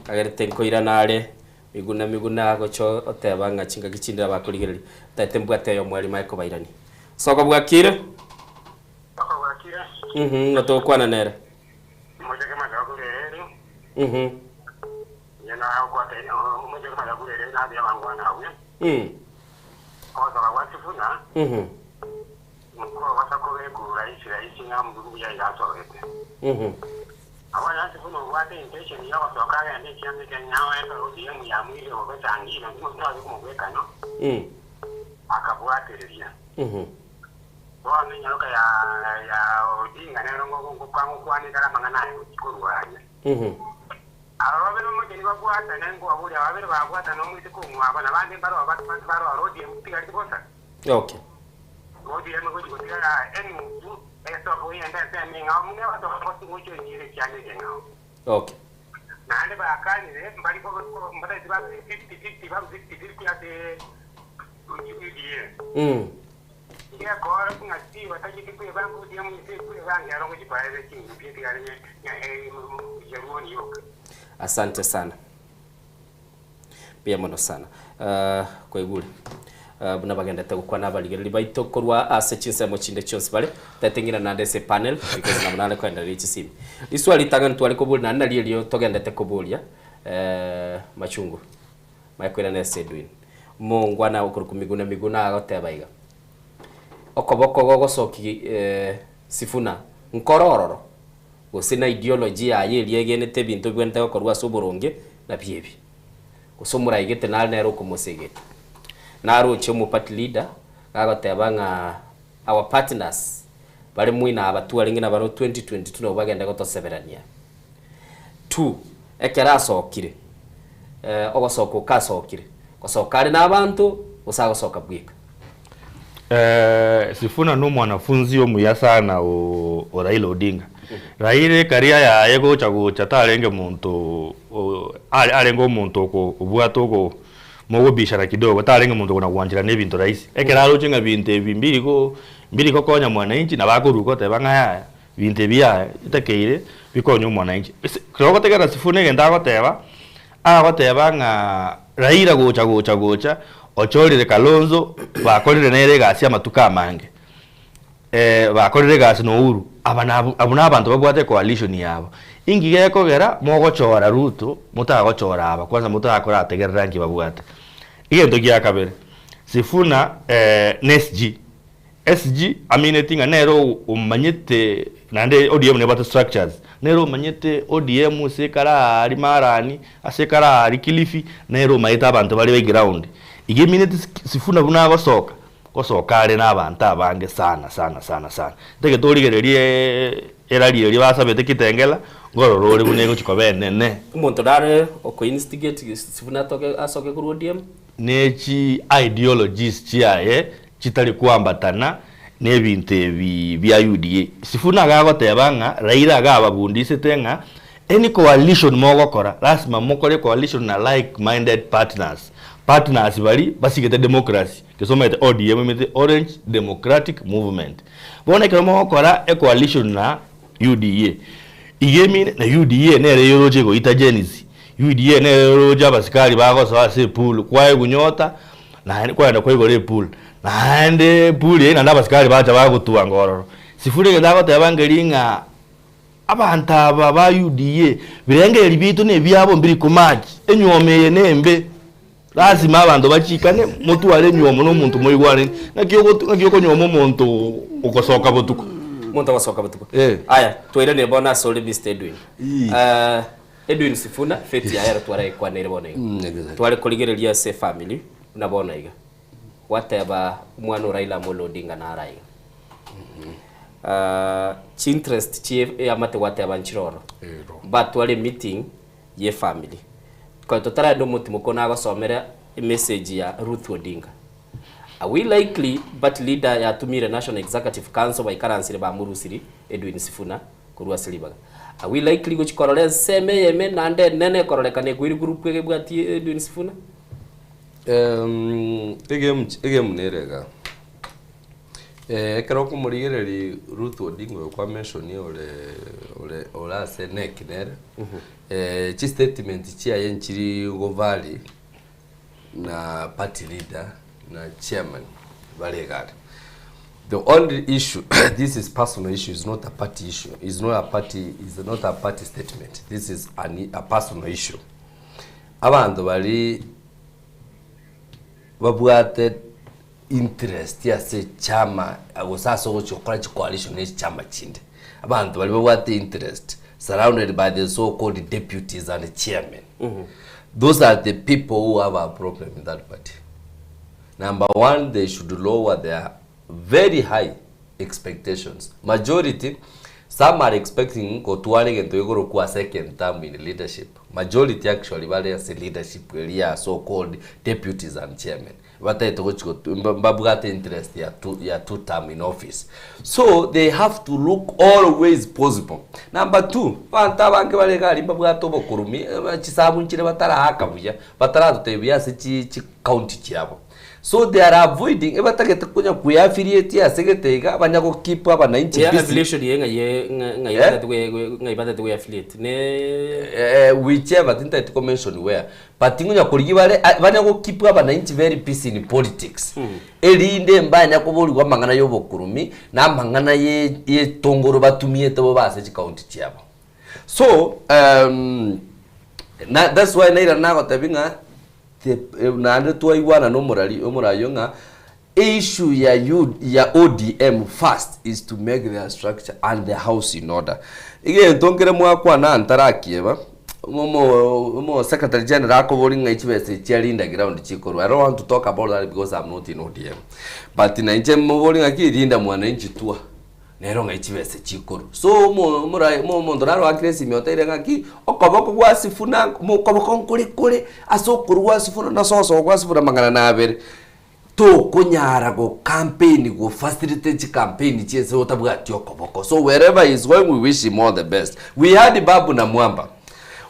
agerte nkoira nare miguna gocho oteba ngachinga gichindira bakurigereri tate mbwate yo mwari maiko bairani soko bwakire ngato kwana nere moja kama gakurere yana kwa tena moja kama gakurere na bia bangwana awe kwa sababu watu funa mko wasakore ku rais ngambu ya yatorete abana watu funa wate intention ya watu wakaya ndi kiambi kenyawa eka odiemu ya mwili obetangi na mtu azikumweka no akabuateria Bwana nyaruka ya odinga nero ngo kwangu kwani kala mangana kuruwanya ababe no mujeni bakwata nengo abuli ababe bakwata no mwiti kumwa abana bandi baro arodi mpiga kibosa okay odi emu kuji kutika eni mtu esto boye enda sema ngamu ne watu watu mucho nyire cyane ngao okay na ande bakani ne mbali ko mbada ziba 50 ba 50 ate ujibiye ya kora kuna si wataji kitu ya bangu dia mwenye kule bangi arongo jipaele kingi pia kale ya ruoni yoka. Asante sana. Pia mono sana. Kwa igule. Buna bagenda tegukwa nabaligereri baito korwa ase chinse mo chinde chonse bale tatengira nande se panel because na munale kwenda richi sim. Iswali tangana twali kobuli na nalio togenda tekobulia machungu. Makwera na Edwin. Mungwana ukuruku miguna agotebaiga. Okoboko gogosoki Sifuna nkorororo gusina ideology ya yeli yegenete bintu bwente okorwa soboronge na biebi gusomura igete na nero kumosegete naro chemo party leader agotebanga our partners bali mwina abatu alingina baro 2022 no bagenda gotoseberania 2 ekera sokire ogosoko kasokire gosokare na abantu usagosoka bwika Sifuna no mwanafunzi omuya sana o Raila Odinga. Raila karia ya yego chago chatarenge muntu alengo muntu ko ubwato ko mogo bishara kidogo tarenge muntu kuna kuanjira ne bintu raisi. Ekeralo chinga binte bimbiri ko konya mwananchi na bakuruko te banga binte bia itakeire bikonyo mwananchi. Kroko tegera Sifuna ngenda goteba agoteba nga Raila gocha ochorire Kalonzo bakorire nere gasi amatuka mange bakorire gasi no uru abuna abantu babwate coalition yabo ingige kogera mogochora Ruto mutagochora aba kwanza mutakora ategerera nki babwate igendo gya kabere Sifuna SG aminetinga nero umanyete nande ODM ne bata structures nero umanyete ODM sekara ari marani asekara ari Kilifi nero maita abantu bali be ground ige minute Sifuna buna gosoka ari n'abantu abange sana tege torigererie erari basabete kitengela ngororore bunego chikobenene umuntu dare oko instigate Sifuna toke asoke ku ODM nechi ideologies chiaye chitali kuambatana nebintu bya UDA Sifuna gagotebanga Raila gababundise tenga any coalition mogokora lazima mukore coalition na like-minded partners bali basigete democracy kesoma ite ODM mete Orange Democratic Movement bona kama okora e coalition na UDA igemi na UDA nere yoroje go itagenisi UDA nere yoroje abasikali bago sase pool kwaye gunyota na kwenda kwa igore pool na ande pool ina ndabasikali bacha bagutuwa ngororo Sifuna ndago tabangelinga abantu aba ba UDA birengeri bitu ne byabo mbiri kumaji enyomeye nembe lazima abantu bachikane mutu wale nyomo no muntu moyigwane nakiyo ko nyomo muntu ukosoka butuko muntu akosoka butuko aya twire ne bona sole Mr. Edwin Edwin Sifuna feti ya yara twara kwa nere bona twale koligereria se family na bona iga wateba mwana Raila Amolo Odinga na araiga interest chief ya mate wateba nchiroro but wale meeting ye family kwa totara ndo muti mukona agosomera message ya Ruth Odinga are we likely but leader ya tumire National Executive Council by currency ba murusiri Edwin Sifuna kurwa silibaga are we likely go chikorole seme yeme nande nene korolekane kwiri group kwege bwati Edwin Sifuna egem nerega ekero kumurigereri Ruth Odinga kwa mention ole ase nekinere chi statement chia yenchiri govali na party leader na chairman Valegari. The only issue, this is personal issue, is not a party issue. It's not a party statement. This is a personal issue. Abantu bali babwate interest ya se chama agosaso go chokora coalition ne chama chinde. Abantu bali babwate interest surrounded by the so-called deputies and the chairman. Those are the people who have a problem in that party. Number one, they should lower their very high expectations. Majority, some are expecting Kotwale and Toyogoro kuwa second term in leadership. Majority actually wale as leadership area so-called deputies and chairman. Wata itogochiko mbabugate interest ya two term in office. So they have to look always possible. Number two, wanta bange wale gali mbabugate obokurumi chisabu nchire batara hakabuya batara tutebya se chi county chiabo. So they are avoiding ebatagete kunya kuya affiliate ya seketega banyako keep aba 90 busy. Affiliation ngaibata to affiliate ne whichever tinta to mention where but ngunya kuligi banyako keep aba 90 very busy in politics. Elinde mbanya ko boli kwa mangana yobokurumi na mangana ye tongoro batumie to base chi county chiabo. So that's why naira nago tabinga na tuwa iwana no morayonga issue ya ODM first is to make their structure and the house in order. Again, tongere mwakwa na antarakieba mo secretary general ko bolinga ichibese chialinda ground chikoro. I don't want to talk about that because I'm not in ODM. But na inje mo bolinga kirinda mwananchi tua neronga ichibese chikoro. So mo ndoraro akresi miotere ngaki okoboko gwasifuna mo koboko nkuri asokuru gwasifuna na soso gwasifuna mangana na abere to kunyara go campaign go facilitate campaign chese otabwati okoboko. So wherever he is going, we wish him all the best. We had Babu na Mwamba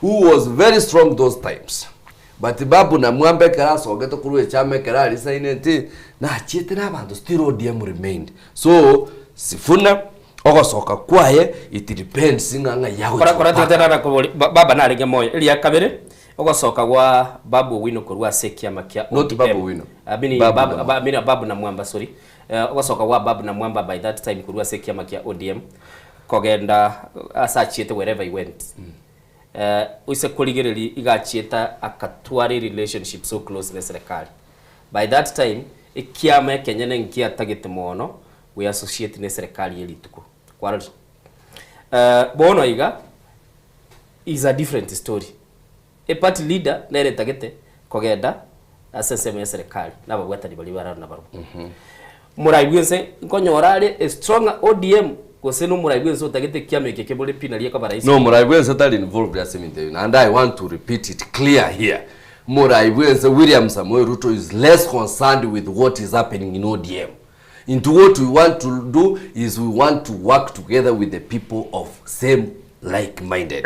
who was very strong those times. But Babu na Mwamba kara sogeto kuruwe chame kara alisainete na chiete na bantu still ODM remained. So Sifuna ogosoka kwaye it depends nganga yago kora tetera ko baba na rege moyo ili yakabere ogosoka gwa Babu Wino kurwa sekia makia not Babu Wino abini Babu na Mwamba sorry ogosoka gwa Babu na Mwamba by that time kurwa sekia makia ODM kogenda asachiete wherever he went uise kuligereri igachieta akatwari relationship so close na serikali by that time ikiame kenyene nkia tagete mono we associate ne serikali elituko kwarali bono iga is a different story. A party leader nere tagete kogenda asenseme serikali naba gwatani bali barana baro muraibwense nkonyorale a strong ODM koseno muraibwense tagete kiame kekebole pinali kwa rais no muraibwense tali involved as in and I want to repeat it clear here. Muraibwense William Samoei Ruto is less concerned with what is happening in ODM. Into what we want to do is we want to work together with the people of same like-minded.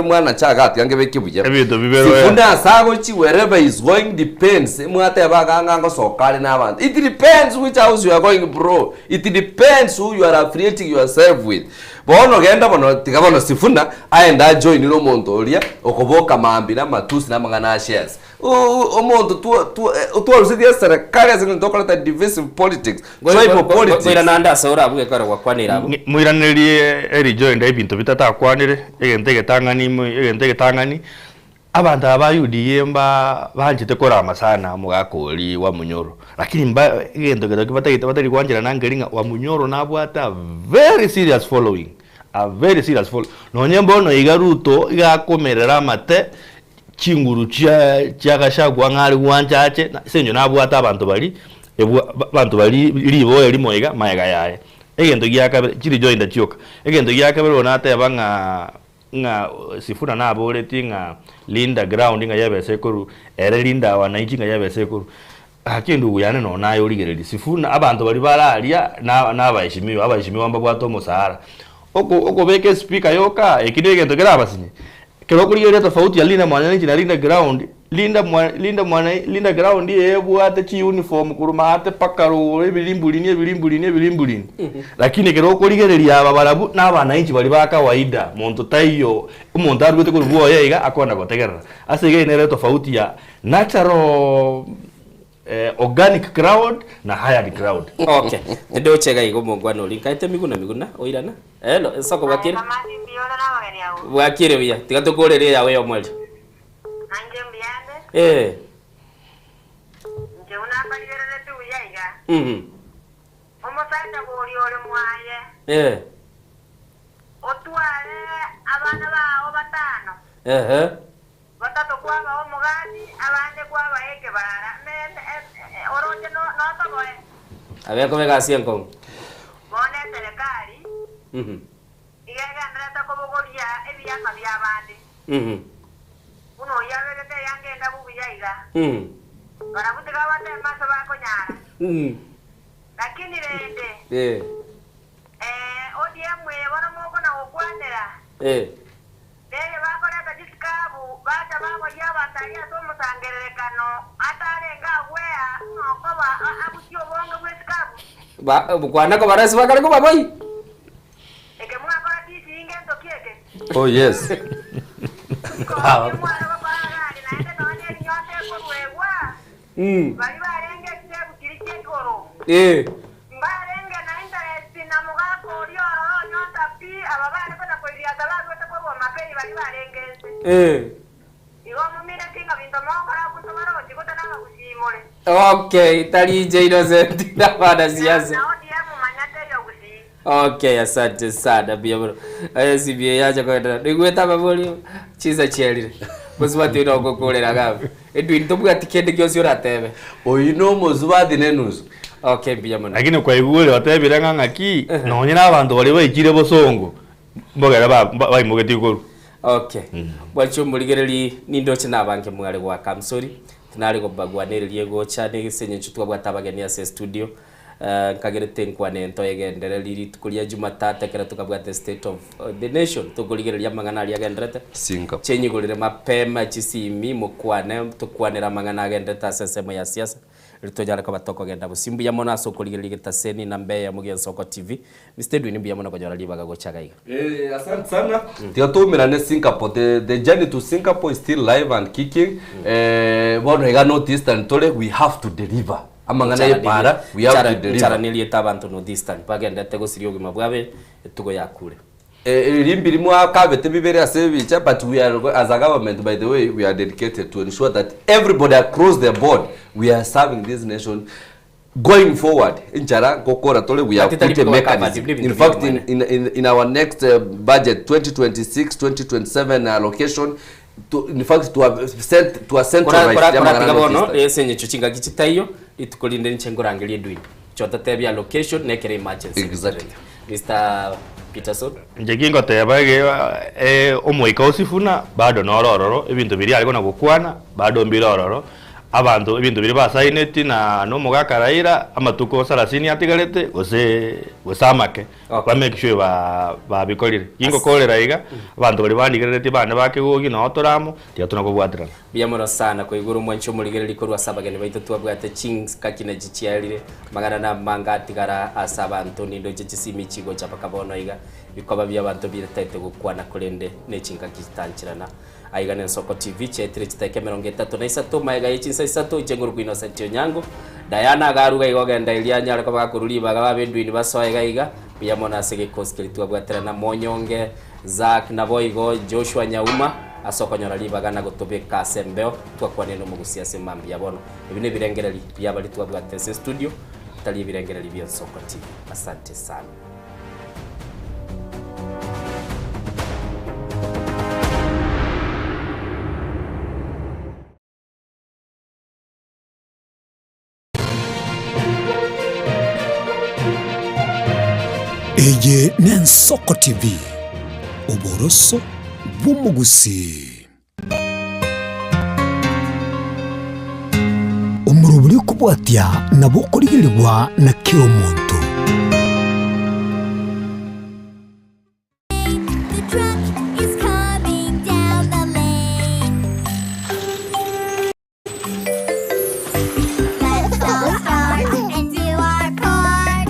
Mwana chagati yange bekibuja. Sifuna sago chi wherever is going depends. Mwate baganga sokale na abantu. It depends which house you are going, bro. It depends who you are affiliating yourself with. Bono genda bono tikabono Sifuna aenda join no montoria okoboka maambira matusi na mangana shares. Omonto tu alisidia serikali azindoka ta divisive politics. Tribal politics. Mwira nanda saura abuge kara wakwanira abu. Mwira nelie eri join dai bintu bitata kwanire egentege tangani abantu aba UDM banjite kora amasana mugakoli wa Munyoro lakini mba egento gedo kibatagita batari kwanjira nangelinga wa Munyoro nabwata very serious following nonye mbono igaruto igakomerera mate chinguru chia gashagwa ngari wanchache senyo nabwata abantu bali libo elimo iga maega yae egento gyakabere chiri joinda chioka egento gyakabere onate abanga nga Sifuna nabo letinga linda ground nga yabesekuru ere linda wananchi nga yabesekuru hakindu uyane no nayo ligereri Sifuna abantu bali balalia na abaheshimiwa mbagwato musara oko beke speaker yoka ekidege ntogera abasinye kero kuri yo tofauti ya linda mwananchi na linda ground linda ground yebu ate chi uniform kuruma ate pakaro ebilimbulini lakini kero kurigereria ababarabu n'abana inchi bali ba kawaida muntu taiyo umuntu arwete kurubuo yega akona gotegerera asige inere tofauti ya natural organic crowd na hired crowd. Okay. Ndio chega igo mongwano linkaite miguna oirana. Hello, soko bakire. Bakire bia. Tiga tukorere yawe omweli. Anje mbiande. Nje una balirere tu yaiga. Omusanda boli ole mwaye. Otwale abana bao batano. Batatu kwaba omugadi abande kwaba eke bara. Oroje no taboe. Abeko bega sienko. Bone serikali. Igega ndata kobogoria ebyama byabande. Uno yabegete yangenda bubiyaiga. Barabutega bate maso bakonyara. Lakini rende. Odiamwe bona moko na okwanera. Dele bakoleta disikabu bacha babo yabatalia to musangererekano atarenga wea nokoba abutyo bongo bwesikabu. Kwana ko barasi bakale ko baboyi. Eke mwakora tisi ingento kieke. Oh yes. Bali barenge kitebu kiriche koro. Barenge na interest na mugako orioro nyota pi ababane kona koiria tabaru etakobo mapei bali barenge. Igo mumire kinga binto mokora bunto maro jikota na kusimole. Okay, tali innocent na bana siasa. Okay, asante sana bia bro. Si bia yacha kwenda. Nigweta baboli chiza chielire. Boswati no gokolera gabe. Edwin tobuga tikende kyosi oratebe. Oyino mozwadi nenusu. Okay, bia mona. Lakini kwa igule watebire ngangaki nonyina abantu bali bayikire bosongo. Mbogera ba imugeti guru. Okay. Bwacho muligereri nindoche nabanke mwale gwa Kamsori. Tunali go bagwaneririe gocha negisenye chutwa bwatabageni ase studio. Kagerete nkwane ntoyegendere liri tukulia Jumatatu kera tukabwate state of the nation tukuligereria mangana ali agenderete singa chenyi gulire mapema chisimi mukwane tukwanira mangana agenderete asesemo ya siasa litojara kwa batoko genda busimbu ya mona so kuligereria taseni na Mbeya mugiye Soko TV Mr. Edwin bia mona kujora libaga gochaga iga asante sana tigatumira ne Singapore the journey to Singapore is still live and kicking bono ega notice and tole we have to deliver amangana yepara we have to deliver chara nili etabantu no distance bagenda tego sirio gima bwabe tugo yakure limbiri mwa kabete bibere asebicha but we are as a government by the way we are dedicated to ensure that everybody across the board we are serving this nation going forward injara kokora tole we have put a mechanism in fact in our next budget 2026-2027 allocation in fact to have sent to a centralized jamagana esenye chuchinga kichitayo itukolinde nchengorangelie Edwin chota tebia location nekere emergency exactly Mr. Peterson njekingo tebage omwika osifuna bado norororo ebintu biri aliko na gukwana bado mbirororo abantu ebintu biri basaineti na no mugakaraira amatuko 30 atigarete gosamake ba make sure ba bikolire ingo kolera iga abantu bari bandigerete bana bakegogi no toramo tia tunako bwatirana biyamoro sana ko iguru mwancho muligere likorwa sabagene baitu twabwate chings kakina jichialire magana na mangati gara asaba Antoni ndo jisimi chigo chapa kabono iga bikoba byabantu biretete gukwana kurende nechinga kistanchirana aigane Soko TV chetire chitake 33 maiga yichinsa isato jenguru kwino Santio Nyango Diana garuga igogenda ilianya ariko bakururi bagaba Edwin basoega iga biyamona sege koskeli twabwatira na Monyonge Zack na Boigo Joshua Nyauma asokonyora libagana gotobeka sembeo twakwane no mugusia semambi yabono ibine birengereri byabali twabwatese studio tali birengereri bya Soko TV asante sana. Eye ne Soko TV oboroso bw'umugusi umuruburi kubwatya nabo kurigirirwa na kiro muntu